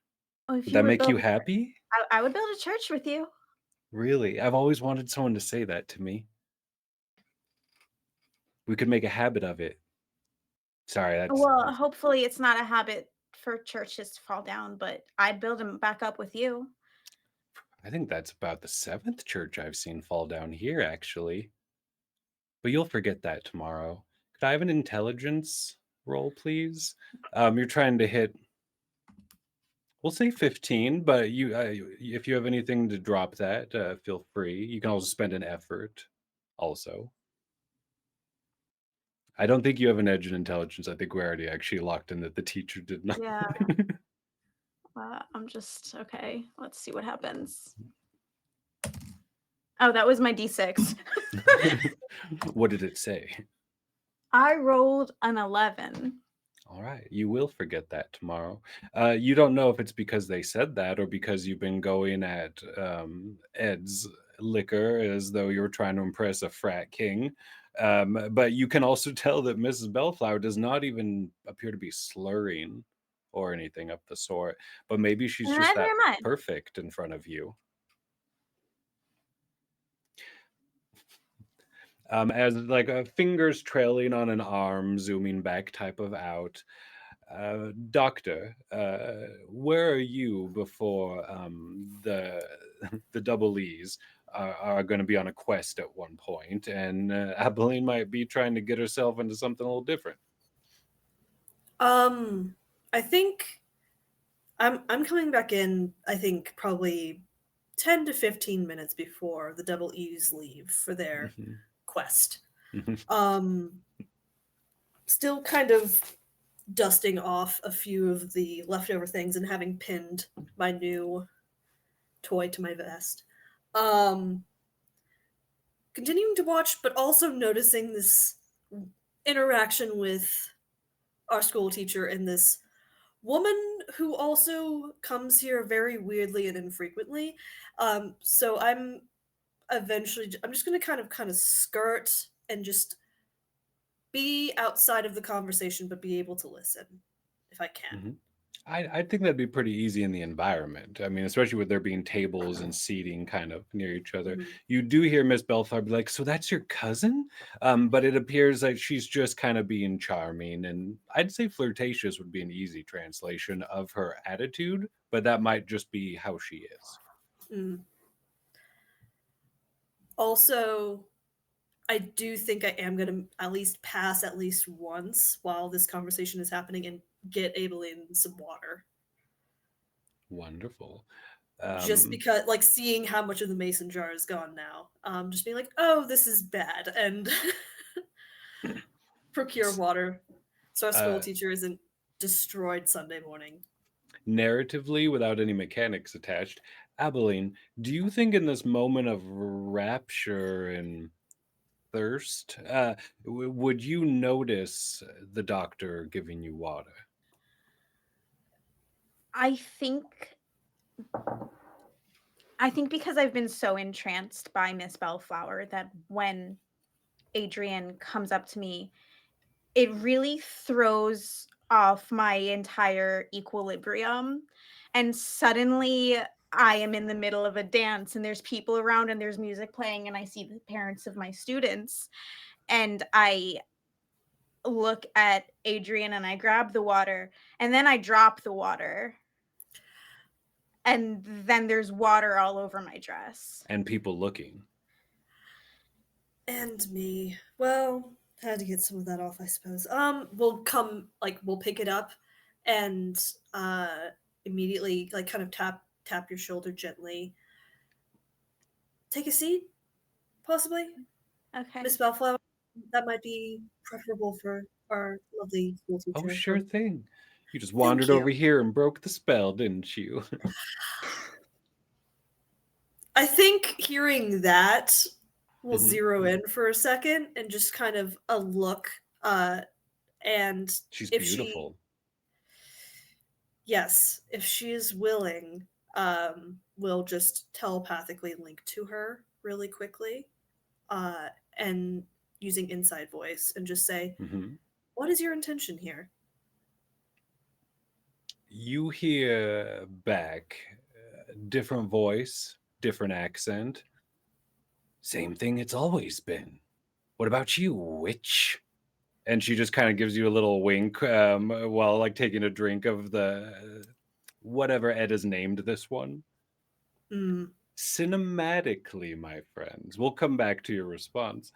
Oh, if Would you that would make build you a church, happy? I would build a church with you. Really? I've always wanted someone to say that to me. We could make a habit of it. Sorry, Well, that's hopefully it's not a habit for churches to fall down, but I'd build them back up with you. I think that's about the seventh church I've seen fall down here, actually. But you'll forget that tomorrow. Could I have an intelligence roll, please? You're trying to hit, we'll say 15, but if you have anything to drop that, feel free. You can also spend an effort also. I don't think you have an edge in intelligence. I think we already actually locked in that the teacher did not. Yeah. I'm just okay. Let's see what happens. Oh, that was my D6. What did it say? I rolled an 11. All right, you will forget that tomorrow. You don't know if it's because they said that or because you've been going at Ed's liquor as though you were trying to impress a frat king. But you can also tell that Mrs. Bellflower does not even appear to be slurring or anything of the sort. But maybe she's And just neither that am I. perfect in front of you. As like fingers trailing on an arm, zooming back type of out. Doctor, where are you before the the double E's are going to be on a quest at one point, and Abilene might be trying to get herself into something a little different. I think I'm coming back in, I think probably 10 to 15 minutes before the double E's leave for their Mhm. quest. Mhm. Still kind of dusting off a few of the leftover things and having pinned my new toy to my vest. Um, Continuing to watch, but also noticing this interaction with our school teacher and this woman who also comes here very weirdly and infrequently. So I'm just going to kind of skirt and just be outside of the conversation, but be able to listen if I can. Mhm. I think that'd be pretty easy in the environment. I mean, especially with there being tables and seating kind of near each other. Mhm. You do hear Miss Bellflower be like, "So that's your cousin?" But it appears like she's just kind of being charming, and I'd say flirtatious would be an easy translation of her attitude, but that might just be how she is. Mm. Also, I do think I am going to at least pass at least once while this conversation is happening and get Abeline some water. Wonderful. Just Um, because, like, seeing how much of the mason jar is gone now. Just being like, oh, this is bad, and procure s- water so our school uh, teacher isn't destroyed Sunday morning. Narratively, without any mechanics attached, Abilene, do you think in this moment of rapture and thirst, would you notice the doctor giving you water? I think I think because I've been so entranced by Miss Bellflower that when Adrian comes up to me, it really throws off my entire equilibrium. And suddenly I am in the middle of a dance and there's people around and there's music playing and I see the parents of my students and I look at Adrian and I grab the water and then I drop the water and then there's water all over my dress. And people looking. And me. Well, Had to get some of that off, I suppose. We'll pick it up and uh immediately like kind of tap your shoulder gently. Take a seat, possibly. Okay. Miss Bellflower, that might be preferable for our lovely school Oh, teacher. sure thing. You just Thank wandered you. over here and broke the spell, didn't you? I think hearing that will Mhm. zero in for a second and just kind of a look. And She's if she, beautiful. yes, if she is willing, we'll just telepathically link to her really quickly, uh, and using inside voice and just say, Mhm. "What is your intention here?" You hear back, different voice, different accent. Same thing it's always been. What about you, witch? And she just kind of gives you a little wink while like taking a drink of the whatever Ed has named this one. Mm, Cinematically, my friends, we'll come back to your response.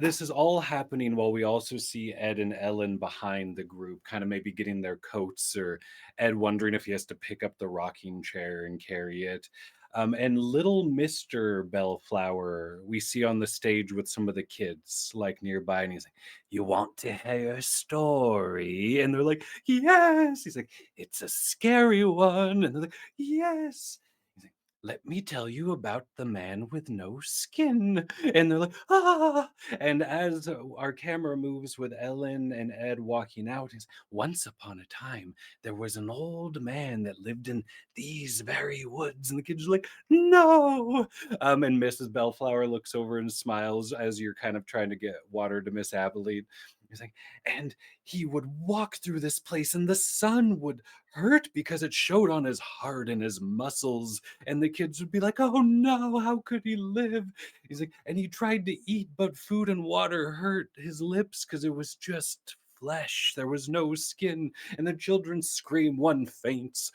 This is all happening while we also see Ed and Ellen behind the group, kind of maybe getting their coats, or Ed wondering if he has to pick up the rocking chair and carry it. And little Mr. Bellflower, we see on the stage with some of the kids, like nearby, and he's like, "You want to hear a story?" And they're like, "Yes." He's like, "It's a scary one." And they're like, "Yes." He's like, "Let me tell you about the man with no skin." And they're like, "Ah." And as our camera moves with Ellen and Ed walking out, is once upon a time, there was an old man that lived in these very woods. And the kids are like, "No." And Mrs. Bellflower looks over and smiles as you're kind of trying to get water to Miss Abilene. He's like, "And he would walk through this place, and the sun would hurt because it showed on his heart and his muscles." And the kids would be like, "Oh no, how could he live?" He's like, "And he tried to eat, but food and water hurt his lips because it was just flesh. There was no skin." And the children scream, one faints.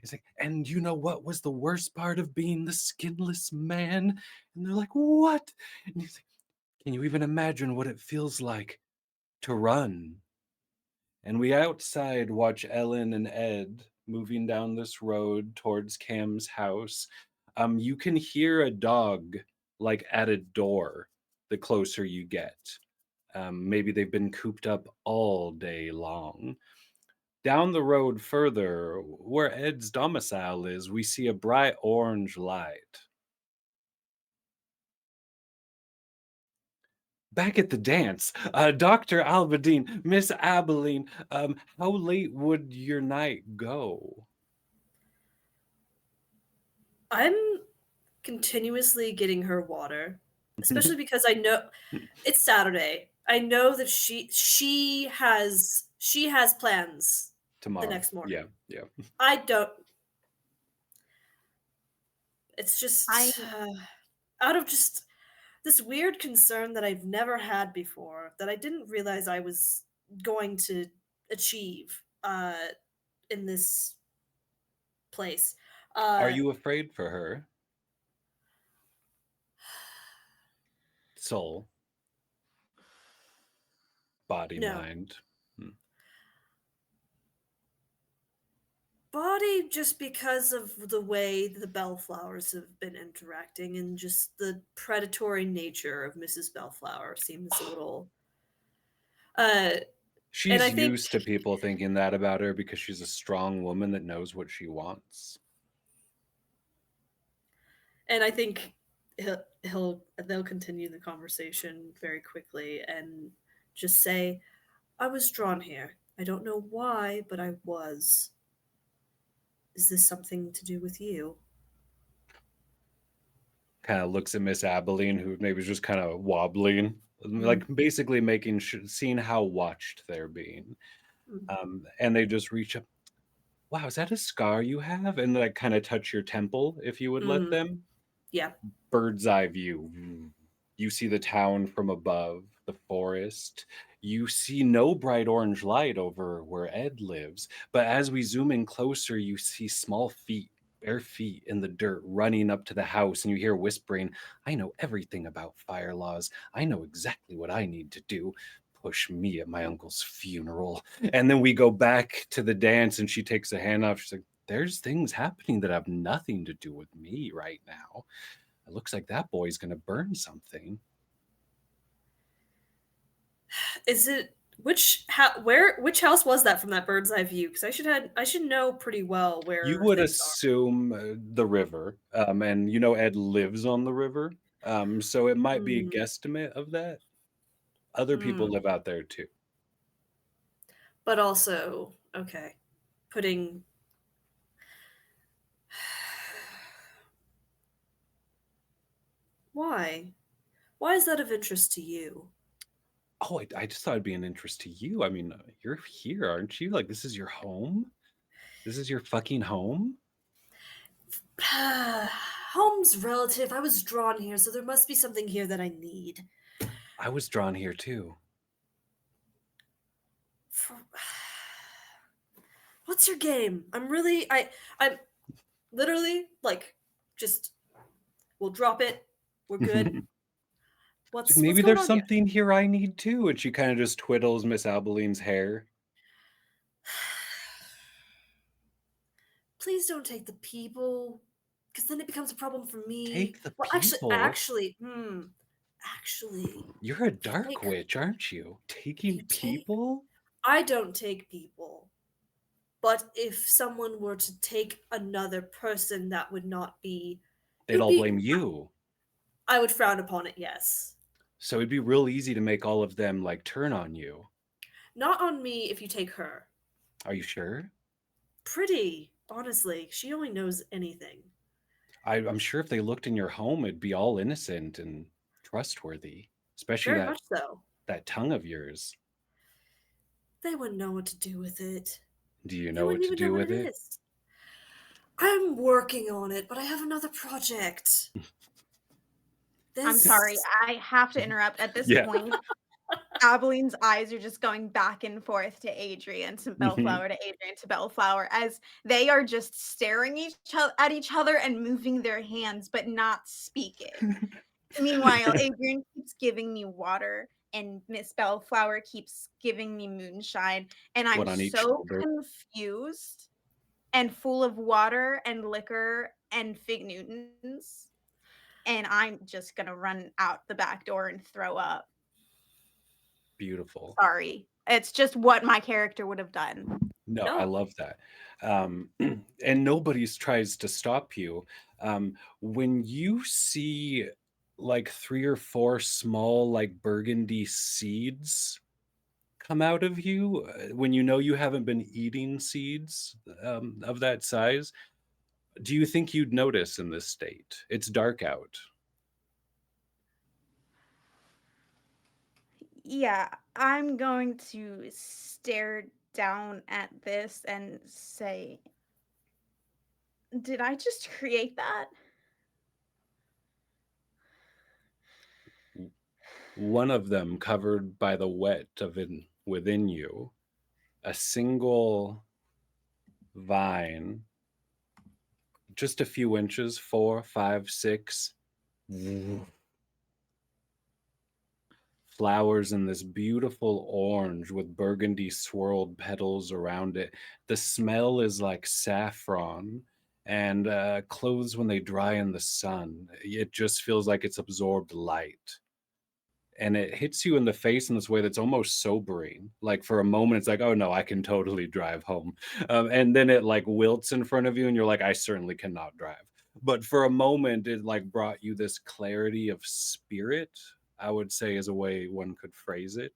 He's like, "And you know what was the worst part of being the skinless man?" And they're like, "What?" And he's like, "Can you even imagine what it feels like to run?" And we outside watch Ellen and Ed moving down this road towards Cam's house. You can hear a dog like at a door the closer you get. Maybe they've been cooped up all day long. Down the road further, where Ed's domicile is, we see a bright orange light. Back at the dance, Dr. Albadine, Miss Abilene, how late would your night go? I'm continuously getting her water, especially because I know it's Saturday. I know that she has plans the Tomorrow. next morning. Yeah, yeah. I don't. It's I just out of just this weird concern that I've never had before that I didn't realize I was going to achieve in this place. Are Uh, you afraid for her? Soul, body, no. mind. Hmm. Body, just because of the way the Bellflowers have been interacting and just the predatory nature of Mrs. Bellflower seems a little uh and I She's think used to people thinking that about her because she's a strong woman that knows what she wants. and I think they'll continue the conversation very quickly and just say, "I was drawn here. I don't know why, but I was. Is this something to do with you?" Kind of looks at Miss Abilene, who maybe is just kind of wobbling, Mm, like basically making sure, seeing how watched they're being. mm, And they just reach up. "Wow, is that a scar you have?" And like kind of touch your temple if you would let mm, them. yeah. Bird's eye view. You see the town from above, the forest. You see no bright orange light over where Ed lives. But as we zoom in closer, you see small feet bare feet in the dirt, running up to the house, and you hear whispering, I know everything about fire laws. I know exactly what I need to do. Push me at my uncle's funeral. And then we go back to the dance, and she takes a hand off. She's like, there's things happening that have nothing to do with me right now. It looks like that boy's gonna burn something. Is it which house was that from that bird's eye view? Because I should know pretty well You where would things are. assume the river, and you know Ed lives on the river, so it might be a Hmm. guesstimate of that. Other people Hmm. live out there too. But also, okay, putting why? Why is that of interest to you? Oh, I just thought it'd be an interest to you. I mean, you're here, aren't you? Like, this is your home? This is your fucking home? Home's relative. I was drawn here, so there must be something here that I need. I was drawn here too. For... What's your game? I'm literally like just we'll drop it. We're good. It's like, What's maybe going there's on here? something here I need too. And she kind of just twiddles Miss Abeline's hair. Please don't take the people, because then it becomes a problem for me. Take the Well, people. actually, You're a if you dark take witch, aren't you? if Taking you take, people? I don't take people, but if someone were to take another person, that would not be. It They'd would all be. blame you. I would frown upon it. Yes, So it'd be real easy to make all of them like turn on you. not on me if you take her. Are you sure? Pretty honestly, she only knows anything. I'm sure if they looked in your home, it'd be all innocent and trustworthy, especially Very that much so. tongue of yours. They wouldn't know what to do with it. Do you They know what wouldn't to even know do what with it it? is. I'm working on it, but I have another project. I'm sorry, This I have to interrupt. At this Yeah. point, Abeline's eyes are just going back and forth to Adrian, to Mhm. Bellflower, to Adrian, to Bellflower, as they are just staring at each other and moving their hands, but not speaking. Meanwhile, Adrian keeps giving me water, and Miss Bellflower keeps giving me moonshine, and I'm One on each so shoulder. confused and full of water and liquor and fig Newtons, and I'm just gonna run out the back door and throw up. Beautiful. Sorry. It's just what my character would have done. No, I no. love that. Um, and nobody's tries to stop you. When you see like 3 or 4 small, like burgundy seeds come out of you, when you know you haven't been eating seeds of that size, do you think you'd notice in this state? It's dark out. Yeah, I'm going to stare down at this and say, did I just create that? One of them covered by the wet of within you, a single vine, just a few inches, 4, 5, 6, flowers in this beautiful orange with burgundy swirled petals around it. The smell is like saffron, and clothes when they dry in the sun. It just feels like it's absorbed light. And it hits you in the face in this way that's almost sobering. Like for a moment, it's like, oh no, I can totally drive home. And then it like wilts in front of you, and you're like, I certainly cannot drive. But for a moment, it like brought you this clarity of spirit, I would say, is a way one could phrase it.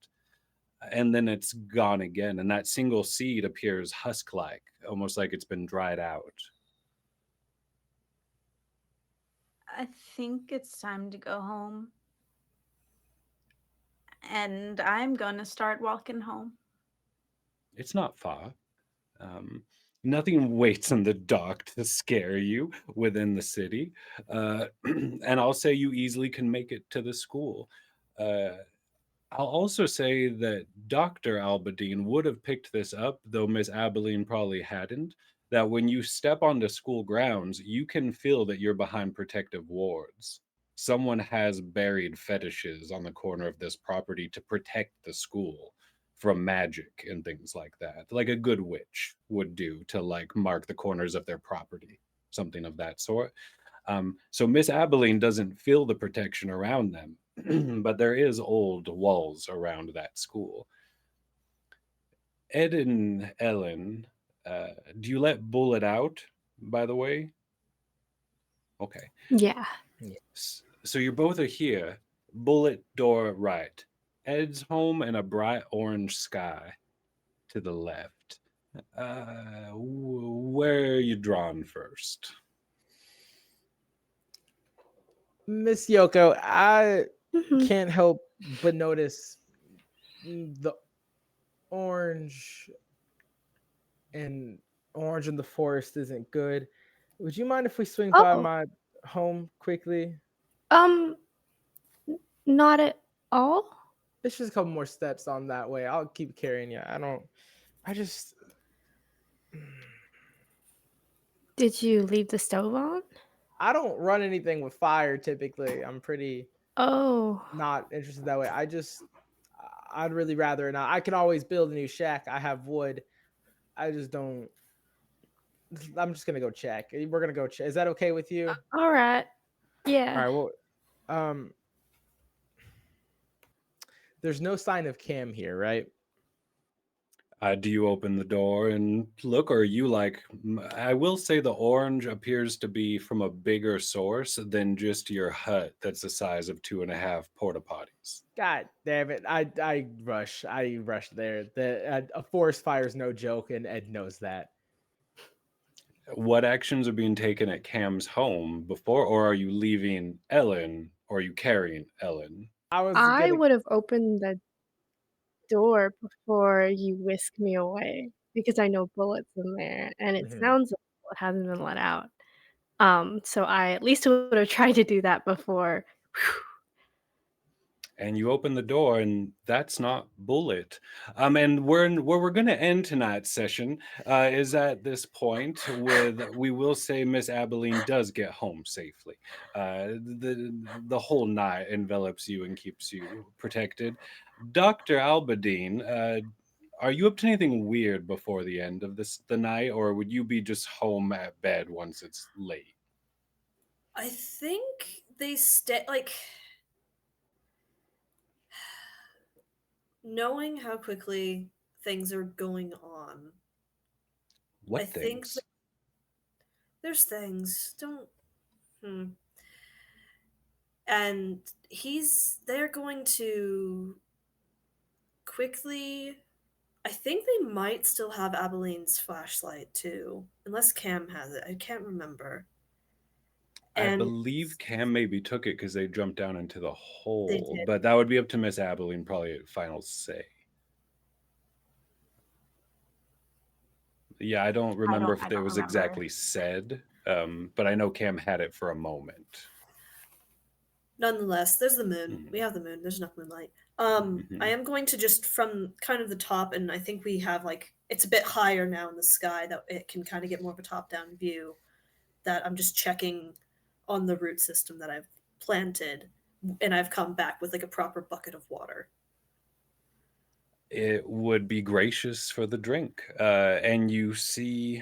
And then it's gone again. And that single seed appears husk like, almost like it's been dried out. I think it's time to go home. And I'm gonna start walking home. It's not far. Um, Nothing waits in the dock to scare you within the city. And I'll say you easily can make it to the school. Uh, I'll also say that Dr. Albadine would have picked this up, though Miss Abilene probably hadn't. that when you step onto school grounds, you can feel that you're behind protective wards. Someone has buried fetishes on the corner of this property to protect the school from magic and things like that. Like a good witch would do to like mark the corners of their property, something of that sort. So Miss Abilene doesn't feel the protection around them, but there is old walls around that school. Ed and Ellen, do you let Bullet out, by the way? Okay. Yeah. So you both are here. Bullet door right. Ed's home and a bright orange sky to the left. Where are you drawn first? Miss Yoko, I Mhm. can't help but notice the orange and orange in the forest isn't good. Would you mind if we swing by Oh, my home quickly? um, not at all. It's just a couple more steps on that way. I'll keep carrying you. I just, Did you leave the stove on? I don't run anything with fire typically. I'm pretty Oh, not interested that way. I'd really rather not. I can always build a new shack. I have wood. I just don't. I'm just gonna go check. We're gonna go check. Is that okay with you? all right. All Yeah. right. Well, um, there's no sign of Cam here, right? Do you open the door and look, or are you like, I will say the orange appears to be from a bigger source than just your hut that's the size of 2.5 porta potties. God damn it! I rush. I rush there. A forest fire is no joke, and Ed knows that. What actions are being taken at Cam's home before, or are you leaving Ellen, or are you carrying Ellen? I was I gonna. would have opened the door before you whisked me away because I know bullets in there, and it Mhm. sounds like bullet hasn't been let out. So I at least would have tried to do that before. And you open the door, and that's not Bullet. And where we're going to end tonight's session is at this point with we will say Miss Abilene does get home safely. The whole night envelops you and keeps you protected. Dr. Albadine, are you up to anything weird before the end of the night, or would you be just home at bed once it's late? I think they stay like knowing how quickly things are going on. I What think things? that there's things. Don't. Hmm. And they're going to quickly. I think they might still have Abeline's flashlight too, unless Cam has it. I can't remember. I And believe Cam maybe took it because they jumped down into the they hole, did. but that would be up to Miss Abilene, probably at final say. Yeah, I don't I remember don't if I it don't was remember. exactly said, but I know Cam had it for a moment. Nonetheless, there's the moon. Mhm, We have the moon. There's enough moonlight. I mhm. am going to just from kind of the top, and I think we have like it's a bit higher now in the sky that it can kind of get more of a top-down view. That I'm just checking on the root system that I've planted, and I've come back with like a proper bucket of water. It would be gracious for the drink. And you see,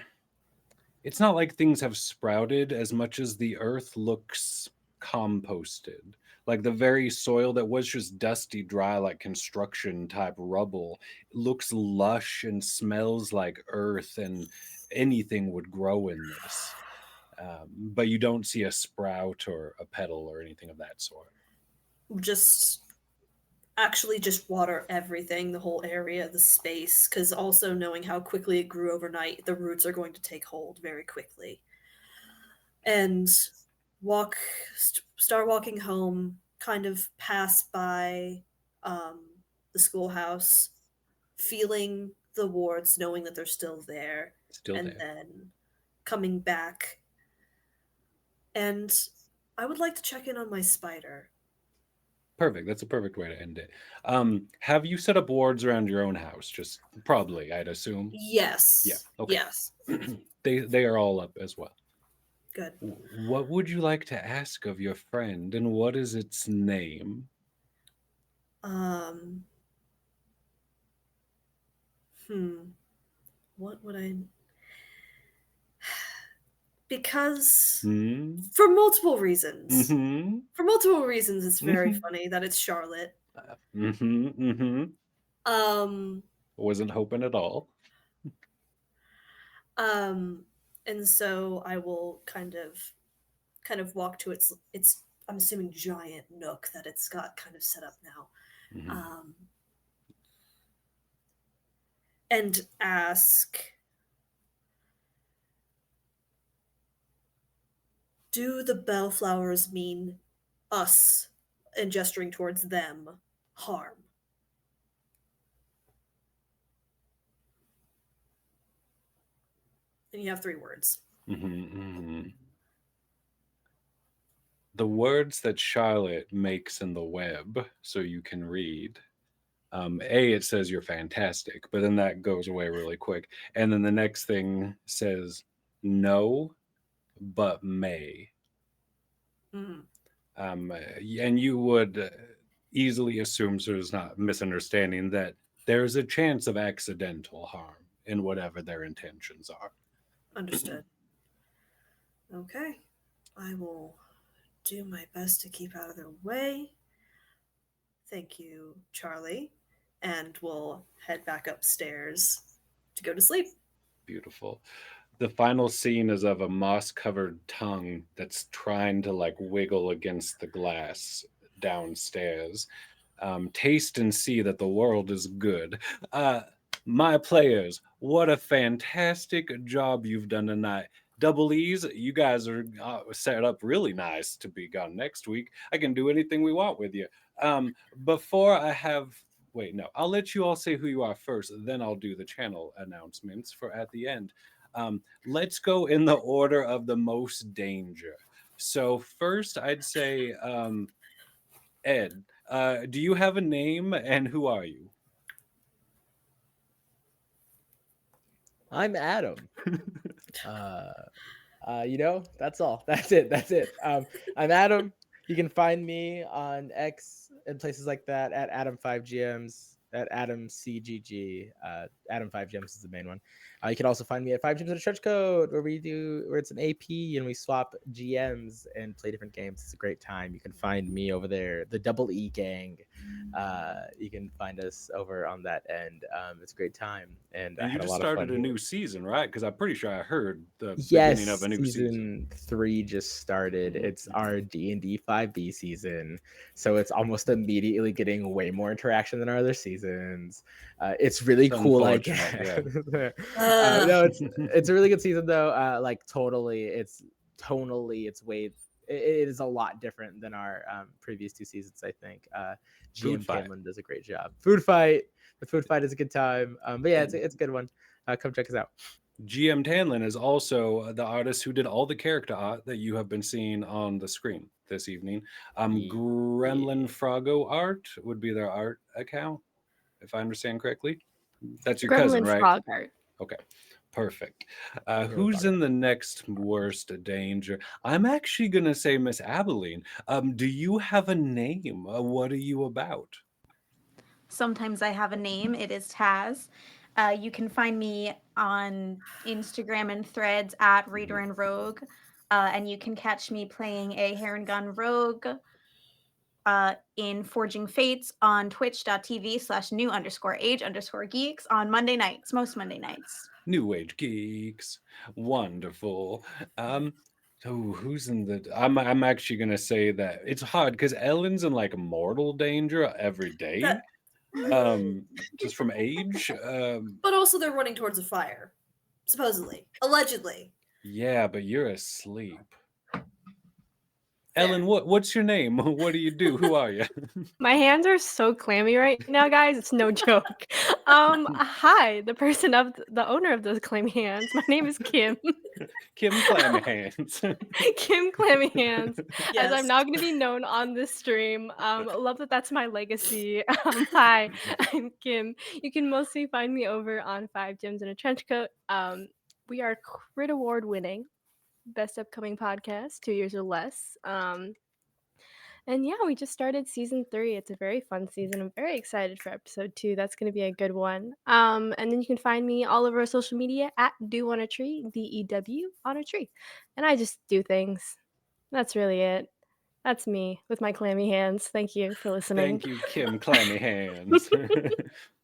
it's not like things have sprouted as much as the earth looks composted. Like the very soil that was just dusty, dry, like construction type rubble, looks lush and smells like earth, and anything would grow in this. But you don't see a sprout or a petal or anything of that sort. Just actually just water everything, the whole area, the space, because also knowing how quickly it grew overnight, the roots are going to take hold very quickly. And walk, start walking home, kind of pass by um, the schoolhouse, feeling the wards, knowing that they're still there, Still and there. then coming back. And I would like to check in on my spider. Perfect. That's a perfect way to end it. Have you set up wards around your own house? Just probably, I'd assume. Yeah. Yes, Okay. yes. They are all up as well. Good. What would you like to ask of your friend, and what is its name? Um. Hmm. What would I? Because Hmm. for multiple reasons. Mm-hmm. For multiple reasons, it's very Mm-hmm. funny that it's Charlotte. Mm-hmm. Mm-hmm. Um. Wasn't hoping at all. Um. And so I will kind of walk to its I'm assuming giant nook that it's got kind of set up now. Mhm. Um. And ask, do the bellflowers mean us, and gesturing towards them, harm? And you have 3 words. Mhm, mhm. The words that Charlotte makes in the web so you can read. A, it says you're fantastic, but then that goes away really quick. And then the next thing says no, but may. Mm, And you would easily assume, so there's not misunderstanding, that there's a chance of accidental harm in whatever their intentions are. understood. Okay. I will do my best to keep out of their way. Thank you, Charlie. And we'll head back upstairs to go to sleep. Beautiful. The final scene is of a moss covered tongue that's trying to like wiggle against the glass downstairs. Taste and see that the world is good. Uh, my players, what a fantastic job you've done tonight. Double E's, you guys are set up really nice to be gone next week. I can do anything we want with you. Before I have, wait, no, I'll let you all say who you are first, then I'll do the channel announcements for at the end. Let's go in the order of the most danger. So, first, I'd say Ed, do you have a name and who are you? I'm Adam. Uh, that's all. That's it. That's it. I'm Adam. You can find me on X and places like that at Adam5GMs, at AdamCGG. Adam5GMs is the main one. You can also find me at 5 Gems in a Trench Coat, where it's an AP and we swap GMs and play different games. It's a great time. You can find me over there, the Double E Gang. You can find us over on that end. It's a great time, and I And you had a just lot of started fun a here. new season, right? Because I'm pretty sure I heard the beginning of Yes, a new season. season 3 just started. Mhm, It's mhm. our D&D 5B season, so it's almost immediately getting way more interaction than our other seasons. It's really It's cool, I unfortunate, guess. yeah. No, it's a really good season though. Like totally, it's tonally, it's way. It is a lot different than our previous 2 seasons. I think Food GM fight. Cameron does a great job. Food fight, the food fight is a good time. But yeah, And it's a good one. Come check us out. GM Tanlin is also the artist who did all the character art that you have been seeing on the screen this evening. Yeah. Gremlin Froggo Art would be their art account, if I understand correctly. That's your cousin, Gremlin right? frog art. Okay, perfect. Gremlin Who's Frog in Art. the next worst danger? I'm actually gonna say Miss Abilene. Do you have a name? What are you about? Sometimes I have a name. It is Taz. You can find me on Instagram and Threads at Reader and Rogue, and you can catch me playing a Hair and Gun Rogue in Forging Fates on twitch.tv/new_age_geeks on Monday nights, most Monday nights. New Age Geeks. Wonderful. Oh, who's in the? I'm actually gonna say that it's hard because Ellen's in like mortal danger every day. That, Just from age. but also they're running towards a fire, supposedly, allegedly. Yeah, but you're asleep. Fair. Ellen, what's your name? What do you do? Who are you? My hands are so clammy right now, guys. It's no joke. Hi, the person of the owner of those clammy hands. My name is Kim. Kim Clammy Hands. Kim Clammy Hands, as I'm Yes. now going to be known on this stream. Love that that's my legacy. Hi, I'm Kim. You can mostly find me over on 5 Gems in a Trench Coat. We are Crit Award winning best upcoming podcast, 2 years or less. And yeah, we just started season 3. It's a very fun season. I'm very excited for episode 2. That's going to be a good one. And then you can find me all over social media at Dew on a Tree, DEW on a tree. And I just do things. That's really it. That's me with my clammy hands. Thank you for listening. Thank you, Kim Clammy Hands.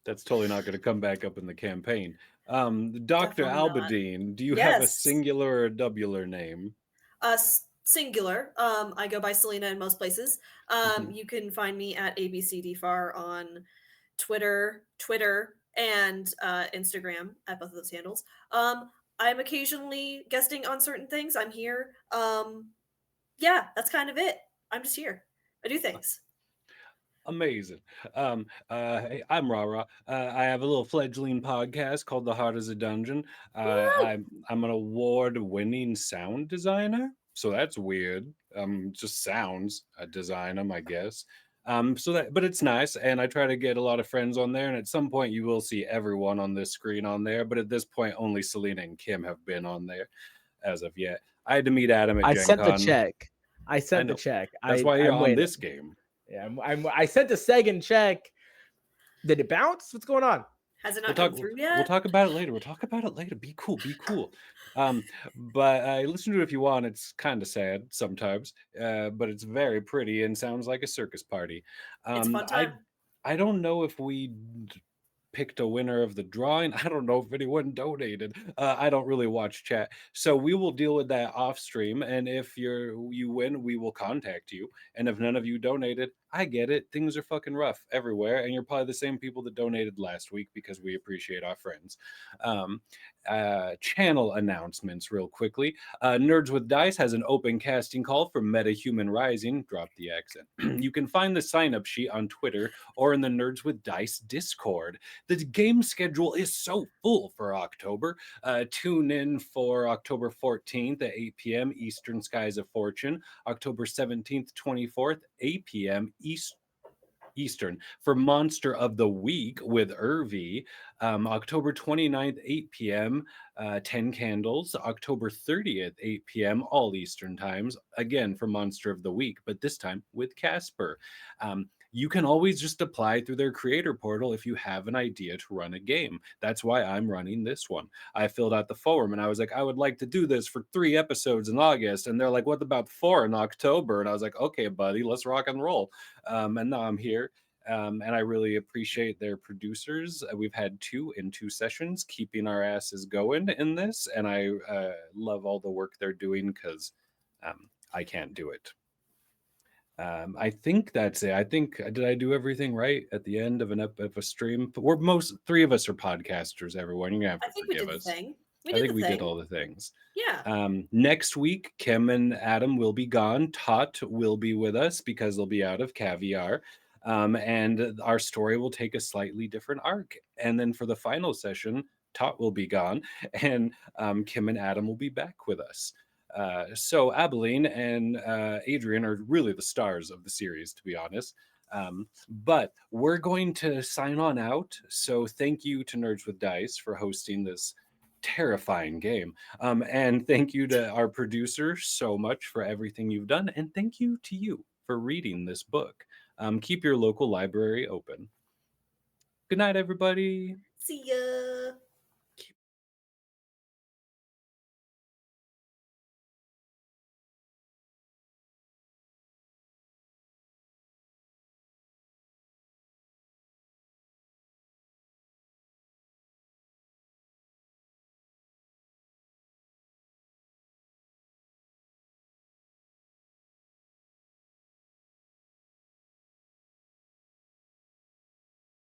That's totally not going to come back up in the campaign. Dr. Definitely not. Albadine, do you have a Yes. singular or doubler name? Singular. I go by Selena in most places. Mhm. You can find me at ABCDFAR on Twitter, and Instagram at both of those handles. I'm occasionally guesting on certain things. I'm here. Yeah, that's kind of it. I'm just here. I do things. Amazing. Hey, I'm Rara. I have a little fledgling podcast called The Heart is a Dungeon. Woo! I'm an award-winning sound designer, so that's weird. Just sounds design them, I guess. But it's nice, and I try to get a lot of friends on there. And at some point, you will see everyone on this screen on there. But at this point, only Selena and Kim have been on there as of yet. I had to meet Adam at I Gen sent the Con. check. I I sent the know. check. That's why you're I'm on waiting. this game. Yeah, I sent the second check. Did it bounce? What's going on? Has it We'll not talk. come through We'll yet? talk about it later. We'll talk about it later. Be cool. Be cool. But listen to it if you want. It's kind of sad sometimes, but it's very pretty and sounds like a circus party. It's a fun I time. I don't know if we picked a winner of the drawing. I don't know if anyone donated. I don't really watch chat, so we will deal with that off stream. And if you win, we will contact you. And if none of you donated, I get it. Things are fucking rough everywhere, and you're probably the same people that donated last week because we appreciate our friends. Um, Channel announcements, real quickly. Nerds with Dice has an open casting call for MetaHuman Rising. Drop the accent. You can find the sign up sheet on Twitter or in the Nerds with Dice Discord. The game schedule is so full for October. Tune in for October 14th at 8 p.m. Eastern Skies of Fortune, October 17th, 24th, 8 p.m. Eastern for Monster of the Week with Irvi. October 29th, 8 p.m., 10 Candles. October 30th, 8 p.m., all Eastern times, again for Monster of the Week, but this time with Casper. You can always just apply through their creator portal if you have an idea to run a game. That's why I'm running this one. I filled out the form and I was like, I would like to do this for 3 episodes in August. And they're like, what about 4 in October? And I was like, okay, buddy, let's rock and roll. And now I'm here. And I really appreciate their producers. We've had 2 in 2 sessions, keeping our asses going in this, and I love all the work they're doing because I can't do it. I think that's it. I think did I do everything right at the end of of a stream? We're most 3 of us are podcasters. Everyone, you're gonna have I to think we forgive did the us. thing. We I did think the we did thing. all the things. Yeah. Next week, Kim and Adam will be gone. Tot will be with us because they'll be out of caviar. And our story will take a slightly different arc. And then for the final session, Tot will be gone, and Kim and Adam will be back with us. So Abilene and Adrian are really the stars of the series, to be honest. But we're going to sign on out. So thank you to Nerds with Dice for hosting this terrifying game. And thank you to our producer so much for everything you've done. And thank you to you for reading this book. Keep your local library open. Good night, everybody. See ya.